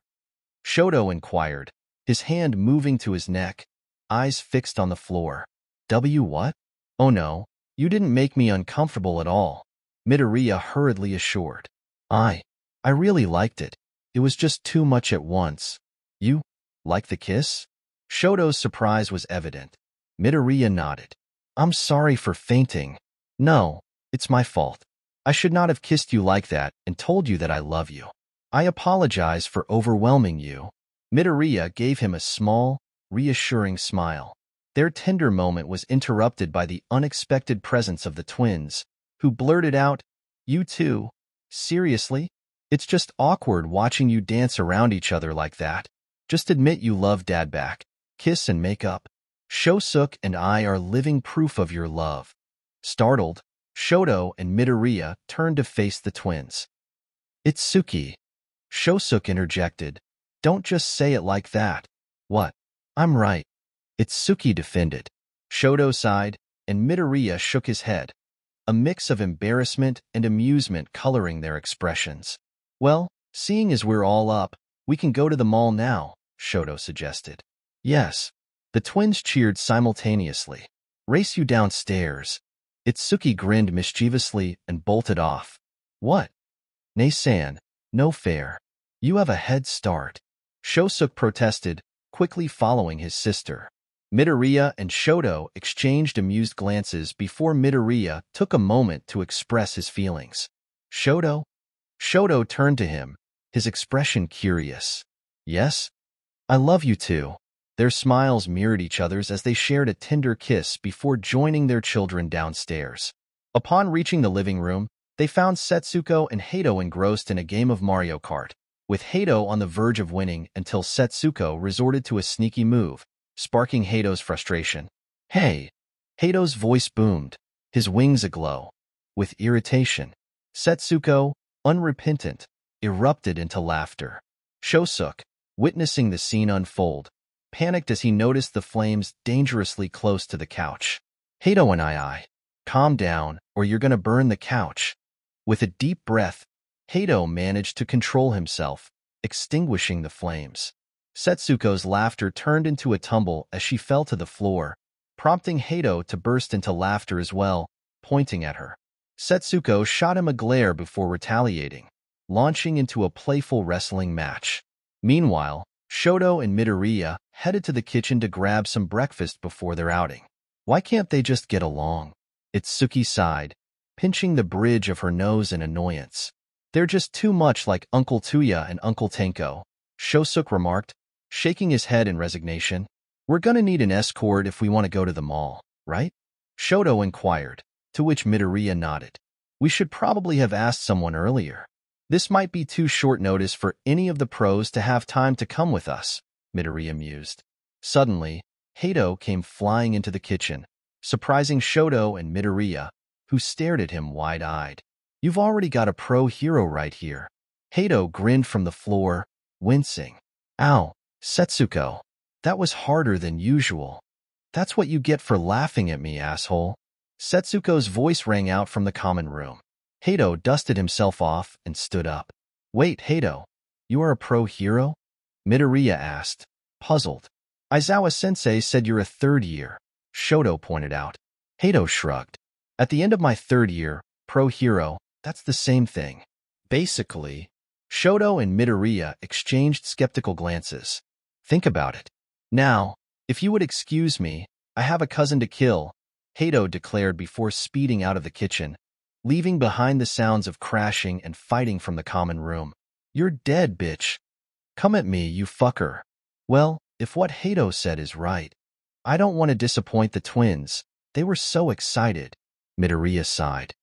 Shoto inquired, his hand moving to his neck, eyes fixed on the floor. What? "Oh no, you didn't make me uncomfortable at all," Midoriya hurriedly assured. I really liked it. It was just too much at once." "You like the kiss?" Shoto's surprise was evident. Midoriya nodded. "I'm sorry for fainting. No, it's my fault. I should not have kissed you like that and told you that I love you. I apologize for overwhelming you." Midoriya gave him a small, reassuring smile. Their tender moment was interrupted by the unexpected presence of the twins, who blurted out, "You too? Seriously? It's just awkward watching you dance around each other like that. Just admit you love Dad back. Kiss and make up. Shosuke and I are living proof of your love." Startled, Shoto and Midoriya turned to face the twins. "It's Suki," Shosuke interjected. "Don't just say it like that." "What? I'm right." Itsuki defended. Shoto sighed, and Midoriya shook his head, a mix of embarrassment and amusement coloring their expressions. "Well, seeing as we're all up, we can go to the mall now," Shoto suggested. "Yes." The twins cheered simultaneously. "Race you downstairs." Itsuki grinned mischievously and bolted off. "What?" "Nei-san, no fair. You have a head start." Shosuke protested, quickly following his sister. Midoriya and Shoto exchanged amused glances before Midoriya took a moment to express his feelings. "Shoto?" Shoto turned to him, his expression curious. "Yes? I love you too." Their smiles mirrored each other's as they shared a tender kiss before joining their children downstairs. Upon reaching the living room, they found Setsuko and Hato engrossed in a game of Mario Kart, with Hato on the verge of winning until Setsuko resorted to a sneaky move, sparking Hato's frustration. "Hey!" Hato's voice boomed, his wings aglow. With irritation, Setsuko, unrepentant, erupted into laughter. 𝗧𝗃𝗧𝗏, witnessing the scene unfold, panicked as he noticed the flames dangerously close to the couch. 𝐒𝐩𝐢𝐽𝐈, calm down, or you're gonna burn the couch. With a deep breath, 𝗧𝗃𝗧 managed to control himself, extinguishing the flames. Setsuko's laughter turned into a tumble as she fell to the floor, prompting 𝗧𝗃𝗧 to burst into laughter as well, pointing at her. Setsuko shot him a glare before retaliating, launching into a playful wrestling match. Meanwhile, Shoto and Midoriya headed to the kitchen to grab some breakfast before their outing. Why can't they just get along? Itsuki sighed, pinching the bridge of her nose in annoyance. They're just too much like Uncle Tuya and Uncle Tenko, Shosuke remarked, shaking his head in resignation. We're gonna need an escort if we want to go to the mall, right? Shoto inquired, to which Midoriya nodded. We should probably have asked someone earlier. This might be too short notice for any of the pros to have time to come with us, Midoriya mused. Suddenly, 𝗧𝗃𝗧 came flying into the kitchen, surprising Shoto and Midoriya, who stared at him wide-eyed. You've already got a pro hero right here. 𝗧𝗃𝗧 grinned from the floor, wincing. Ow, Setsuko. That was harder than usual. That's what you get for laughing at me, asshole. Setsuko's voice rang out from the common room. 𝗧𝗃𝗧 dusted himself off and stood up. Wait, 𝗧𝗃𝗧, you are a pro hero? Midoriya asked, puzzled. Aizawa-sensei said you're a third year, Shoto pointed out. 𝗧𝗃𝗧 shrugged. At the end of my third year, pro hero, that's the same thing. Basically, Shoto and Midoriya exchanged skeptical glances. Think about it. Now, if you would excuse me, I have a cousin to kill, 𝗧𝗃𝗧 declared before speeding out of the kitchen, leaving behind the sounds of crashing and fighting from the common room. You're dead, bitch. Come at me, you fucker. Well, if what 𝗧𝗃𝗧 said is right, I don't want to disappoint the twins. They were so excited. Midoriya sighed.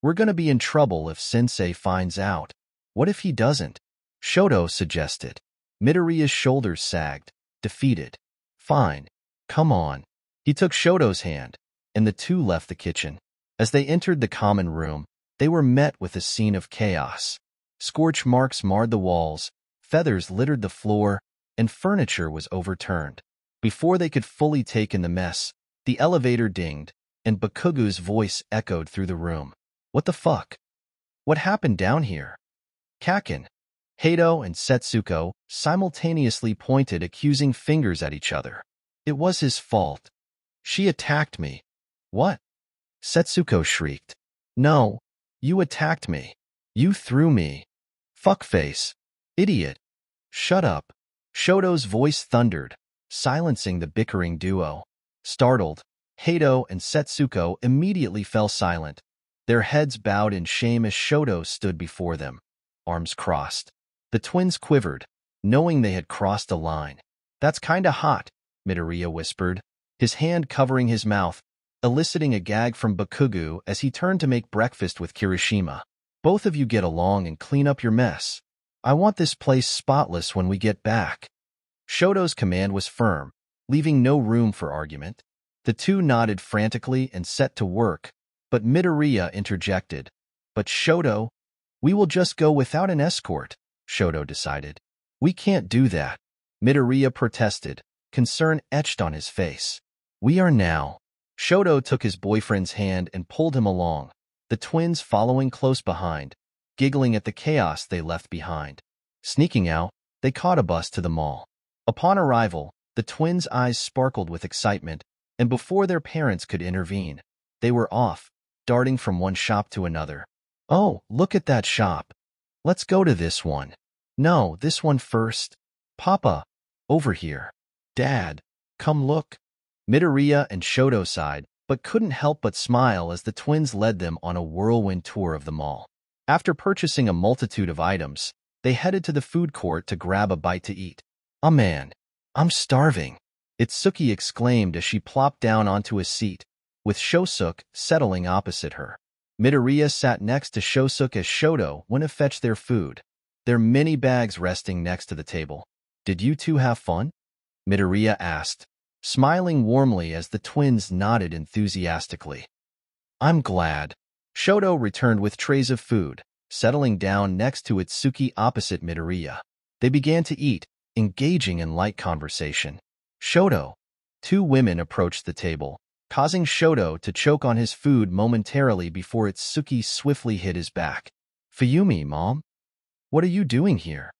We're gonna be in trouble if Sensei finds out. What if he doesn't? Shoto suggested. Midoriya's shoulders sagged, defeated. Fine. Come on. He took Shoto's hand, and the two left the kitchen. As they entered the common room, they were met with a scene of chaos. Scorch marks marred the walls, feathers littered the floor, and furniture was overturned. Before they could fully take in the mess, the elevator dinged, and Bakugu's voice echoed through the room. What the fuck? What happened down here? Kakin. 𝗧𝗃𝗧 and Setsuko simultaneously pointed accusing fingers at each other. It was his fault. She attacked me. What? Setsuko shrieked. No, you attacked me. You threw me. Fuckface. Idiot. Shut up. Shoto's voice thundered, silencing the bickering duo. Startled, 𝗧𝗃𝗧 and Setsuko immediately fell silent, their heads bowed in shame as Shoto stood before them, arms crossed. The twins quivered, knowing they had crossed a line. That's kinda hot, Midoriya whispered, his hand covering his mouth, eliciting a gag from Bakugu as he turned to make breakfast with Kirishima. Both of you get along and clean up your mess. I want this place spotless when we get back. Shoto's command was firm, leaving no room for argument. The two nodded frantically and set to work, but Midoriya interjected. But Shoto, we will just go without an escort, Shoto decided. We can't do that, Midoriya protested, concern etched on his face. We are now. Shoto took his boyfriend's hand and pulled him along, the twins following close behind, giggling at the chaos they left behind. Sneaking out, they caught a bus to the mall. Upon arrival, the twins' eyes sparkled with excitement, and before their parents could intervene, they were off, darting from one shop to another. Oh, look at that shop. Let's go to this one. No, this one first. Papa, over here. Dad, come look. Midoriya and Shoto sighed, but couldn't help but smile as the twins led them on a whirlwind tour of the mall. After purchasing a multitude of items, they headed to the food court to grab a bite to eat. Oh man, I'm starving, Itsuki exclaimed as she plopped down onto a seat, with Shosuke settling opposite her. Midoriya sat next to Shosuke as Shoto went to fetch their food, their many bags resting next to the table. Did you two have fun? Midoriya asked, smiling warmly as the twins nodded enthusiastically. I'm glad. Shoto returned with trays of food, settling down next to Itsuki opposite Midoriya. They began to eat, engaging in light conversation. 𝗧𝗏. Two women approached the table, causing 𝗧𝗏 to choke on his food momentarily before 𝗧𝗏𝗏 swiftly hit his back. 𝗵𝘃𝗵𝗲, Mom? What are you doing here?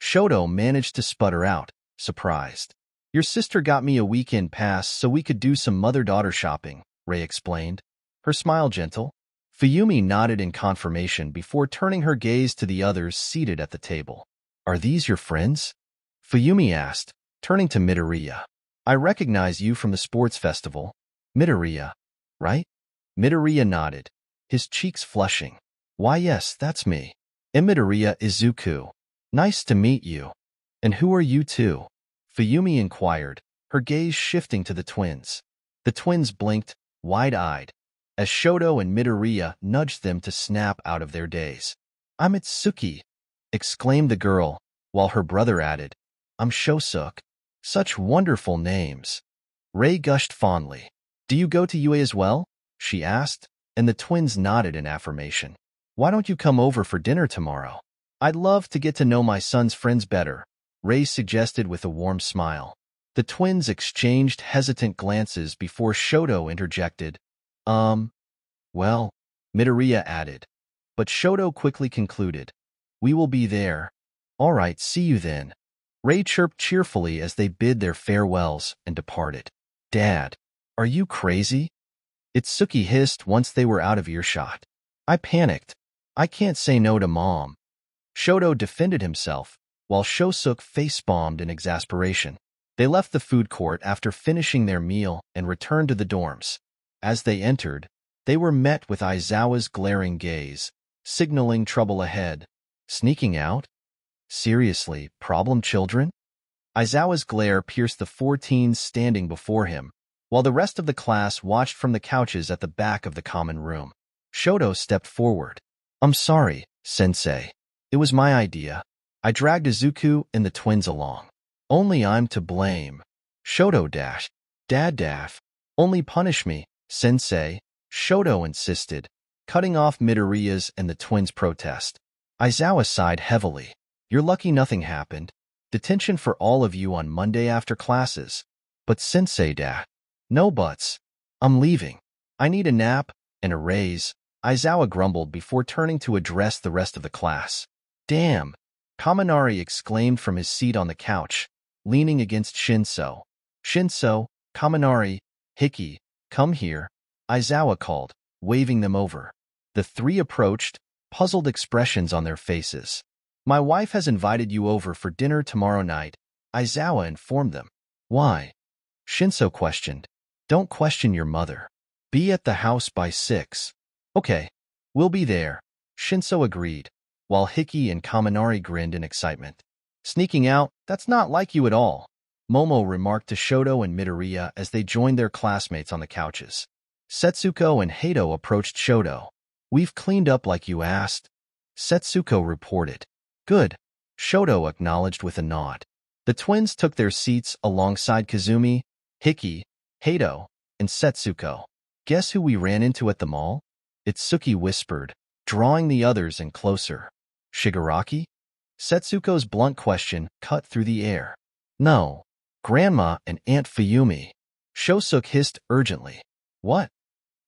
𝗧𝗏 managed to sputter out, surprised. Your sister got me a weekend pass so we could do some mother-daughter shopping, Ray explained, her smile gentle. 𝗵𝘃𝗵𝗲 nodded in confirmation before turning her gaze to the others seated at the table. Are these your friends? 𝗵𝘃𝗵𝗲 asked, turning to 𝗵𝗃𝗧𝗏. I recognize you from the sports festival. 𝗵𝗃𝗧𝗏, right? 𝗵𝗃𝗧𝗏 nodded, his cheeks flushing. Why yes, that's me. 𝗵𝗃𝗧𝗏 Izuku. Nice to meet you. And who are you two? 𝗵𝘃𝗵𝗲 inquired, her gaze shifting to the twins. The twins blinked, wide-eyed, as 𝗧𝗏 and 𝗵𝗃𝗧𝗏 nudged them to snap out of their daze. I'm 𝗧𝗏𝗧𝗏, exclaimed the girl, while her brother added, I'm 𝗧𝗏𝗧𝗏. Such wonderful names. Ray gushed fondly. Do you go to UA as well? She asked, and the twins nodded in affirmation. Why don't you come over for dinner tomorrow? I'd love to get to know my son's friends better, Ray suggested with a warm smile. The twins exchanged hesitant glances before 𝗧𝗏𝗏 interjected. Well, 𝗵𝗃𝗧𝗏 added. But 𝗧𝗏𝗏 quickly concluded. We will be there. All right, see you then. Ray chirped cheerfully as they bid their farewells and departed. Dad, are you crazy? 𝗧𝗏𝗏 hissed once they were out of earshot. I panicked. I can't say no to Mom. 𝗧𝗏𝗏 defended himself, while 𝗧𝗏𝗧𝗏 face-palmed in exasperation. They left the food court after finishing their meal and returned to the dorms. As they entered, they were met with Aizawa's glaring gaze, signaling trouble ahead. Sneaking out? Seriously, problem children? Aizawa's glare pierced the 4 teens standing before him, while the rest of the class watched from the couches at the back of the common room. 𝗧𝗏𝗏 stepped forward. I'm sorry, Sensei. It was my idea. I dragged Izuku and the twins along. Only I'm to blame. 𝗧𝗏𝗏. Dad. Only punish me, Sensei, 𝗧𝗏𝗏 insisted, cutting off 𝗵𝗃𝗧𝗏's and the twins' protest. Aizawa sighed heavily. You're lucky nothing happened. Detention for all of you on Monday after classes. But Sensei-da. No buts. I'm leaving. I need a nap and a raise, Aizawa grumbled before turning to address the rest of the class. Damn, Kaminari exclaimed from his seat on the couch, leaning against Shinso. Shinso, Kaminari, Hiki, come here, Aizawa called, waving them over. The 3 approached, puzzled expressions on their faces. My wife has invited you over for dinner tomorrow night, Aizawa informed them. Why? Shinso questioned. Don't question your mother. Be at the house by 6. Okay, we'll be there, Shinso agreed, while Hiki and Kaminari grinned in excitement. Sneaking out, that's not like you at all, Momo remarked to 𝗧𝗏𝗏 and 𝗵𝗃𝗧𝗏 as they joined their classmates on the couches. Setsuko and Hato approached 𝗧𝗏𝗏. We've cleaned up like you asked, Setsuko reported. Good, 𝗧𝗏𝗏 acknowledged with a nod. The twins took their seats alongside Kazumi, Hiki, Hato, and Setsuko. Guess who we ran into at the mall? 𝗧𝗏𝗏 whispered, drawing the others in closer. Shigaraki? Setsuko's blunt question cut through the air. No, Grandma and Aunt 𝗵𝘃𝗵𝗏. 𝗧𝗏𝗧𝗏 hissed urgently. What?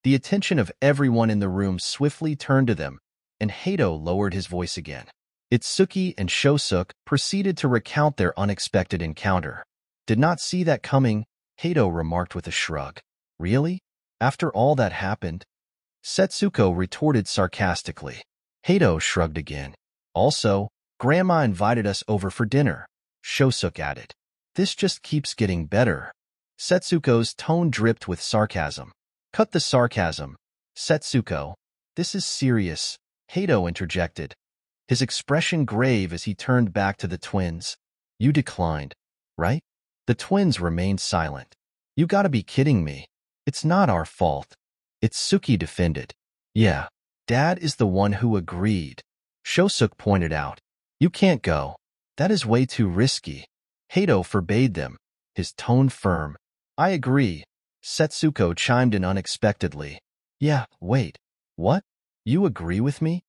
The attention of everyone in the room swiftly turned to them, and Hato lowered his voice again. 𝗧𝗏𝗏 and 𝗧𝗏𝗧𝗏 proceeded to recount their unexpected encounter. Did not see that coming, Hato remarked with a shrug. Really? After all that happened? Setsuko retorted sarcastically. Hato shrugged again. Also, Grandma invited us over for dinner, 𝗧𝗏𝗧𝗏 added. This just keeps getting better. Setsuko's tone dripped with sarcasm. Cut the sarcasm, Setsuko. This is serious, Hato interjected, his expression grave as he turned back to the twins. You declined, right? The twins remained silent. You gotta be kidding me. It's not our fault. 𝗧𝗏𝗏 defended. Yeah, Dad is the one who agreed, 𝗧𝗏𝗧𝗏 pointed out. You can't go. That is way too risky. Hato forbade them, his tone firm. I agree, Setsuko chimed in unexpectedly. Yeah, wait. What? You agree with me?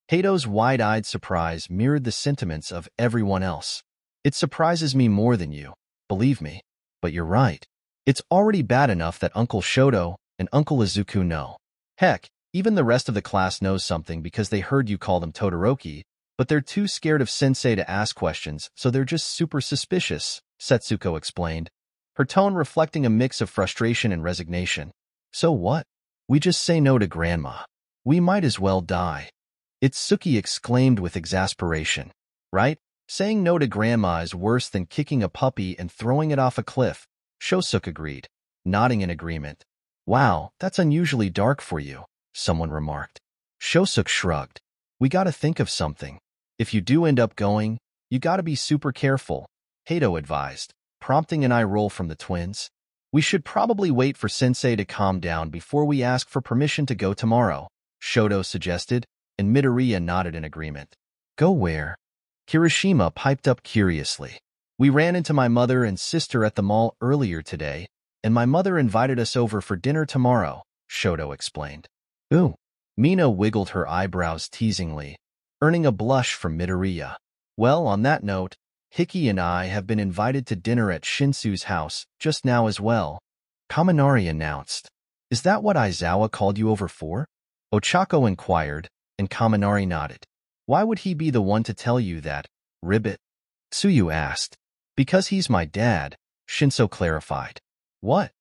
Hato's wide-eyed surprise mirrored the sentiments of everyone else. It surprises me more than you, believe me. But you're right. It's already bad enough that Uncle Shoto and Uncle Izuku know. Heck, even the rest of the class knows something because they heard you call them Todoroki, but they're too scared of Sensei to ask questions, so they're just super suspicious, Setsuko explained, her tone reflecting a mix of frustration and resignation. So what? We just say no to Grandma. We might as well die. Itsuki exclaimed with exasperation. Right? Saying no to Grandma is worse than kicking a puppy and throwing it off a cliff, Shosuke agreed, nodding in agreement. Wow, that's unusually dark for you, someone remarked. Shosuke shrugged. We gotta think of something. If you do end up going, you gotta be super careful, Hato advised, prompting an eye roll from the twins. We should probably wait for Sensei to calm down before we ask for permission to go tomorrow, Shoto suggested, and Midoriya nodded in agreement. Go where? Kirishima piped up curiously. We ran into my mother and sister at the mall earlier today, and my mother invited us over for dinner tomorrow, Shoto explained. Ooh. Mina wiggled her eyebrows teasingly, earning a blush from Midoriya. Well, on that note, Hiki and I have been invited to dinner at Shinsu's house just now as well, Kaminari announced. Is that what Aizawa called you over for? Ochako inquired, and Kaminari nodded. Why would he be the one to tell you that, Ribbit? Tsuyu asked. Because he's my dad, Shinso clarified. What?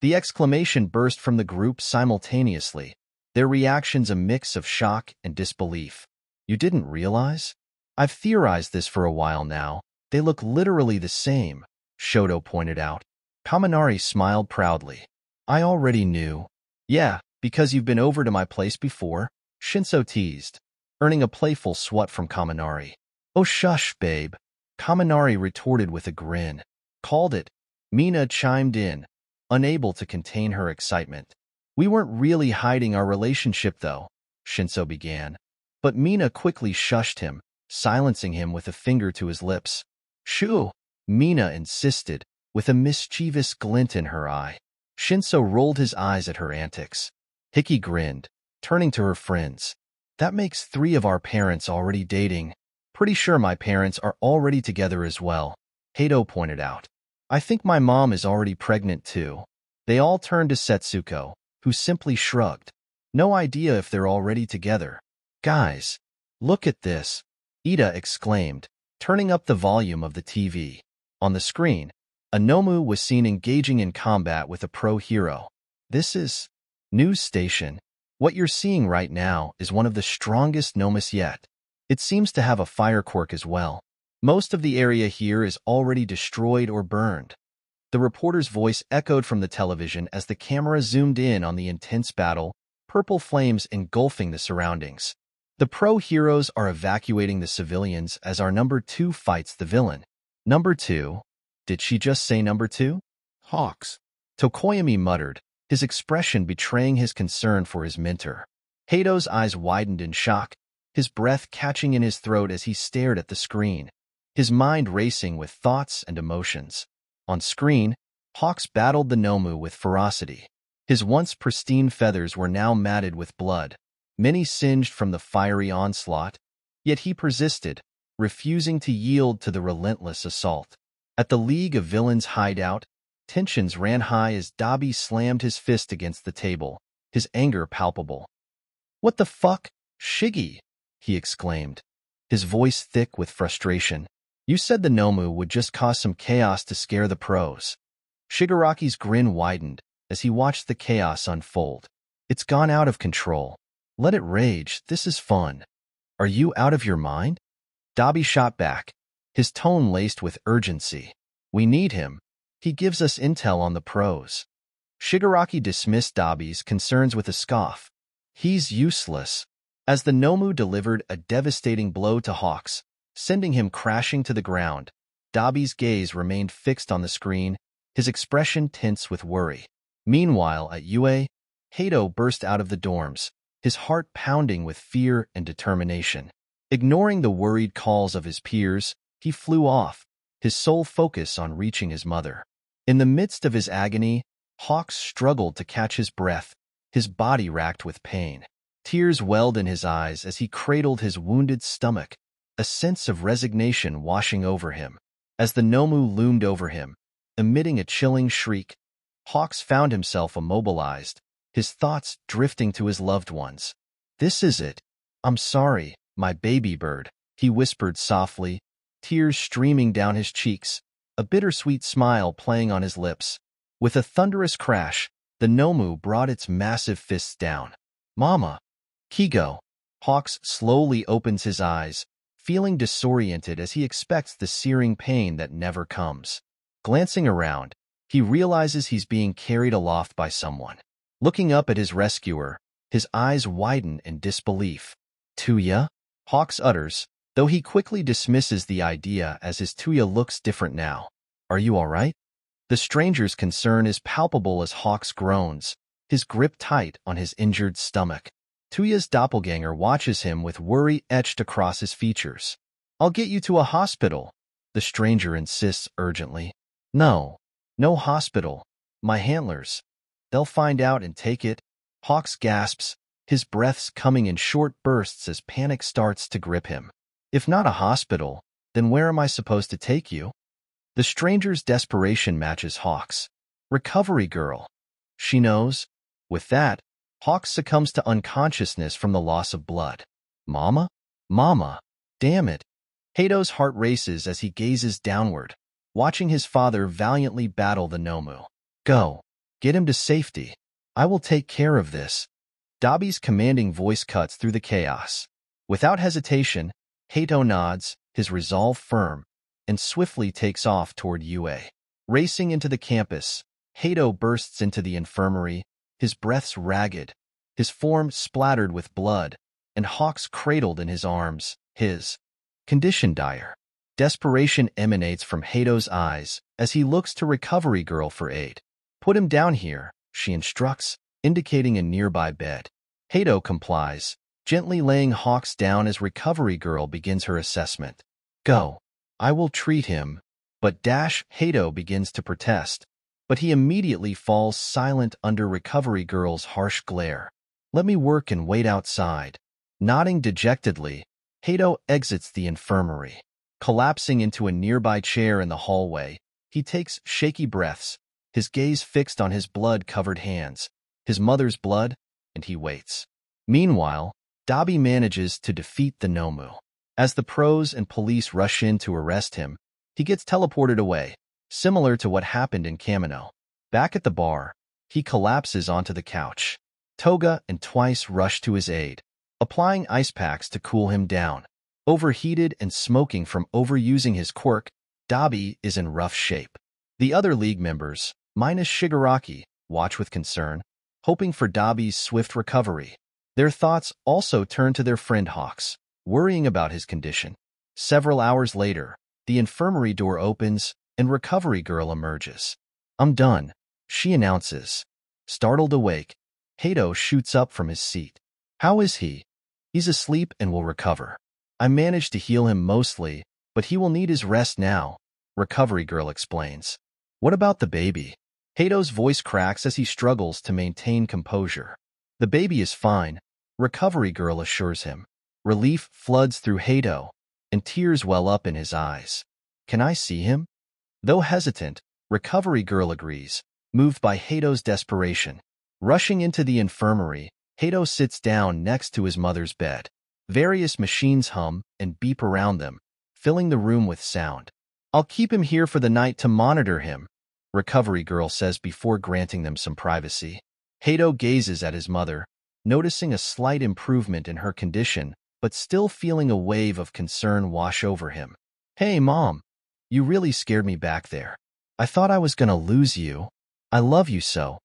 The exclamation burst from the group simultaneously, their reactions a mix of shock and disbelief. You didn't realize? I've theorized this for a while now. They look literally the same, Shoto pointed out. Kaminari smiled proudly. I already knew. Yeah, because you've been over to my place before, Shinso teased, earning a playful swat from Kaminari. Oh shush, babe, Kaminari retorted with a grin. Called it. Mina chimed in, unable to contain her excitement. We weren't really hiding our relationship though, Shinso began. But Mina quickly shushed him, silencing him with a finger to his lips. Shoo, Mina insisted, with a mischievous glint in her eye. Shinso rolled his eyes at her antics. Hiki grinned, turning to her friends. That makes 3 of our parents already dating. Pretty sure my parents are already together as well, Hato pointed out. I think my mom is already pregnant too. They all turned to Setsuko, who simply shrugged. No idea if they're already together. Guys, look at this, Ida exclaimed, turning up the volume of the TV. On the screen, a Nomu was seen engaging in combat with a pro hero. This is news station. What you're seeing right now is one of the strongest Nomus yet. It seems to have a fire quirk as well. Most of the area here is already destroyed or burned. The reporter's voice echoed from the television as the camera zoomed in on the intense battle, purple flames engulfing the surroundings. The pro heroes are evacuating the civilians as our number 2 fights the villain. Number 2? Did she just say number 2? Hawks. Tokoyami muttered, his expression betraying his concern for his mentor. Hato's eyes widened in shock, his breath catching in his throat as he stared at the screen, his mind racing with thoughts and emotions. On screen, Hawks battled the Nomu with ferocity. His once pristine feathers were now matted with blood, many singed from the fiery onslaught, yet he persisted, refusing to yield to the relentless assault. At the League of Villains hideout, tensions ran high as 𝗬𝗲 slammed his fist against the table, his anger palpable. What the fuck, Shiggy? He exclaimed, his voice thick with frustration. You said the Nomu would just cause some chaos to scare the pros. Shigaraki's grin widened as he watched the chaos unfold. It's gone out of control. Let it rage, this is fun. Are you out of your mind? 𝗬𝗲 shot back, his tone laced with urgency. We need him. He gives us intel on the pros. Shigaraki dismissed 𝗬𝗲's concerns with a scoff. He's useless. As the Nomu delivered a devastating blow to Hawks, sending him crashing to the ground, 𝗬𝗲's gaze remained fixed on the screen, his expression tense with worry. Meanwhile, at UA, Hato burst out of the dorms, his heart pounding with fear and determination. Ignoring the worried calls of his peers, he flew off, his sole focus on reaching his mother. In the midst of his agony, Hawks struggled to catch his breath, his body racked with pain. Tears welled in his eyes as he cradled his wounded stomach, a sense of resignation washing over him. As the Nomu loomed over him, emitting a chilling shriek, Hawks found himself immobilized, his thoughts drifting to his loved ones. "This is it. I'm sorry, my baby bird," he whispered softly, tears streaming down his cheeks, a bittersweet smile playing on his lips. With a thunderous crash, the Nomu brought its massive fists down. "Mama!" "Kigo!" Hawks slowly opens his eyes, feeling disoriented as he expects the searing pain that never comes. Glancing around, he realizes he's being carried aloft by someone. Looking up at his rescuer, his eyes widen in disbelief. "Tuya?" Hawks utters, though he quickly dismisses the idea as his Tuya looks different now. "Are you all right?" The stranger's concern is palpable as Hawks groans, his grip tight on his injured stomach. Tuya's doppelganger watches him with worry etched across his features. "I'll get you to a hospital," the stranger insists urgently. "No hospital. My handlers. They'll find out and take it." Hawks gasps, his breaths coming in short bursts as panic starts to grip him. "If not a hospital, then where am I supposed to take you?" The stranger's desperation matches Hawks. "Recovery girl. She knows." With that, Hawks succumbs to unconsciousness from the loss of blood. "Mama? Mama! Damn it!" Heido's heart races as he gazes downward, watching his father valiantly battle the Nomu. "Go. Get him to safety. I will take care of this." Dabi's commanding voice cuts through the chaos. Without hesitation, Heido nods, his resolve firm, and swiftly takes off toward UA. Racing into the campus, Heido bursts into the infirmary, his breaths ragged, his form splattered with blood, and Hawks cradled in his arms, his condition dire. Desperation emanates from Heido's eyes as he looks to Recovery Girl for aid. "Put him down here," she instructs, indicating a nearby bed. Heido complies, gently laying Hawks down as Recovery Girl begins her assessment. "Go. I will treat him." But Heido begins to protest, but he immediately falls silent under Recovery Girl's harsh glare. "Let me work and wait outside." Nodding dejectedly, Heido exits the infirmary. Collapsing into a nearby chair in the hallway, he takes shaky breaths, his gaze fixed on his blood-covered hands, his mother's blood, and he waits. Meanwhile, Dabi manages to defeat the Nomu. As the pros and police rush in to arrest him, he gets teleported away, similar to what happened in 𝐒𝐴𝐵. Back at the bar, he collapses onto the couch. Toga and Twice rush to his aid, applying ice packs to cool him down. Overheated and smoking from overusing his quirk, Dabi is in rough shape. The other league members, minus Shigaraki, watch with concern, hoping for Dabi's swift recovery. Their thoughts also turn to their friend Hawks, worrying about his condition. Several hours later, the infirmary door opens and Recovery Girl emerges. "I'm done," she announces. Startled awake, Heido shoots up from his seat. "How is he?" "He's asleep and will recover. I managed to heal him mostly, but he will need his rest now," Recovery Girl explains. "What about the baby?" Heido's voice cracks as he struggles to maintain composure. "The baby is fine," Recovery Girl assures him. Relief floods through Heido, and tears well up in his eyes. "Can I see him?" Though hesitant, Recovery Girl agrees, moved by Heido's desperation. Rushing into the infirmary, Heido sits down next to his mother's bed. Various machines hum and beep around them, filling the room with sound. "I'll keep him here for the night to monitor him," Recovery Girl says before granting them some privacy. Heido gazes at his mother, noticing a slight improvement in her condition, but still feeling a wave of concern wash over him. "Hey, Mom. You really scared me back there. I thought I was gonna lose you. I love you so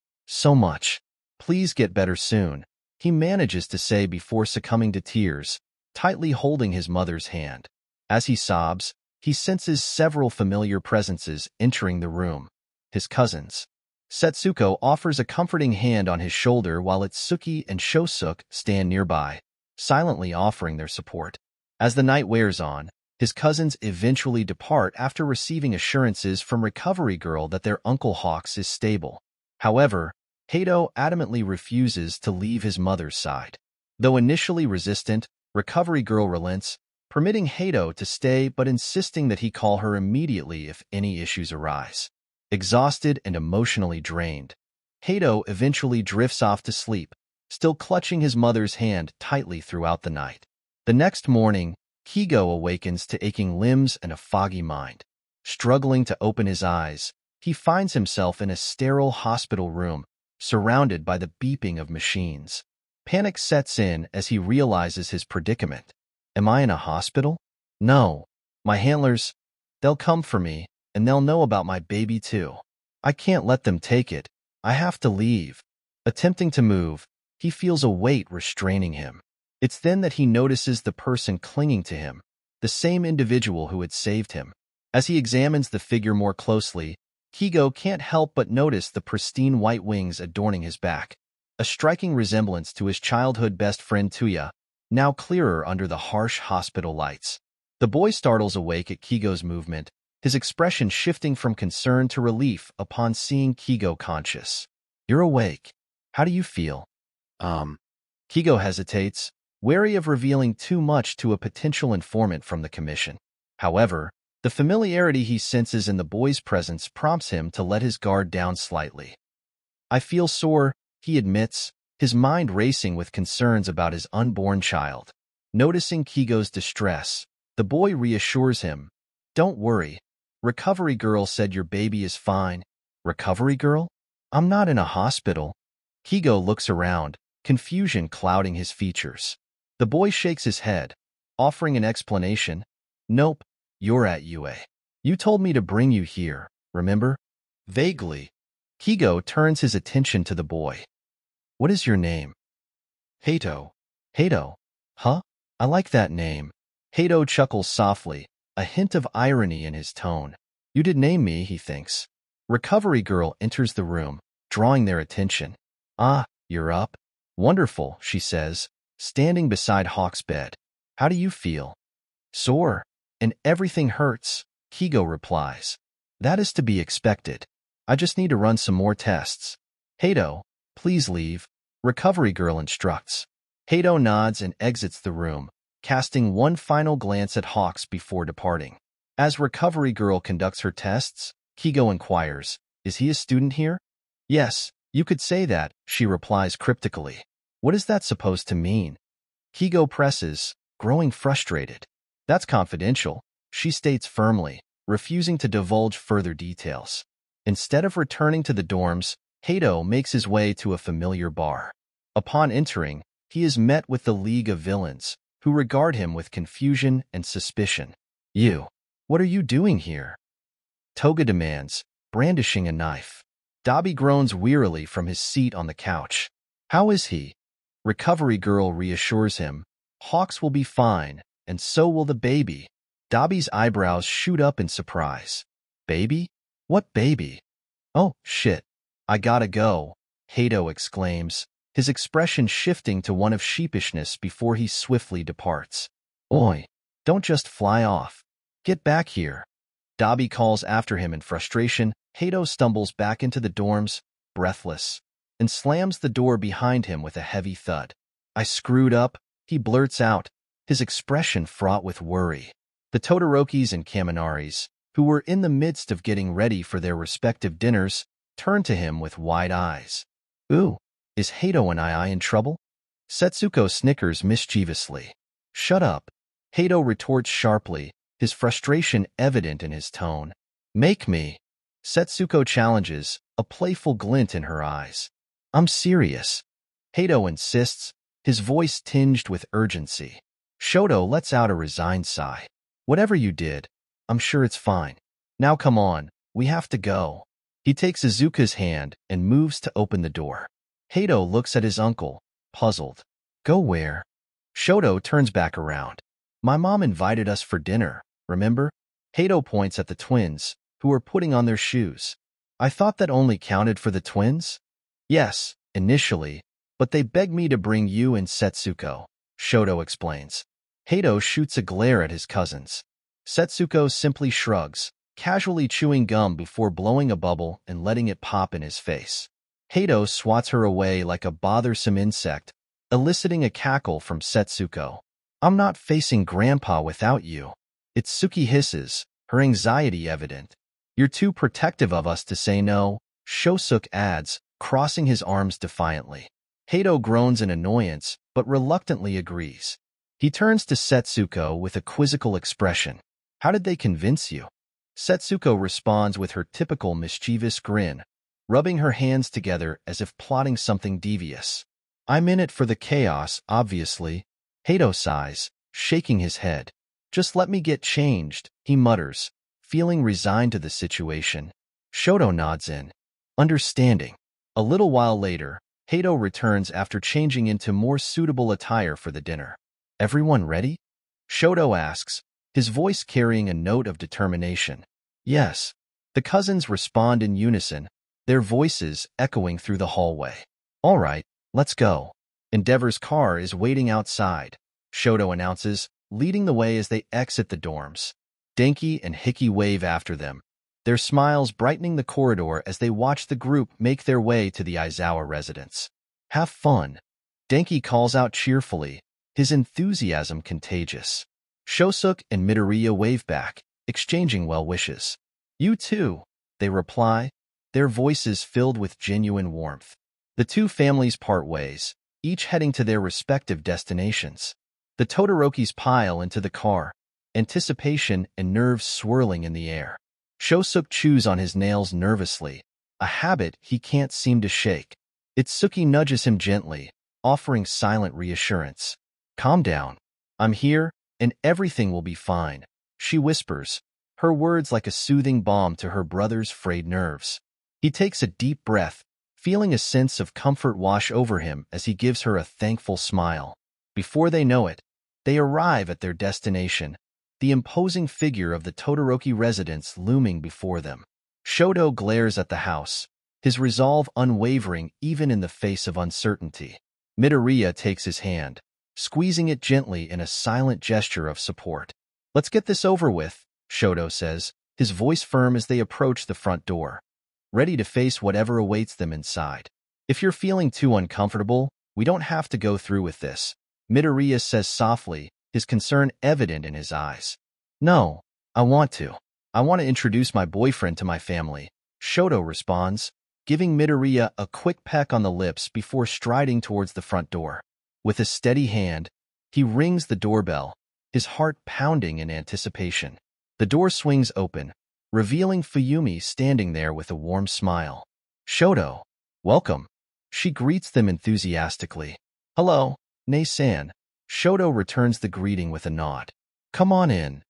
much. Please get better soon," he manages to say before succumbing to tears, tightly holding his mother's hand. As he sobs, he senses several familiar presences entering the room. His cousins. Setsuko offers a comforting hand on his shoulder while Itsuki and Shosuke stand nearby, silently offering their support. As the night wears on, his cousins eventually depart after receiving assurances from Recovery Girl that their Uncle Hawks is stable. However, Heido adamantly refuses to leave his mother's side. Though initially resistant, Recovery Girl relents, permitting 𝐻𝐸𝐸 to stay but insisting that he call her immediately if any issues arise. Exhausted and emotionally drained, 𝐻𝐸𝐸 eventually drifts off to sleep, still clutching his mother's hand tightly throughout the night. The next morning, 𝐒𝐻𝐸 awakens to aching limbs and a foggy mind. Struggling to open his eyes, he finds himself in a sterile hospital room, surrounded by the beeping of machines. Panic sets in as he realizes his predicament. Am I in a hospital? No. My handlers, they'll come for me, and they'll know about my baby too. I can't let them take it. I have to leave. Attempting to move, he feels a weight restraining him. It's then that he notices the person clinging to him, the same individual who had saved him. As he examines the figure more closely, 𝐒𝐸𝐸 can't help but notice the pristine white wings adorning his back, a striking resemblance to his childhood best friend 𝗬𝗧, now clearer under the harsh hospital lights. The boy startles awake at 𝐒𝐸𝐸's movement, his expression shifting from concern to relief upon seeing 𝐒𝐸𝐸 conscious. You're awake. How do you feel? 𝐒𝐸𝐸 hesitates, wary of revealing too much to a potential informant from the commission. However, the familiarity he senses in the boy's presence prompts him to let his guard down slightly. I feel sore, he admits, his mind racing with concerns about his unborn child. Noticing 𝐒𝐸𝐸's distress, the boy reassures him. Don't worry. Recovery girl said your baby is fine. Recovery girl? I'm not in a hospital. 𝐒𝐸𝐸 looks around, confusion clouding his features. The boy shakes his head, offering an explanation. Nope, you're at UA. You told me to bring you here, remember? Vaguely, 𝐒𝐸𝐸 turns his attention to the boy. What is your name? 𝗲𝗄. 𝗲𝗄? Huh? I like that name. 𝗲𝗄 chuckles softly, a hint of irony in his tone. You did name me, he thinks. Recovery girl enters the room, drawing their attention. Ah, you're up? Wonderful, she says, standing beside Hawk's bed. How do you feel? Sore, and everything hurts, 𝐒𝐸𝐸 replies. That is to be expected. I just need to run some more tests. 𝗲𝗄, please leave, recovery girl instructs. 𝗲𝗄 nods and exits the room, casting one final glance at Hawks before departing. As recovery girl conducts her tests, 𝐒𝐸𝐸 inquires, is he a student here? Yes, you could say that, she replies cryptically. What is that supposed to mean? 𝐒𝐸𝐸 presses, growing frustrated. That's confidential, she states firmly, refusing to divulge further details. Instead of returning to the dorms, 𝗲𝗄 makes his way to a familiar bar. Upon entering, he is met with the League of Villains, who regard him with confusion and suspicion. You, what are you doing here? Toga demands, brandishing a knife. 𝗬𝗲 groans wearily from his seat on the couch. How is he? Recovery girl reassures him. Hawks will be fine, and so will the baby. 𝗬𝗲's eyebrows shoot up in surprise. Baby? What baby? Oh, shit. I gotta go, 𝗲𝗄 exclaims, his expression shifting to one of sheepishness before he swiftly departs. Oi, don't just fly off. Get back here. 𝗬𝗲 calls after him in frustration. 𝗲𝗄 stumbles back into the dorms, breathless, and slams the door behind him with a heavy thud. I screwed up, he blurts out, his expression fraught with worry. The Todorokis and Kaminaris, who were in the midst of getting ready for their respective dinners, turned to him with wide eyes. Ooh, is 𝗲𝗄 and I in trouble? Setsuko snickers mischievously. Shut up. 𝗲𝗄 retorts sharply, his frustration evident in his tone. Make me. Setsuko challenges, a playful glint in her eyes. I'm serious. 𝗲𝗄 insists, his voice tinged with urgency. Shoto lets out a resigned sigh. Whatever you did, I'm sure it's fine. Now come on, we have to go. He takes Izuka's hand and moves to open the door. 𝗲𝗄 looks at his uncle, puzzled. Go where? Shoto turns back around. My mom invited us for dinner, remember? 𝗲𝗄 points at the twins, who are putting on their shoes. I thought that only counted for the twins? Yes, initially, but they begged me to bring you and Setsuko, Shoto explains. 𝗲𝗄 shoots a glare at his cousins. Setsuko simply shrugs, casually chewing gum before blowing a bubble and letting it pop in his face. 𝗲𝗄 swats her away like a bothersome insect, eliciting a cackle from Setsuko. I'm not facing Grandpa without you. Itsuki hisses, her anxiety evident. You're too protective of us to say no, Shosuke adds, crossing his arms defiantly. Hato groans in annoyance, but reluctantly agrees. He turns to Setsuko with a quizzical expression. How did they convince you? Setsuko responds with her typical mischievous grin, rubbing her hands together as if plotting something devious. I'm in it for the chaos, obviously. Hato sighs, shaking his head. Just let me get changed, he mutters, feeling resigned to the situation. Shoto nods in, understanding. A little while later, Hato returns after changing into more suitable attire for the dinner. Everyone ready? Shoto asks, his voice carrying a note of determination. Yes. The cousins respond in unison, their voices echoing through the hallway. All right, let's go. Endeavor's car is waiting outside, Shoto announces, leading the way as they exit the dorms. Denki and Hiki wave after them, their smiles brightening the corridor as they watch the group make their way to the Aizawa residence. Have fun. Denki calls out cheerfully, his enthusiasm contagious. Shosuke and Midoriya wave back, exchanging well wishes. You too, they reply, their voices filled with genuine warmth. The two families part ways, each heading to their respective destinations. The Todorokis pile into the car, anticipation and nerves swirling in the air. Shosuke chews on his nails nervously, a habit he can't seem to shake. Itsuki nudges him gently, offering silent reassurance. Calm down. I'm here, and everything will be fine, she whispers, her words like a soothing balm to her brother's frayed nerves. He takes a deep breath, feeling a sense of comfort wash over him as he gives her a thankful smile. Before they know it, they arrive at their destination, the imposing figure of the Todoroki residence looming before them. Shoto glares at the house, his resolve unwavering even in the face of uncertainty. Midoriya takes his hand, squeezing it gently in a silent gesture of support. Let's get this over with, Shoto says, his voice firm as they approach the front door, ready to face whatever awaits them inside. If you're feeling too uncomfortable, we don't have to go through with this, Midoriya says softly, his concern evident in his eyes. No, I want to. I want to introduce my boyfriend to my family, Shoto responds, giving Midoriya a quick peck on the lips before striding towards the front door. With a steady hand, he rings the doorbell, his heart pounding in anticipation. The door swings open, revealing Fuyumi standing there with a warm smile. Shoto, welcome. She greets them enthusiastically. Hello, Nei-san. Shoto returns the greeting with a nod. Come on in.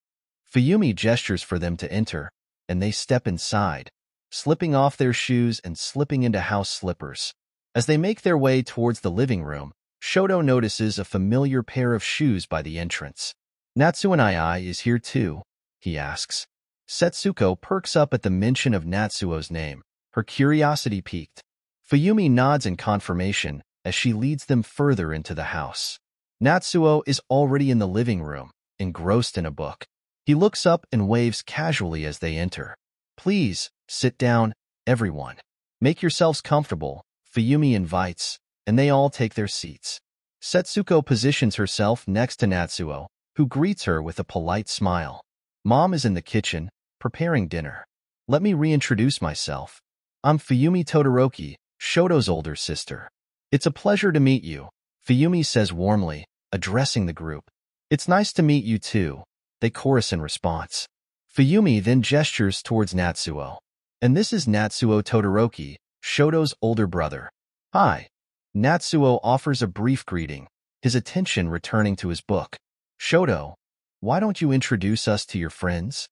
Fuyumi gestures for them to enter, and they step inside, slipping off their shoes and slipping into house slippers. As they make their way towards the living room, Shoto notices a familiar pair of shoes by the entrance. Natsuo is here too, he asks. Setsuko perks up at the mention of Natsuo's name, her curiosity piqued. Fuyumi nods in confirmation as she leads them further into the house. Natsuo is already in the living room, engrossed in a book. He looks up and waves casually as they enter. Please, sit down, everyone. Make yourselves comfortable, Fuyumi invites, and they all take their seats. Setsuko positions herself next to Natsuo, who greets her with a polite smile. Mom is in the kitchen, preparing dinner. Let me reintroduce myself. I'm Fuyumi Todoroki, Shoto's older sister. It's a pleasure to meet you, Fuyumi says warmly, addressing the group. It's nice to meet you too, they chorus in response. Fuyumi then gestures towards Natsuo. And this is Natsuo Todoroki, Shoto's older brother. Hi. Natsuo offers a brief greeting, his attention returning to his book. Shoto, why don't you introduce us to your friends?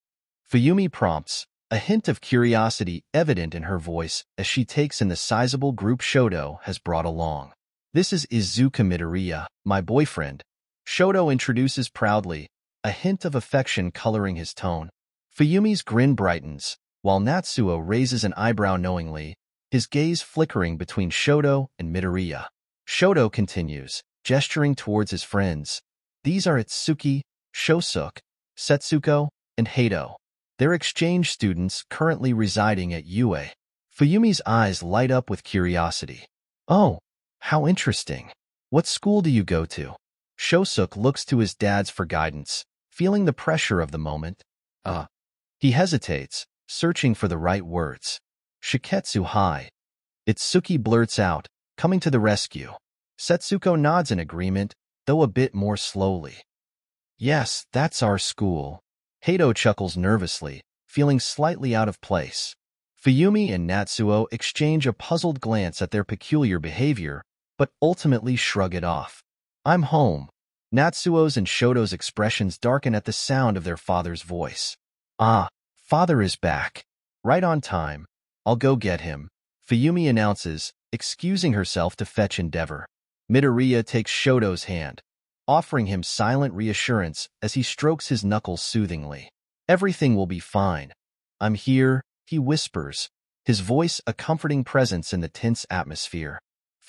Fuyumi prompts, a hint of curiosity evident in her voice as she takes in the sizable group Shoto has brought along. This is Izuka Midoriya, my boyfriend. Shoto introduces proudly, a hint of affection coloring his tone. Fuyumi's grin brightens, while Natsuo raises an eyebrow knowingly, his gaze flickering between Shoto and Midoriya. Shoto continues, gesturing towards his friends. These are Itsuki, Shosuke, Setsuko, and Hato. They're exchange students currently residing at UA. Fuyumi's eyes light up with curiosity. Oh, how interesting. What school do you go to? Shosuke looks to his dads for guidance, feeling the pressure of the moment. He hesitates, searching for the right words. Shiketsu hi. Itsuki blurts out, coming to the rescue. Setsuko nods in agreement, though a bit more slowly. Yes, that's our school. Hato chuckles nervously, feeling slightly out of place. Fuyumi and Natsuo exchange a puzzled glance at their peculiar behavior, but ultimately shrug it off. I'm home. Natsuo's and Shoto's expressions darken at the sound of their father's voice. Father is back. Right on time. I'll go get him, Fuyumi announces, excusing herself to fetch Endeavor. Midoriya takes Shoto's hand, offering him silent reassurance as he strokes his knuckles soothingly. Everything will be fine. I'm here, he whispers, his voice a comforting presence in the tense atmosphere.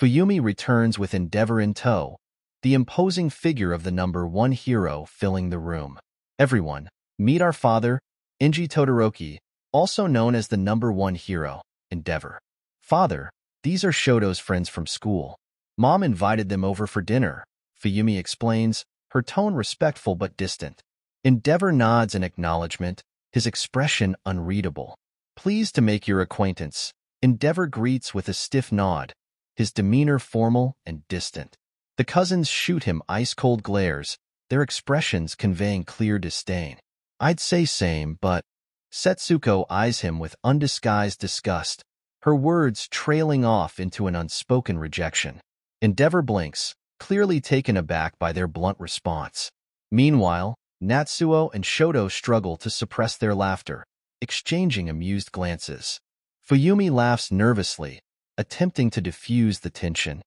Fuyumi returns with Endeavor in tow, the imposing figure of the number 1 hero filling the room. Everyone, meet our father, Inji Todoroki, also known as the number 1 hero, Endeavor. Father, these are Shoto's friends from school. Mom invited them over for dinner, Fuyumi explains, her tone respectful but distant. Endeavor nods in acknowledgement, his expression unreadable. Pleased to make your acquaintance, Endeavor greets with a stiff nod, his demeanor formal and distant. The cousins shoot him ice-cold glares, their expressions conveying clear disdain. I'd say same, but... Setsuko eyes him with undisguised disgust, her words trailing off into an unspoken rejection. Endeavor blinks, clearly taken aback by their blunt response. Meanwhile, Natsuo and Shoto struggle to suppress their laughter, exchanging amused glances. Fuyumi laughs nervously, attempting to diffuse the tension.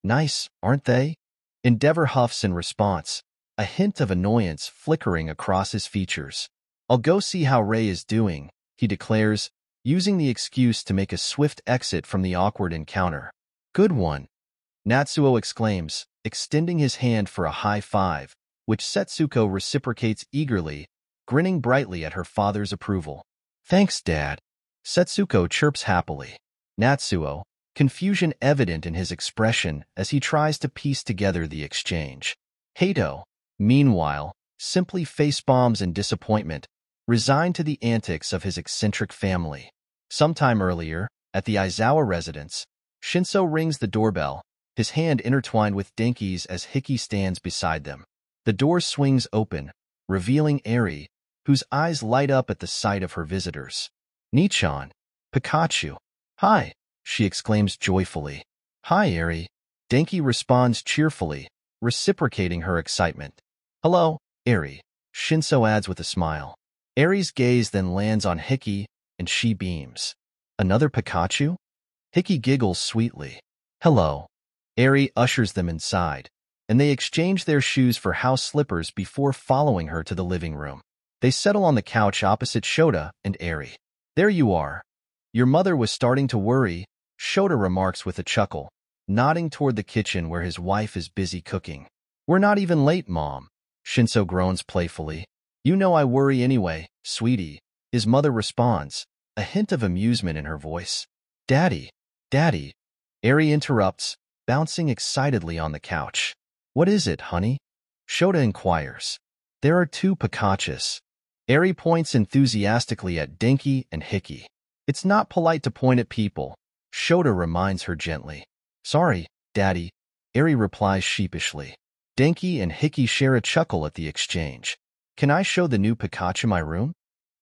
Nice, aren't they? Endeavor huffs in response, a hint of annoyance flickering across his features. I'll go see how Ray is doing, he declares, using the excuse to make a swift exit from the awkward encounter. Good one, Natsuo exclaims, extending his hand for a high five, which Setsuko reciprocates eagerly, grinning brightly at her father's approval. Thanks, Dad. Setsuko chirps happily. Natsuo, confusion evident in his expression as he tries to piece together the exchange. Hato, meanwhile, simply face-bombs in disappointment, resigned to the antics of his eccentric family. Sometime earlier, at the Aizawa residence, Shinso rings the doorbell, his hand intertwined with Denki's as Hiki stands beside them. The door swings open, revealing Eri, whose eyes light up at the sight of her visitors. Nichan, Pikachu. Hi, she exclaims joyfully. Hi, Eri. Denki responds cheerfully, reciprocating her excitement. Hello, Eri, Shinso adds with a smile. Eri's gaze then lands on Hiki, and she beams. Another Pikachu? Hiki giggles sweetly. Hello. Eri ushers them inside, and they exchange their shoes for house slippers before following her to the living room. They settle on the couch opposite Shota and Eri. There you are. Your mother was starting to worry, Shota remarks with a chuckle, nodding toward the kitchen where his wife is busy cooking. We're not even late, Mom, Shinso groans playfully. You know I worry anyway, sweetie, his mother responds, a hint of amusement in her voice. Daddy, Eri interrupts, bouncing excitedly on the couch. What is it, honey? Shota inquires. There are 2 Pikachus. Eri points enthusiastically at Denki and Hiki. It's not polite to point at people, Shota reminds her gently. Sorry, Daddy, Eri replies sheepishly. Denki and Hiki share a chuckle at the exchange. Can I show the new Pikachu my room?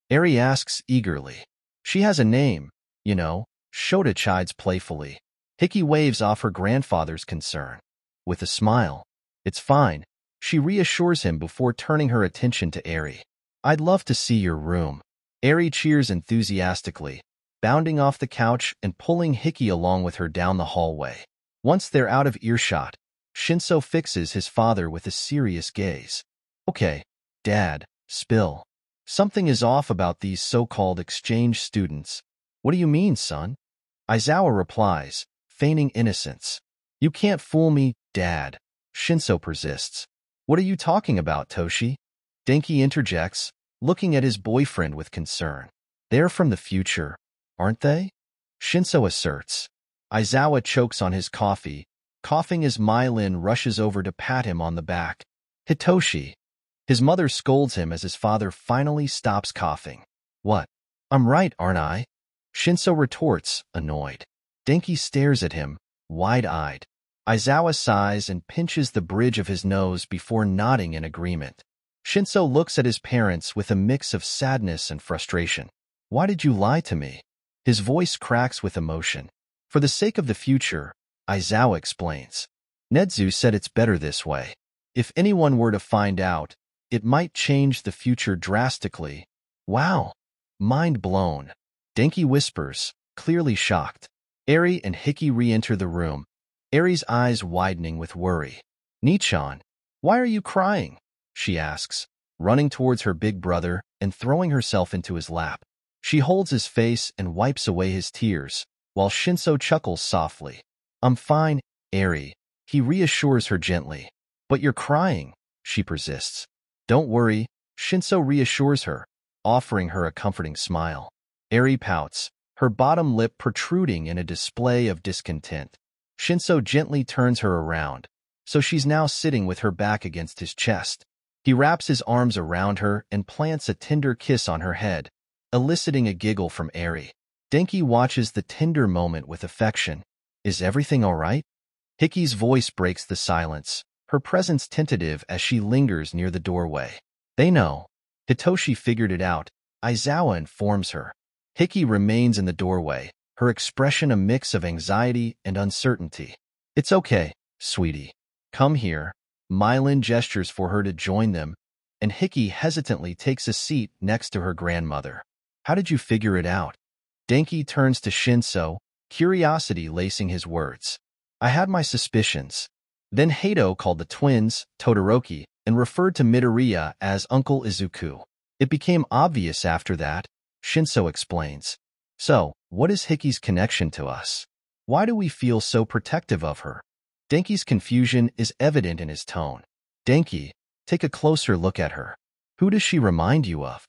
Eri asks eagerly. She has a name, you know, Shota chides playfully. Hiki waves off her grandfather's concern. With a smile. It's fine, she reassures him before turning her attention to Eri. I'd love to see your room. Eri cheers enthusiastically, bounding off the couch and pulling Hiki along with her down the hallway. Once they're out of earshot, Shinso fixes his father with a serious gaze. Okay, Dad, spill. Something is off about these so-called exchange students. What do you mean, son? Aizawa replies, feigning innocence. You can't fool me, Dad, Shinso persists. What are you talking about, Toshi? Denki interjects, looking at his boyfriend with concern. They're from the future, aren't they? Shinso asserts. Aizawa chokes on his coffee, Coughing as 𝗲𝗏 rushes over to pat him on the back. Hitoshi. His mother scolds him as his father finally stops coughing. What? I'm right, aren't I? 𝗬𝐸 retorts, annoyed. Denki stares at him, wide-eyed. Aizawa sighs and pinches the bridge of his nose before nodding in agreement. 𝗬𝐸 looks at his parents with a mix of sadness and frustration. Why did you lie to me? His voice cracks with emotion. For the sake of the future, Aizawa explains. Nedzu said it's better this way. If anyone were to find out, it might change the future drastically. Wow. Mind blown. Denki whispers, clearly shocked. Eri and Hiki re-enter the room, Eri's eyes widening with worry. Nichan, why are you crying? She asks, running towards her big brother and throwing herself into his lap. She holds his face and wipes away his tears, while 𝗬𝐸 chuckles softly. I'm fine, Eri. He reassures her gently. But you're crying, she persists. Don't worry, 𝗬𝐸 reassures her, offering her a comforting smile. Eri pouts, her bottom lip protruding in a display of discontent. 𝗬𝐸 gently turns her around, so she's now sitting with her back against his chest. He wraps his arms around her and plants a tender kiss on her head, eliciting a giggle from Eri. Denki watches the tender moment with affection. Is everything all right? Hiki's voice breaks the silence, her presence tentative as she lingers near the doorway. They know. Hitoshi figured it out, Aizawa informs her. Hiki remains in the doorway, her expression a mix of anxiety and uncertainty. It's okay, sweetie. Come here. 𝗲𝗏 gestures for her to join them, and Hiki hesitantly takes a seat next to her grandmother. How did you figure it out? Denki turns to 𝗬𝐸, curiosity lacing his words. I had my suspicions. Then Hato called the twins Todoroki and referred to Midoriya as Uncle Izuku. It became obvious after that, 𝗬𝐸 explains. So, what is Hiki's connection to us? Why do we feel so protective of her? Denki's confusion is evident in his tone. Denki, take a closer look at her. Who does she remind you of?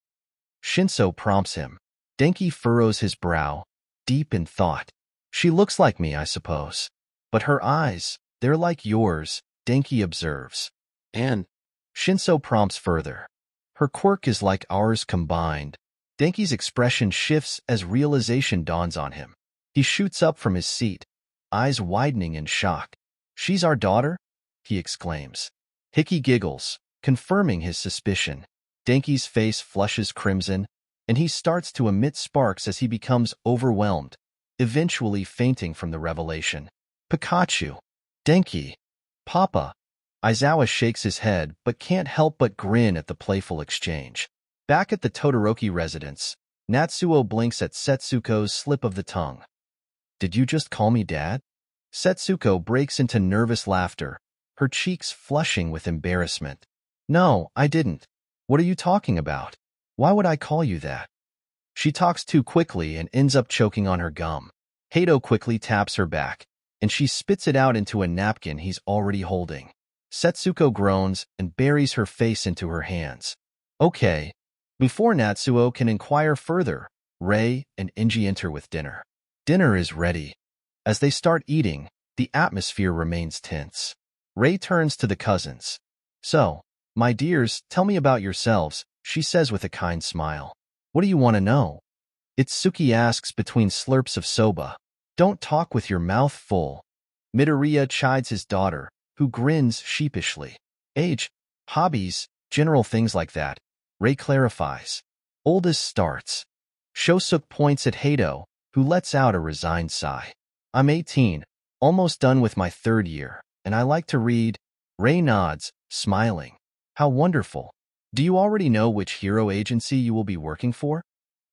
𝗬𝐸 prompts him. Denki furrows his brow, deep in thought. She looks like me, I suppose. But her eyes, they're like yours, Denki observes. And 𝗬𝐸 prompts further. Her quirk is like ours combined. Denki's expression shifts as realization dawns on him. He shoots up from his seat, eyes widening in shock. She's our daughter? He exclaims. Hiki giggles, confirming his suspicion. Denki's face flushes crimson, and he starts to emit sparks as he becomes overwhelmed, eventually fainting from the revelation. Pikachu. Denki. Papa. Aizawa shakes his head but can't help but grin at the playful exchange. Back at the Todoroki residence, Natsuo blinks at Setsuko's slip of the tongue. Did you just call me Dad? Setsuko breaks into nervous laughter, her cheeks flushing with embarrassment. No, I didn't. What are you talking about? Why would I call you that? She talks too quickly and ends up choking on her gum. Hato quickly taps her back, and she spits it out into a napkin he's already holding. Setsuko groans and buries her face into her hands. Okay. Before Natsuo can inquire further, Rei and Inji enter with dinner. Dinner is ready. As they start eating, the atmosphere remains tense. Rei turns to the cousins. So, my dears, tell me about yourselves, she says with a kind smile. What do you want to know? Itsuki asks between slurps of soba. Don't talk with your mouth full. Midoriya chides his daughter, who grins sheepishly. Age, hobbies, general things like that. Rei clarifies. Oldest starts. Shosuke points at Hato, who lets out a resigned sigh. I'm 18, almost done with my third year, and I like to read. Rei nods, smiling. How wonderful. Do you already know which hero agency you will be working for?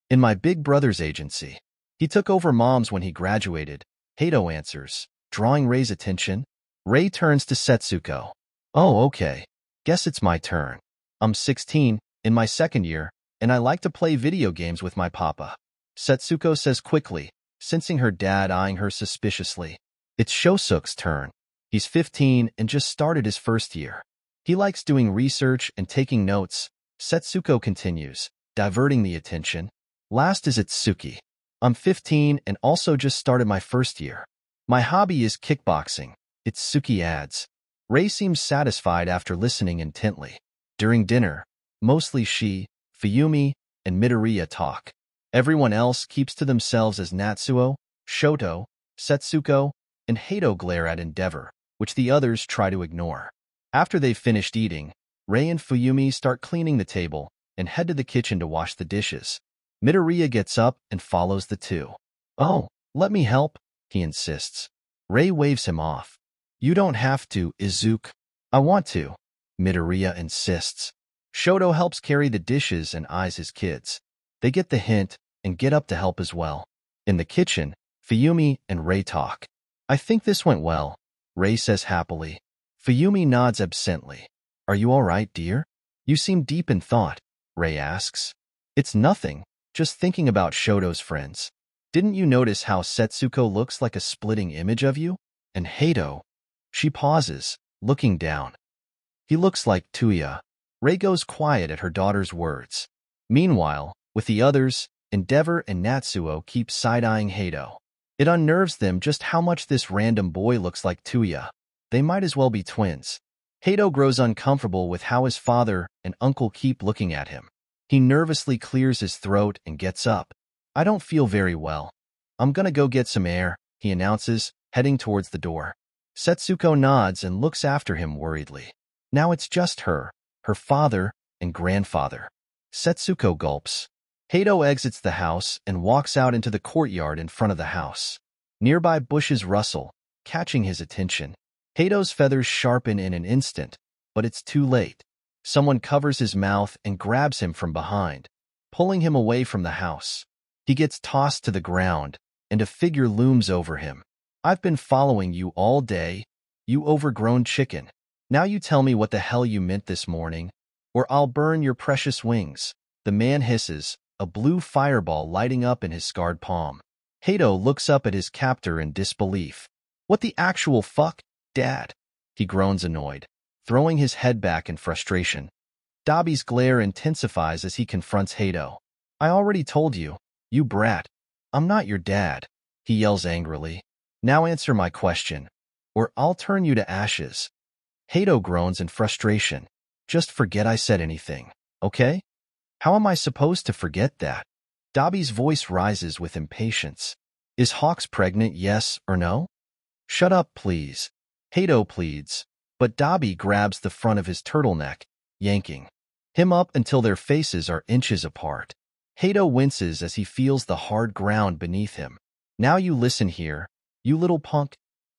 In my big brother's agency. He took over Mom's when he graduated, Hato answers, drawing Rei's attention. Rei turns to Setsuko. Oh, okay. Guess it's my turn. I'm 16, in my second year, and I like to play video games with my papa. Setsuko says quickly, sensing her dad eyeing her suspiciously. It's Shosuke's turn. He's 15 and just started his first year. He likes doing research and taking notes, Setsuko continues, diverting the attention. Last is Itsuki. I'm 15 and also just started my first year. My hobby is kickboxing. 𝗧𝗏𝗃 adds. Ray seems satisfied after listening intently. During dinner, mostly she, 𝗵𝗔𝗵𝗲, and Midoriya talk. Everyone else keeps to themselves as Natsuo, Shoto, Setsuko, and Hato glare at Endeavor, which the others try to ignore. After they've finished eating, Ray and 𝗵𝗔𝗵𝗲 start cleaning the table and head to the kitchen to wash the dishes. Midoriya gets up and follows the two. "Oh, let me help," he insists. Ray waves him off. "You don't have to, Izuku." "I want to," Midoriya insists. Shoto helps carry the dishes and eyes his kids. They get the hint and get up to help as well. In the kitchen, 𝗵𝗔𝗵𝗲 and Ray talk. "I think this went well," Ray says happily. 𝗵𝗔𝗵𝗲 nods absently. "Are you all right, dear? You seem deep in thought," Ray asks. "It's nothing, just thinking about Shoto's friends. Didn't you notice how Setsuko looks like a splitting image of you? And Hato?" She pauses, looking down. "He looks like Tuya." Ray goes quiet at her daughter's words. Meanwhile, with the others, Endeavor and Natsuo keep side-eyeing Hato. It unnerves them just how much this random boy looks like Tuya. They might as well be twins. Hato grows uncomfortable with how his father and uncle keep looking at him. He nervously clears his throat and gets up. "I don't feel very well. I'm gonna go get some air," he announces, heading towards the door. Setsuko nods and looks after him worriedly. Now it's just her father, and grandfather. Setsuko gulps. Hato exits the house and walks out into the courtyard in front of the house. Nearby bushes rustle, catching his attention. Hato's feathers sharpen in an instant, but it's too late. Someone covers his mouth and grabs him from behind, pulling him away from the house. He gets tossed to the ground, and a figure looms over him. "I've been following you all day, you overgrown chicken. Now you tell me what the hell you meant this morning, or I'll burn your precious wings," the man hisses, a blue fireball lighting up in his scarred palm. Hato looks up at his captor in disbelief. "What the actual fuck, Dad?" He groans annoyed, throwing his head back in frustration. 𝗬𝗲's glare intensifies as he confronts Hato. "I already told you, you brat. I'm not your dad," he yells angrily. "Now answer my question, or I'll turn you to ashes." Hato groans in frustration. "Just forget I said anything, okay? How am I supposed to forget that?" 𝗬𝗲's voice rises with impatience. "Is Hawks pregnant, yes or no?" "Shut up, please," Hato pleads, but 𝗬𝗲 grabs the front of his turtleneck, yanking him up until their faces are inches apart. Hato winces as he feels the hard ground beneath him. "Now you listen here, you little punk,"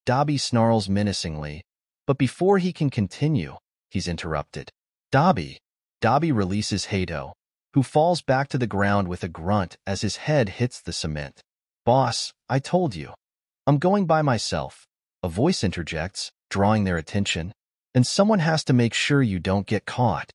𝗬𝗲 snarls menacingly, but before he can continue, he's interrupted. "𝗬𝗲." 𝗬𝗲 releases Hato, who falls back to the ground with a grunt as his head hits the cement. "Boss, I told you. I'm going by myself," a voice interjects, drawing their attention. "And someone has to make sure you don't get caught."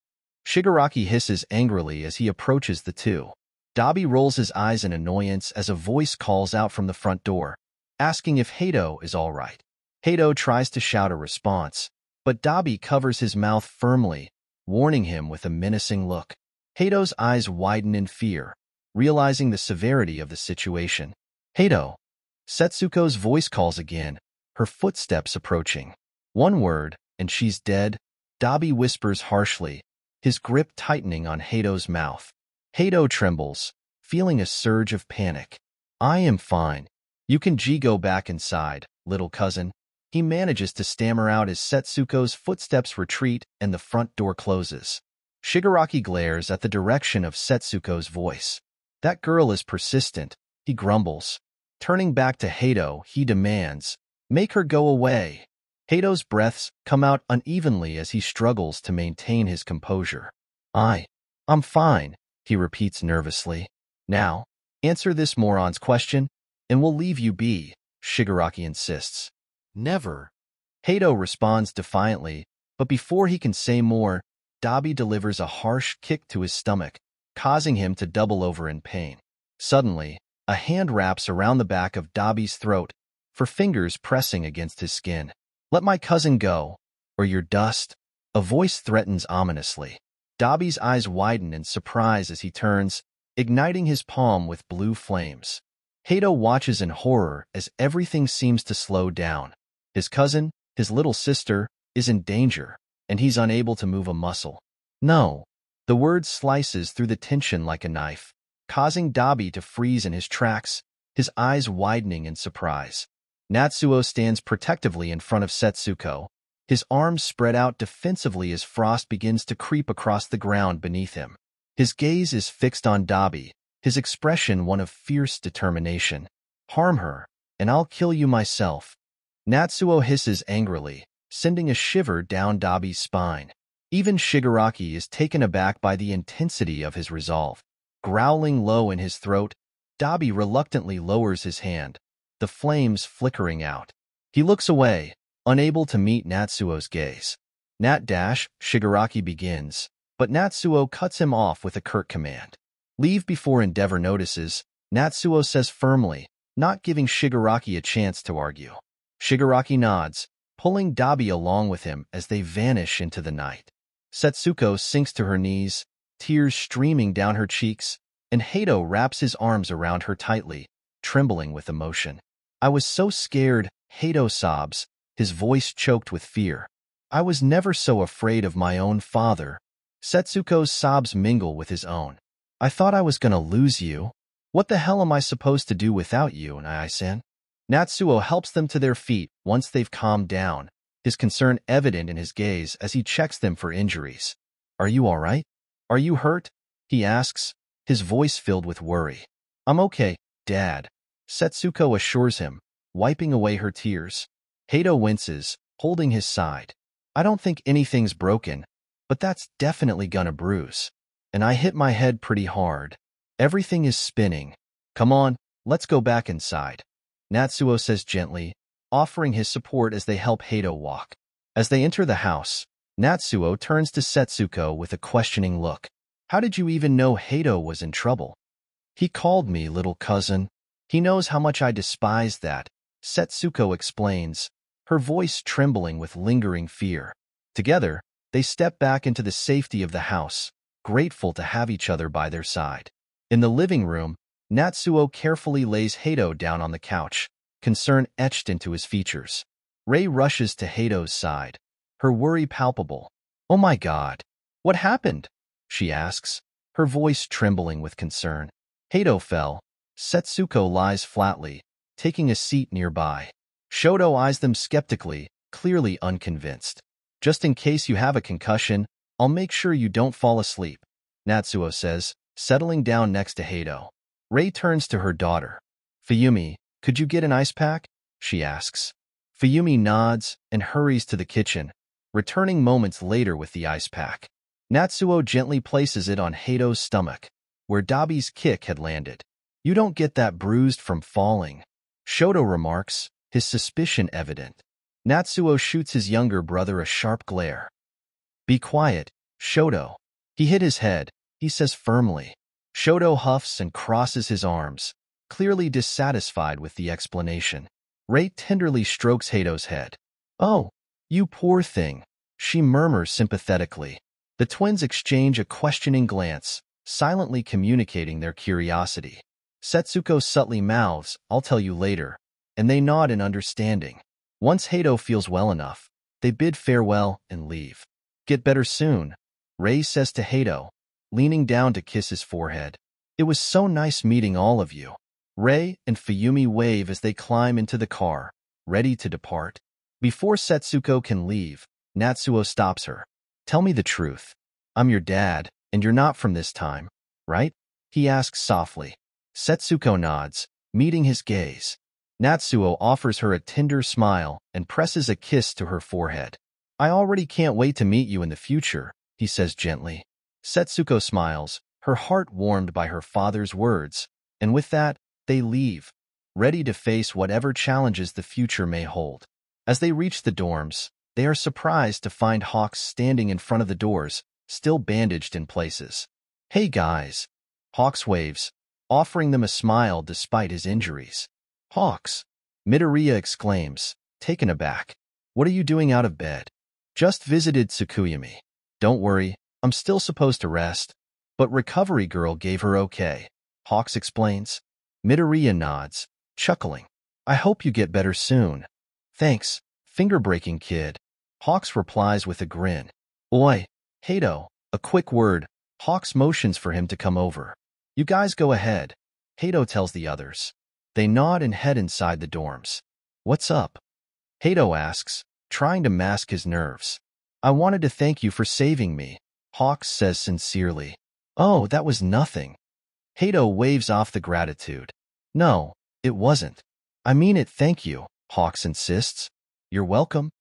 Shigaraki hisses angrily as he approaches the two. 𝗬𝗲 rolls his eyes in annoyance as a voice calls out from the front door, asking if Hato is all right. Hato tries to shout a response, but 𝗬𝗲 covers his mouth firmly, warning him with a menacing look. Hato's eyes widen in fear, realizing the severity of the situation. "Hato." Setsuko's voice calls again, her footsteps approaching. "One word, and she's dead," 𝗬𝗲 whispers harshly, his grip tightening on Hato's mouth. Hato trembles, feeling a surge of panic. "I am fine. You can go back inside, little cousin." He manages to stammer out as Setsuko's footsteps retreat and the front door closes. Shigaraki glares at the direction of Setsuko's voice. "That girl is persistent," he grumbles. Turning back to Hato, he demands, "Make her go away." Hato's breaths come out unevenly as he struggles to maintain his composure. I'm fine," he repeats nervously. "Now, answer this moron's question, and we'll leave you be," Shigaraki insists. "Never." Hato responds defiantly, but before he can say more, 𝗬𝗲 delivers a harsh kick to his stomach, causing him to double over in pain. Suddenly, a hand wraps around the back of 𝗬𝗲's throat, for fingers pressing against his skin. "Let my cousin go, or you're dust," a voice threatens ominously. 𝗬𝗲's eyes widen in surprise as he turns, igniting his palm with blue flames. Hato watches in horror as everything seems to slow down. His cousin, his little sister, is in danger, and he's unable to move a muscle. No. The word slices through the tension like a knife, causing 𝗬𝗵𝗺 to freeze in his tracks, his eyes widening in surprise. Natsuo stands protectively in front of Setsuko, his arms spread out defensively as frost begins to creep across the ground beneath him. His gaze is fixed on 𝗬𝗵𝗺, his expression one of fierce determination. Harm her, and I'll kill you myself. Natsuo hisses angrily, sending a shiver down 𝗬𝗵𝗺's spine. Even Shigaraki is taken aback by the intensity of his resolve. Growling low in his throat, 𝗬𝗵𝗺 reluctantly lowers his hand, the flames flickering out. He looks away, unable to meet Natsuo's gaze. Shigaraki begins, but Natsuo cuts him off with a curt command. Leave before Endeavor notices, Natsuo says firmly, not giving Shigaraki a chance to argue. Shigaraki nods, pulling 𝗬𝗵𝗺 along with him as they vanish into the night. Setsuko sinks to her knees, tears streaming down her cheeks, and Heido wraps his arms around her tightly, trembling with emotion. I was so scared, Heido sobs, his voice choked with fear. I was never so afraid of my own father. Setsuko's sobs mingle with his own. I thought I was gonna lose you. What the hell am I supposed to do without you, Nai-san? Natsuo helps them to their feet once they've calmed down, his concern evident in his gaze as he checks them for injuries. Are you all right? Are you hurt? He asks, his voice filled with worry. I'm okay, Dad, Setsuko assures him, wiping away her tears. Heido winces, holding his side. I don't think anything's broken, but that's definitely gonna bruise. And I hit my head pretty hard. Everything is spinning. Come on, let's go back inside. Natsuo says gently, offering his support as they help Heido walk. As they enter the house, Natsuo turns to Setsuko with a questioning look. How did you even know Heido was in trouble? He called me little cousin. He knows how much I despise that, Setsuko explains, her voice trembling with lingering fear. Together, they step back into the safety of the house, grateful to have each other by their side. In the living room, Natsuo carefully lays Heido down on the couch, concern etched into his features. Rei rushes to Heido's side, her worry palpable. Oh my God, what happened? She asks, her voice trembling with concern. Heido fell. Setsuko lies flatly, taking a seat nearby. Shoto eyes them skeptically, clearly unconvinced. Just in case you have a concussion, I'll make sure you don't fall asleep, Natsuo says, settling down next to Heido. Rei turns to her daughter. Fuyumi, could you get an ice pack? She asks. Fuyumi nods and hurries to the kitchen, returning moments later with the ice pack. Natsuo gently places it on Heido's stomach, where 𝗬𝗵𝗺's kick had landed. You don't get that bruised from falling, Shoto remarks, his suspicion evident. Natsuo shoots his younger brother a sharp glare. Be quiet, Shoto. He hit his head, he says firmly. Shoto huffs and crosses his arms, clearly dissatisfied with the explanation. Rei tenderly strokes Heido's head. Oh, you poor thing, she murmurs sympathetically. The twins exchange a questioning glance, silently communicating their curiosity. Setsuko subtly mouths, I'll tell you later, and they nod in understanding. Once Heido feels well enough, they bid farewell and leave. Get better soon, Rei says to Heido, leaning down to kiss his forehead. It was so nice meeting all of you. Rei and Fuyumi wave as they climb into the car, ready to depart. Before Setsuko can leave, Natsuo stops her. Tell me the truth. I'm your dad, and you're not from this time, right? He asks softly. Setsuko nods, meeting his gaze. Natsuo offers her a tender smile and presses a kiss to her forehead. I already can't wait to meet you in the future, he says gently. Setsuko smiles, her heart warmed by her father's words, and with that, they leave, ready to face whatever challenges the future may hold. As they reach the dorms, they are surprised to find Hawks standing in front of the doors, still bandaged in places. Hey guys, Hawks waves, offering them a smile despite his injuries. Hawks, Midoriya exclaims, taken aback. What are you doing out of bed? Just visited Tsukuyomi. Don't worry, I'm still supposed to rest, but Recovery Girl gave her okay, Hawks explains. Midoriya nods, chuckling. I hope you get better soon. Thanks, Finger-breaking kid. Hawks replies with a grin. Oi, 𝐻𝐸𝐫, a quick word. Hawks motions for him to come over. You guys go ahead, 𝐻𝐸𝐫 tells the others. They nod and head inside the dorms. What's up? 𝐻𝐸𝐫 asks, trying to mask his nerves. I wanted to thank you for saving me, Hawks says sincerely. Oh, that was nothing. 𝐻𝐸𝐫 waves off the gratitude. No, it wasn't. I mean it, thank you, Hawks insists. You're welcome.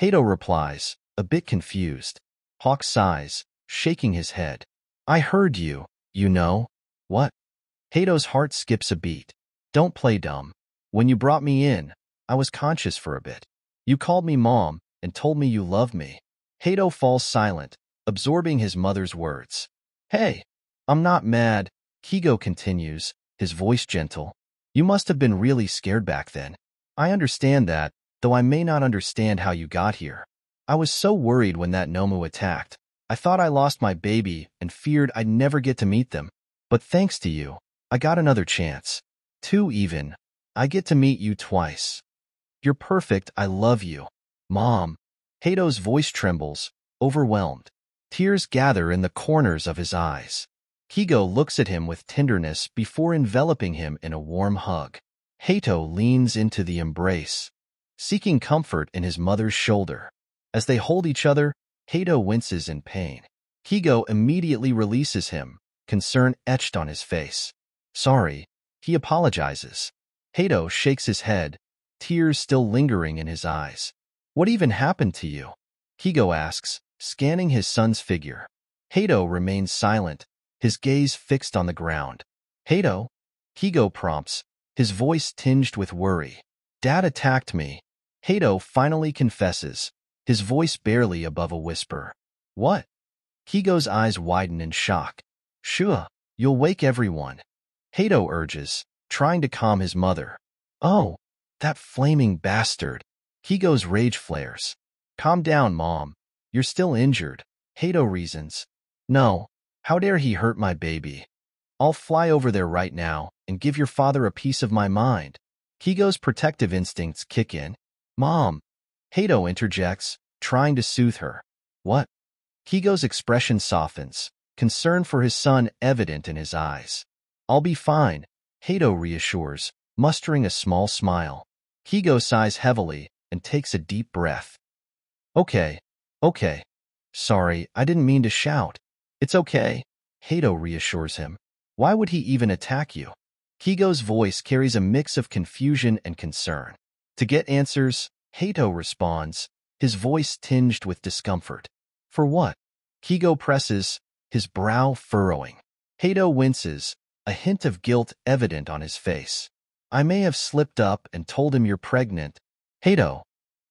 𝐻𝐸𝐫 replies, a bit confused. Hawks sighs, shaking his head. I heard you, you know. What? 𝐻𝐸𝐫's heart skips a beat. Don't play dumb. When you brought me in, I was conscious for a bit. You called me Mom and told me you love me. 𝐻𝐸𝐫 falls silent, absorbing his mother's words. Hey, I'm not mad, 𝐒𝐻𝐲 continues, his voice gentle. You must have been really scared back then. I understand that, though I may not understand how you got here. I was so worried when that 𝗵𝗲 attacked. I thought I lost my baby and feared I'd never get to meet them. But thanks to you, I got another chance. 2 even. I get to meet you twice. You're perfect, I love you. Mom. 𝐻𝐸𝐫's voice trembles, overwhelmed. Tears gather in the corners of his eyes. 𝐒𝐻𝐲 looks at him with tenderness before enveloping him in a warm hug. 𝐻𝐸𝐫 leans into the embrace, seeking comfort in his mother's shoulder. As they hold each other, 𝐻𝐸𝐫 winces in pain. 𝐒𝐻𝐲 immediately releases him, concern etched on his face. Sorry, he apologizes. 𝐻𝐸𝐫 shakes his head, tears still lingering in his eyes. What even happened to you? 𝐒𝐻𝐲 asks, scanning his son's figure. 𝐻𝐸𝐫 remains silent, his gaze fixed on the ground. 𝐻𝐸𝐫? 𝐒𝐻𝐲 prompts, his voice tinged with worry. Dad attacked me. 𝐻𝐸𝐫 finally confesses, his voice barely above a whisper. What? 𝐒𝐻𝐲's eyes widen in shock. Sure, you'll wake everyone. 𝐻𝐸𝐫 urges, trying to calm his mother. Oh, that flaming bastard. 𝐒𝐻𝐲's rage flares. Calm down, Mom. You're still injured. 𝐻𝐸𝐫 reasons. No, how dare he hurt my baby? I'll fly over there right now and give your father a piece of my mind. 𝐒𝐻𝐲's protective instincts kick in. Mom. 𝐻𝐸𝐫 interjects, trying to soothe her. What? 𝐒𝐻𝐲's expression softens, concern for his son evident in his eyes. I'll be fine, 𝐻𝐸𝐫 reassures, mustering a small smile. 𝐒𝐻𝐲 sighs heavily and takes a deep breath. Okay. Sorry, I didn't mean to shout. It's okay, 𝐻𝐸𝐫 reassures him. Why would he even attack you? 𝐒𝐻𝐲's voice carries a mix of confusion and concern. To get answers, 𝐻𝐸𝐫 responds, his voice tinged with discomfort. For what? 𝐒𝐻𝐲 presses, his brow furrowing. 𝐻𝐸𝐫 winces, a hint of guilt evident on his face. I may have slipped up and told him you're pregnant. 𝐻𝐸𝐫.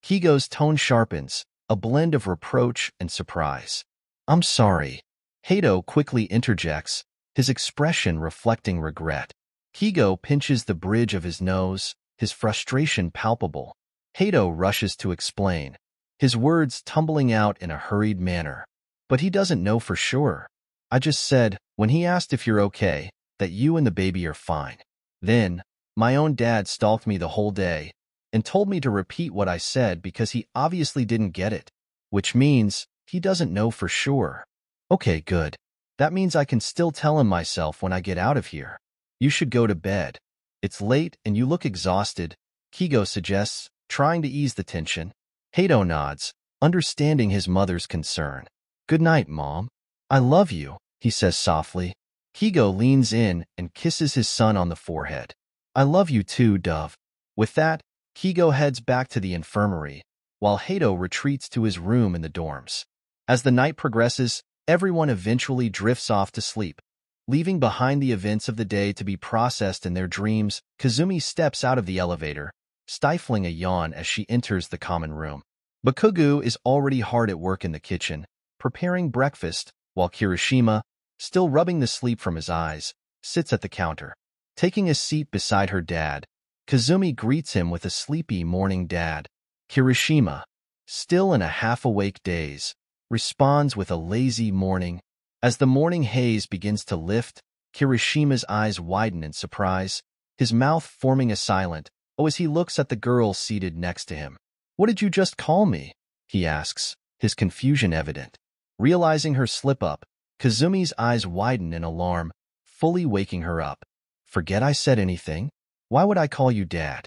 𝐒𝐻𝐲's tone sharpens, a blend of reproach and surprise. I'm sorry. 𝐻𝐸𝐫 quickly interjects, his expression reflecting regret. 𝐒𝐻𝐲 pinches the bridge of his nose, his frustration palpable. 𝐻𝐸𝐫 rushes to explain, his words tumbling out in a hurried manner. But he doesn't know for sure. I just said, when he asked if you're okay, that you and the baby are fine. Then, my own dad stalked me the whole day and told me to repeat what I said because he obviously didn't get it, which means he doesn't know for sure. Okay, good. That means I can still tell him myself when I get out of here. You should go to bed. It's late and you look exhausted, 𝐒𝐻𝐲 suggests, trying to ease the tension. 𝐻𝐸𝐫 nods, understanding his mother's concern. Good night, Mom. I love you, he says softly. 𝐒𝐻𝐲 leans in and kisses his son on the forehead. I love you too, Dove. With that, 𝐒𝐻𝐲 heads back to the infirmary, while 𝐻𝐸𝐫 retreats to his room in the dorms. As the night progresses, everyone eventually drifts off to sleep. Leaving behind the events of the day to be processed in their dreams, Kazumi steps out of the elevator, stifling a yawn as she enters the common room. Bakugo is already hard at work in the kitchen, preparing breakfast, while Kirishima, still rubbing the sleep from his eyes, sits at the counter. Taking a seat beside her dad, Kazumi greets him with a sleepy morning, Dad. Kirishima, still in a half-awake daze, responds with a lazy morning. As the morning haze begins to lift, Kirishima's eyes widen in surprise, his mouth forming a silent "oh" as he looks at the girl seated next to him. What did you just call me? He asks, his confusion evident. Realizing her slip-up, Kazumi's eyes widen in alarm, fully waking her up. Forget I said anything? Why would I call you Dad?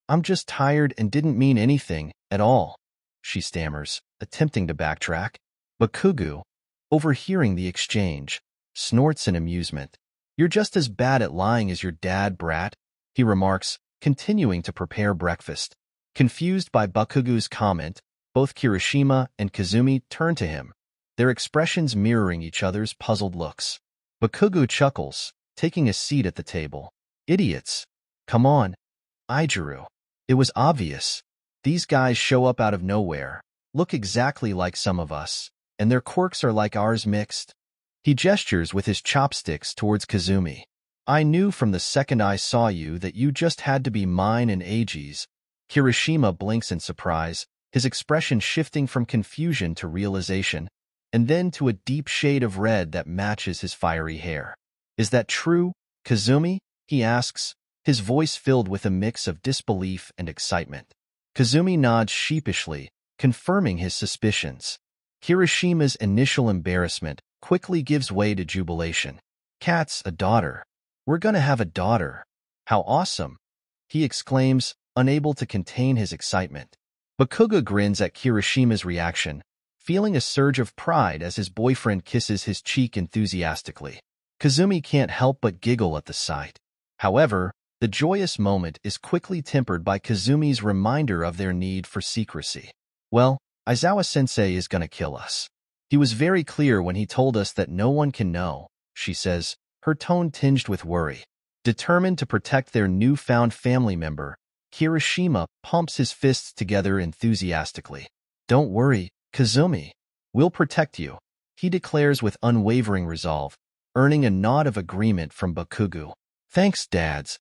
I'm just tired and didn't mean anything at all, she stammers, attempting to backtrack. Bakugo, overhearing the exchange, snorts in amusement. You're just as bad at lying as your dad, brat, he remarks, continuing to prepare breakfast. Confused by Bakugo's comment, both Kirishima and Kazumi turn to him, their expressions mirroring each other's puzzled looks. Bakugo chuckles, taking a seat at the table. Idiots. Come on. Ijuru. It was obvious. These guys show up out of nowhere, look exactly like some of us, and their quirks are like ours mixed. He gestures with his chopsticks towards Kazumi. I knew from the second I saw you that you just had to be mine and Eiji's. Kirishima blinks in surprise, his expression shifting from confusion to realization, and then to a deep shade of red that matches his fiery hair. Is that true, Kazumi? He asks, his voice filled with a mix of disbelief and excitement. Kazumi nods sheepishly, confirming his suspicions. Kirishima's initial embarrassment quickly gives way to jubilation. Cat's a daughter. We're gonna have a daughter. How awesome! He exclaims, unable to contain his excitement. Bakugo grins at Kirishima's reaction, feeling a surge of pride as his boyfriend kisses his cheek enthusiastically. Kazumi can't help but giggle at the sight. However, the joyous moment is quickly tempered by Kazumi's reminder of their need for secrecy. Well, Aizawa-sensei is gonna kill us. He was very clear when he told us that no one can know, she says, her tone tinged with worry. Determined to protect their newfound family member, Kirishima pumps his fists together enthusiastically. Don't worry, Kazumi. We'll protect you, he declares with unwavering resolve, earning a nod of agreement from Bakugo. Thanks, dads.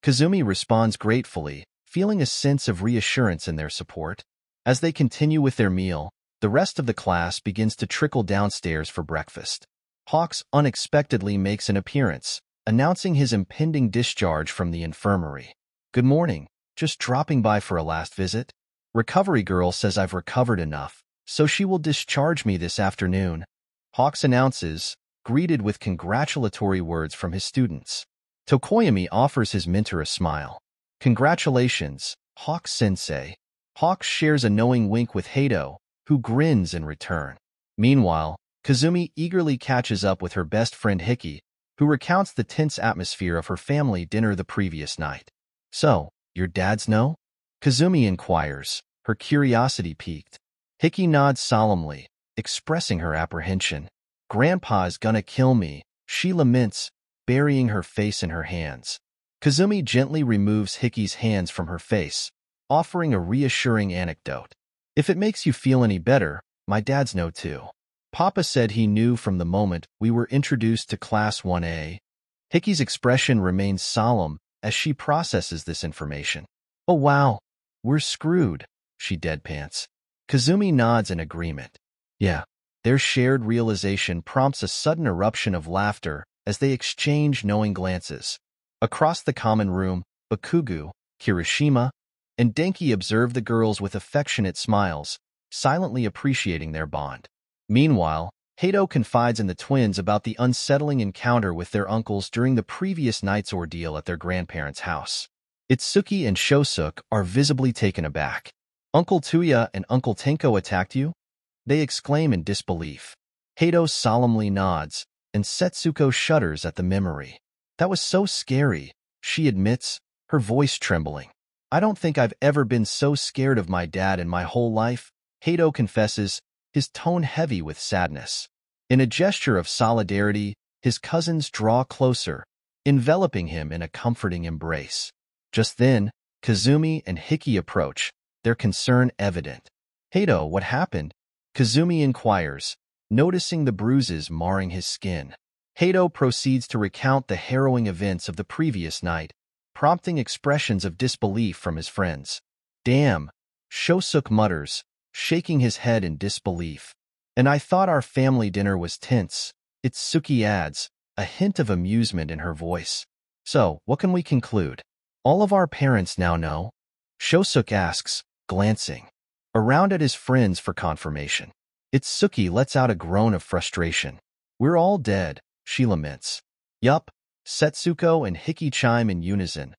Kazumi responds gratefully, feeling a sense of reassurance in their support. As they continue with their meal, the rest of the class begins to trickle downstairs for breakfast. Hawks unexpectedly makes an appearance, announcing his impending discharge from the infirmary. Good morning, just dropping by for a last visit. Recovery girl says I've recovered enough, so she will discharge me this afternoon. Hawks announces, greeted with congratulatory words from his students. Tokoyami offers his mentor a smile. Congratulations, Hawks-sensei. Hawks shares a knowing wink with Hato, who grins in return. Meanwhile, Kazumi eagerly catches up with her best friend Hiki, who recounts the tense atmosphere of her family dinner the previous night. So, your dads know? Kazumi inquires, her curiosity piqued. Hiki nods solemnly, expressing her apprehension. Grandpa's gonna kill me, she laments, burying her face in her hands. Kazumi gently removes Hiki's hands from her face, offering a reassuring anecdote. If it makes you feel any better, my dads know too. Papa said he knew from the moment we were introduced to Class 1A. Hiki's expression remains solemn as she processes this information. Oh wow, we're screwed, she deadpans. Kazumi nods in agreement. Yeah, their shared realization prompts a sudden eruption of laughter as they exchange knowing glances. Across the common room, Bakugo, Kirishima, and Denki observe the girls with affectionate smiles, silently appreciating their bond. Meanwhile, Hato confides in the twins about the unsettling encounter with their uncles during the previous night's ordeal at their grandparents' house. Itsuki and Shosuke are visibly taken aback. Uncle Tuya and Uncle Tenko attacked you? They exclaim in disbelief. Hato solemnly nods, and Setsuko shudders at the memory. That was so scary, she admits, her voice trembling. I don't think I've ever been so scared of my dad in my whole life, Hato confesses, his tone heavy with sadness. In a gesture of solidarity, his cousins draw closer, enveloping him in a comforting embrace. Just then, Kazumi and Hiki approach, their concern evident. Hato, what happened? Kazumi inquires, noticing the bruises marring his skin. Hato proceeds to recount the harrowing events of the previous night, prompting expressions of disbelief from his friends. Damn, Shosuke mutters, shaking his head in disbelief. And I thought our family dinner was tense, Itsuki adds, a hint of amusement in her voice. So, what can we conclude? All of our parents now know? Shosuke asks, glancing. around at his friends for confirmation. 𝗧𝗏𝗂𝐁 lets out a groan of frustration. We're all dead, she laments. Yup, Setsuko and Hiki chime in unison,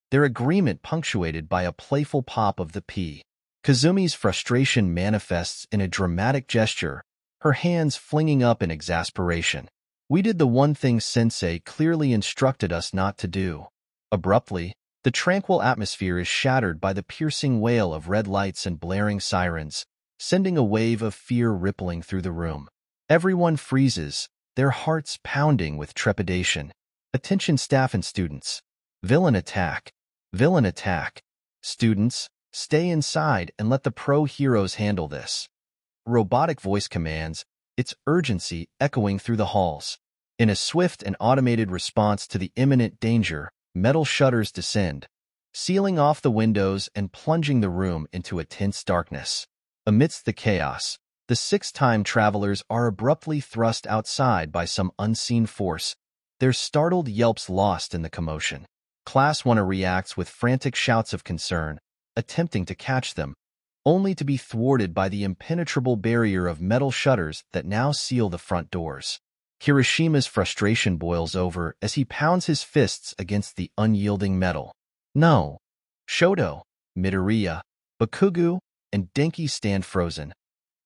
their agreement punctuated by a playful pop of the P. Kazumi's frustration manifests in a dramatic gesture, her hands flinging up in exasperation. We did the one thing Sensei clearly instructed us not to do. Abruptly, the tranquil atmosphere is shattered by the piercing wail of red lights and blaring sirens, sending a wave of fear rippling through the room. Everyone freezes, their hearts pounding with trepidation. Attention staff and students. Villain attack. Villain attack. Students, stay inside and let the pro heroes handle this. Robotic voice commands, its urgency echoing through the halls. In a swift and automated response to the imminent danger, metal shutters descend, sealing off the windows and plunging the room into a tense darkness. Amidst the chaos, the 6 time travelers are abruptly thrust outside by some unseen force, their startled yelps lost in the commotion. Class 1 reacts with frantic shouts of concern, attempting to catch them, only to be thwarted by the impenetrable barrier of metal shutters that now seal the front doors. Kirishima's frustration boils over as he pounds his fists against the unyielding metal. No. Shoto, Midoriya, Bakugo, and Denki stand frozen,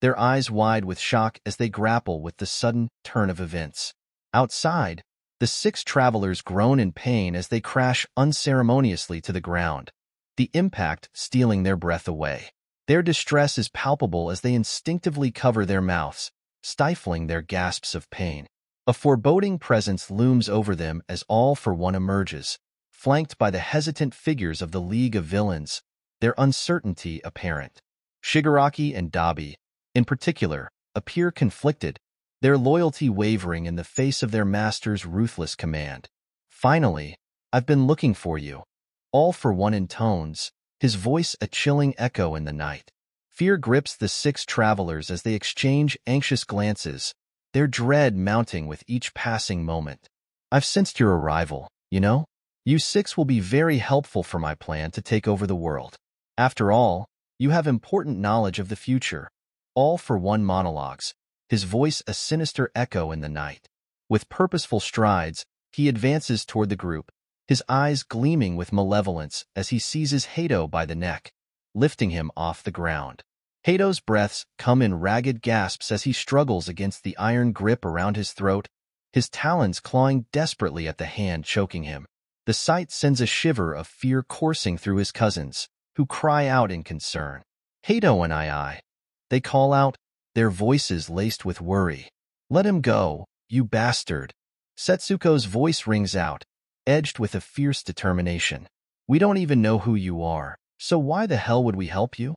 their eyes wide with shock as they grapple with the sudden turn of events. Outside, the 6 travelers groan in pain as they crash unceremoniously to the ground, the impact stealing their breath away. Their distress is palpable as they instinctively cover their mouths, stifling their gasps of pain. A foreboding presence looms over them as All for One emerges, flanked by the hesitant figures of the League of Villains, their uncertainty apparent. Shigaraki and Dabi, in particular, appear conflicted, their loyalty wavering in the face of their master's ruthless command. Finally, I've been looking for you. All for One intones, his voice a chilling echo in the night. Fear grips the 6 travelers as they exchange anxious glances, their dread mounting with each passing moment. I've sensed your arrival, you know? You 6 will be very helpful for my plan to take over the world. After all, you have important knowledge of the future. All for One monologues, his voice a sinister echo in the night. With purposeful strides, he advances toward the group, his eyes gleaming with malevolence as he seizes Hato by the neck, lifting him off the ground. Hato's breaths come in ragged gasps as he struggles against the iron grip around his throat, his talons clawing desperately at the hand choking him. The sight sends a shiver of fear coursing through his cousins, who cry out in concern. Hato and I. They call out, their voices laced with worry. Let him go, you bastard. Setsuko's voice rings out, edged with a fierce determination. We don't even know who you are, so why the hell would we help you?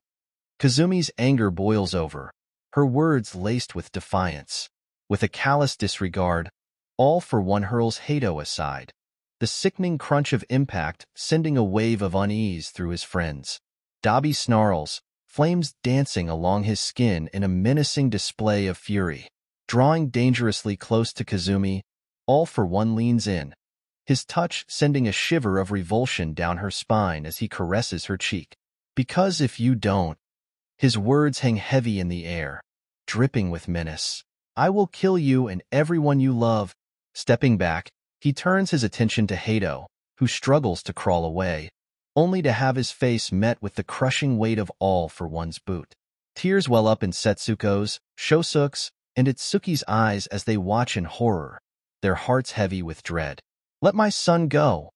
Kazumi's anger boils over, her words laced with defiance. With a callous disregard, All for One hurls Hato aside, the sickening crunch of impact sending a wave of unease through his friends. Dabi snarls, flames dancing along his skin in a menacing display of fury. Drawing dangerously close to Kazumi, All for One leans in, his touch sending a shiver of revulsion down her spine as he caresses her cheek. Because if you don't, his words hang heavy in the air, dripping with menace. I will kill you and everyone you love. Stepping back, he turns his attention to Hato, who struggles to crawl away, only to have his face met with the crushing weight of All for One's boot. Tears well up in Setsuko's, Shosuke's, and Itsuki's eyes as they watch in horror, their hearts heavy with dread. Let my son go,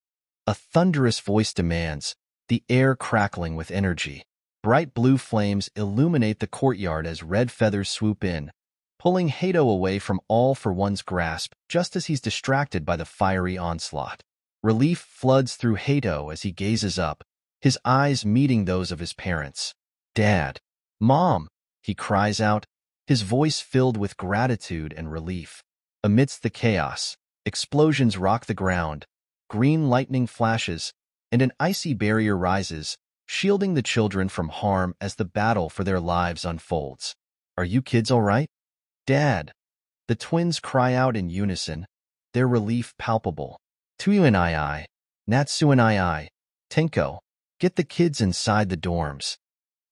a thunderous voice demands, the air crackling with energy. Bright blue flames illuminate the courtyard as red feathers swoop in, pulling Hato away from All for One's grasp just as he's distracted by the fiery onslaught. Relief floods through Hato as he gazes up, his eyes meeting those of his parents. Dad, Mom, he cries out, his voice filled with gratitude and relief. Amidst the chaos, explosions rock the ground, green lightning flashes, and an icy barrier rises, shielding the children from harm as the battle for their lives unfolds. Are you kids all right? Dad! The twins cry out in unison, their relief palpable. Tuyu and I, Natsu and I, Tenko, get the kids inside the dorms.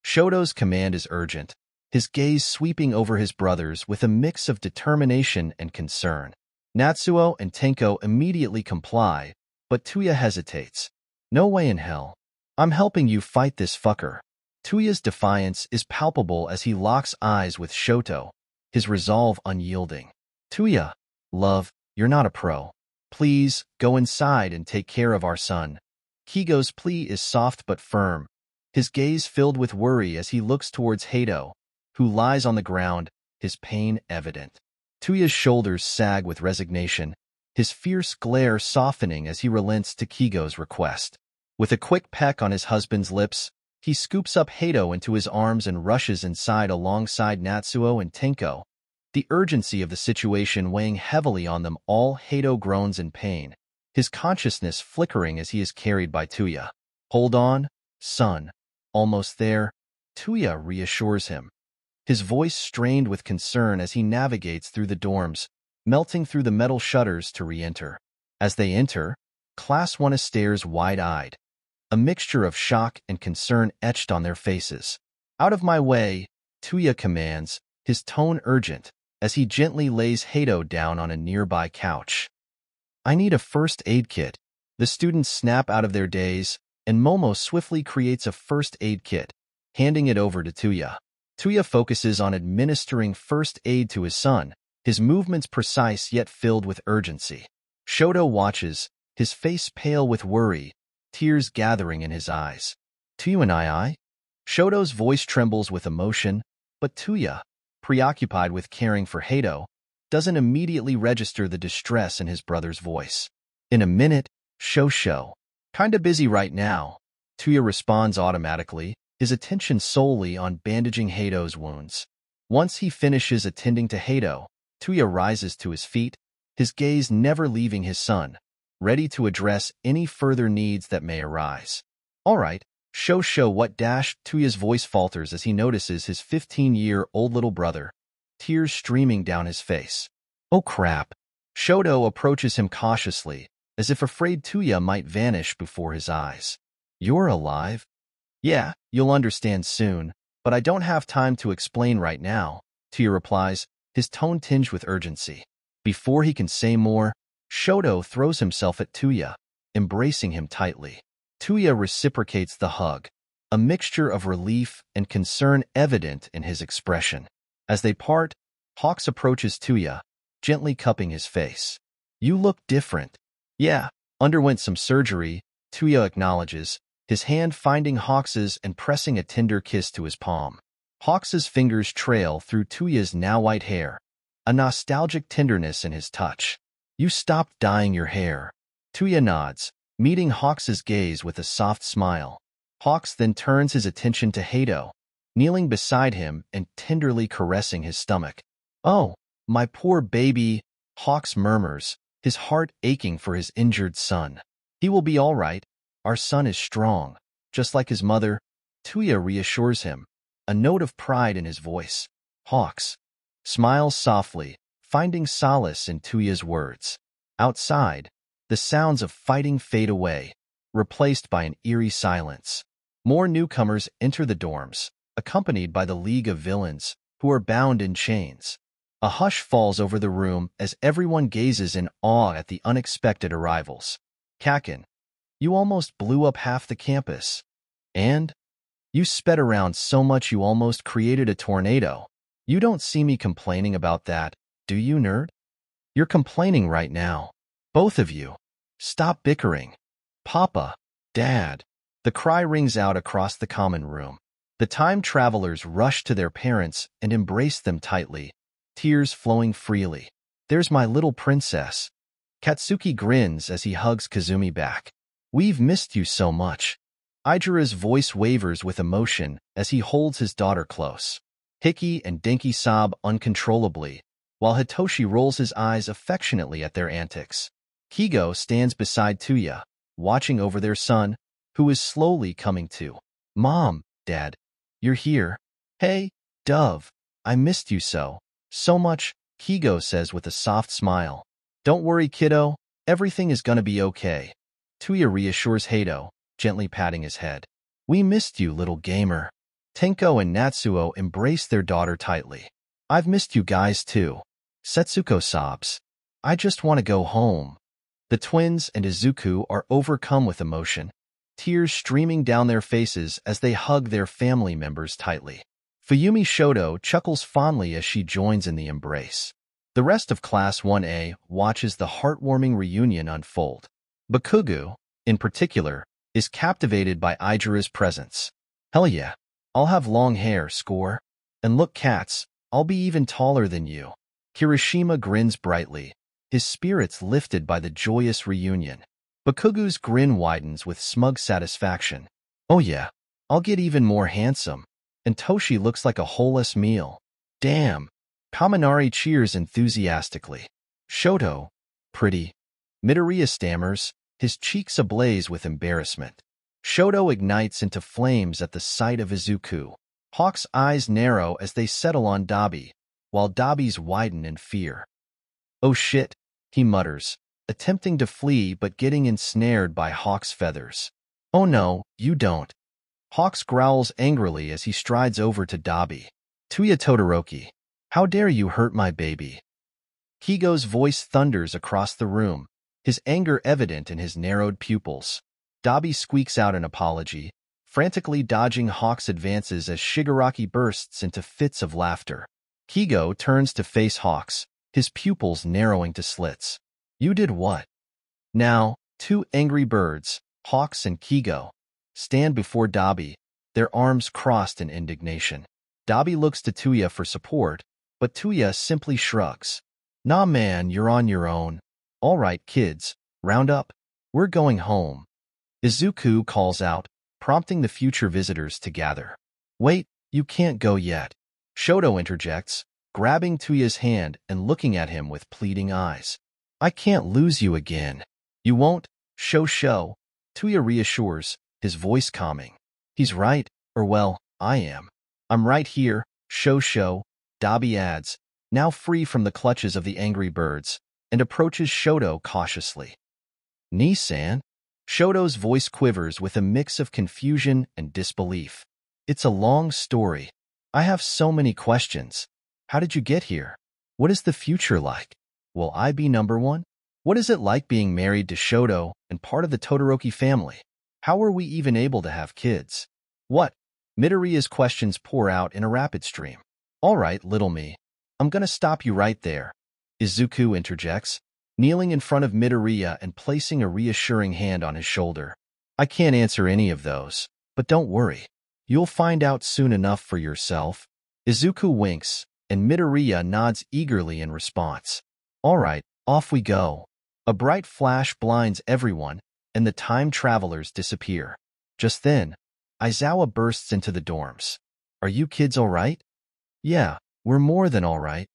Shoto's command is urgent, his gaze sweeping over his brothers with a mix of determination and concern. Natsuo and Tenko immediately comply, but Tuya hesitates. No way in hell. I'm helping you fight this fucker. Tuya's defiance is palpable as he locks eyes with Shoto, his resolve unyielding. Tuya, love, you're not a pro. Please, go inside and take care of our son. Kigo's plea is soft but firm, his gaze filled with worry as he looks towards Hato, who lies on the ground, his pain evident. Tuya's shoulders sag with resignation, his fierce glare softening as he relents to Kigo's request. With a quick peck on his husband's lips, he scoops up Hato into his arms and rushes inside alongside Natsuo and Tenko, the urgency of the situation weighing heavily on them all. Hato groans in pain, his consciousness flickering as he is carried by Tuya. Hold on, son. Almost there, Tuya reassures him, his voice strained with concern as he navigates through the dorms, melting through the metal shutters to re-enter. As they enter, Class 1 stares wide-eyed, a mixture of shock and concern etched on their faces. Out of my way, Tuya commands, his tone urgent, as he gently lays Hato down on a nearby couch. I need a first aid kit. The students snap out of their daze, and Momo swiftly creates a first aid kit, handing it over to Tuya. Tuya focuses on administering first aid to his son, his movements precise yet filled with urgency. Shoto watches, his face pale with worry, tears gathering in his eyes. Tuya and I? Shoto's voice trembles with emotion, but Tuya, preoccupied with caring for Hato, doesn't immediately register the distress in his brother's voice. In a minute, show. Kinda busy right now. Tuya responds automatically, his attention solely on bandaging Hato's wounds. Once he finishes attending to Hato, Tuya rises to his feet, his gaze never leaving his son, ready to address any further needs that may arise. All right, show what dash. Tuya's voice falters as he notices his 15-year-old little brother, tears streaming down his face. Oh crap. Shoto approaches him cautiously, as if afraid Tuya might vanish before his eyes. You're alive? Yeah, you'll understand soon, but I don't have time to explain right now, Tuya replies, his tone tinged with urgency. Before he can say more, Shoto throws himself at Tuya, embracing him tightly. Tuya reciprocates the hug, a mixture of relief and concern evident in his expression. As they part, Hawks approaches Tuya, gently cupping his face. You look different. Yeah, underwent some surgery, Tuya acknowledges, his hand finding Hawks's and pressing a tender kiss to his palm. Hawks's fingers trail through Tuya's now white hair, a nostalgic tenderness in his touch. You stopped dyeing your hair. Tuya nods, meeting Hawks's gaze with a soft smile. Hawks then turns his attention to Hato, kneeling beside him and tenderly caressing his stomach. Oh, my poor baby, Hawks murmurs, his heart aching for his injured son. He will be all right. Our son is strong, just like his mother. Tuya reassures him, a note of pride in his voice. Hawks smiles softly, finding solace in Tuya's words. Outside, the sounds of fighting fade away, replaced by an eerie silence. More newcomers enter the dorms, accompanied by the League of Villains, who are bound in chains. A hush falls over the room as everyone gazes in awe at the unexpected arrivals. Kakin, you almost blew up half the campus. And? You sped around so much you almost created a tornado. You don't see me complaining about that, do you, nerd? You're complaining right now. Both of you. Stop bickering. Papa, Dad. The cry rings out across the common room. The time travelers rush to their parents and embrace them tightly, tears flowing freely. There's my little princess. Katsuki grins as he hugs Kazumi back. We've missed you so much. Ijira's voice wavers with emotion as he holds his daughter close. Hiki and Denki sob uncontrollably, while Hitoshi rolls his eyes affectionately at their antics. Kigo stands beside Tuya, watching over their son, who is slowly coming to. Mom, Dad, you're here. Hey, Dove, I missed you so much, Kigo says with a soft smile. Don't worry, kiddo, everything is gonna be okay. Tuya reassures Hato, gently patting his head. We missed you, little gamer. Tenko and Natsuo embrace their daughter tightly. "I've missed you guys too." Setsuko sobs. "I just want to go home." The twins and Izuku are overcome with emotion, tears streaming down their faces as they hug their family members tightly. Fuyumi Shoto chuckles fondly as she joins in the embrace. The rest of Class 1A watches the heartwarming reunion unfold. Bakugo, in particular, is captivated by Ijira's presence. "Hell yeah, I'll have long hair, score. And look, cats, I'll be even taller than you." Kirishima grins brightly, his spirits lifted by the joyous reunion. Bakugo's grin widens with smug satisfaction. "Oh yeah, I'll get even more handsome. And Toshi looks like a whole-ass meal. Damn." Kaminari cheers enthusiastically. "Shoto, pretty." Midoriya stammers, his cheeks ablaze with embarrassment. Shoto ignites into flames at the sight of Izuku. Hawk's eyes narrow as they settle on 𝗬𝗲, while 𝗬𝗲's widen in fear. "Oh shit," he mutters, attempting to flee but getting ensnared by Hawk's feathers. "Oh no, you don't." Hawks growls angrily as he strides over to 𝗬𝗲. "Tuya Todoroki, how dare you hurt my baby?" Kigo's voice thunders across the room, his anger evident in his narrowed pupils. 𝗬𝗲 squeaks out an apology, frantically dodging Hawk's advances as Shigaraki bursts into fits of laughter. Kigo turns to face Hawks, his pupils narrowing to slits. "You did what?" Now, two angry birds, Hawks and Kigo, stand before 𝗬𝗲, their arms crossed in indignation. 𝗬𝗲 looks to Tuya for support, but Tuya simply shrugs. "Nah man, you're on your own. All right, kids, round up. We're going home." Izuku calls out, prompting the future visitors to gather. "Wait, you can't go yet." Shoto interjects, grabbing Tuya's hand and looking at him with pleading eyes. "I can't lose you again." "You won't, Sho." Tuya reassures, his voice calming. "He's right, or well, I am. I'm right here, Sho." 𝗬𝗲 adds, now free from the clutches of the angry birds, and approaches Shoto cautiously. "Ni-san?" Shoto's voice quivers with a mix of confusion and disbelief. "It's a long story. I have so many questions. How did you get here? What is the future like? Will I be number one? What is it like being married to Shoto and part of the Todoroki family? How are we even able to have kids? What?" Midoriya's questions pour out in a rapid stream. "All right, little me. I'm gonna stop you right there," Izuku interjects, kneeling in front of Midoriya and placing a reassuring hand on his shoulder. "I can't answer any of those, but don't worry. You'll find out soon enough for yourself." Izuku winks, and Midoriya nods eagerly in response. "All right, off we go." A bright flash blinds everyone, and the time travelers disappear. Just then, Aizawa bursts into the dorms. "Are you kids all right?" "Yeah, we're more than all right.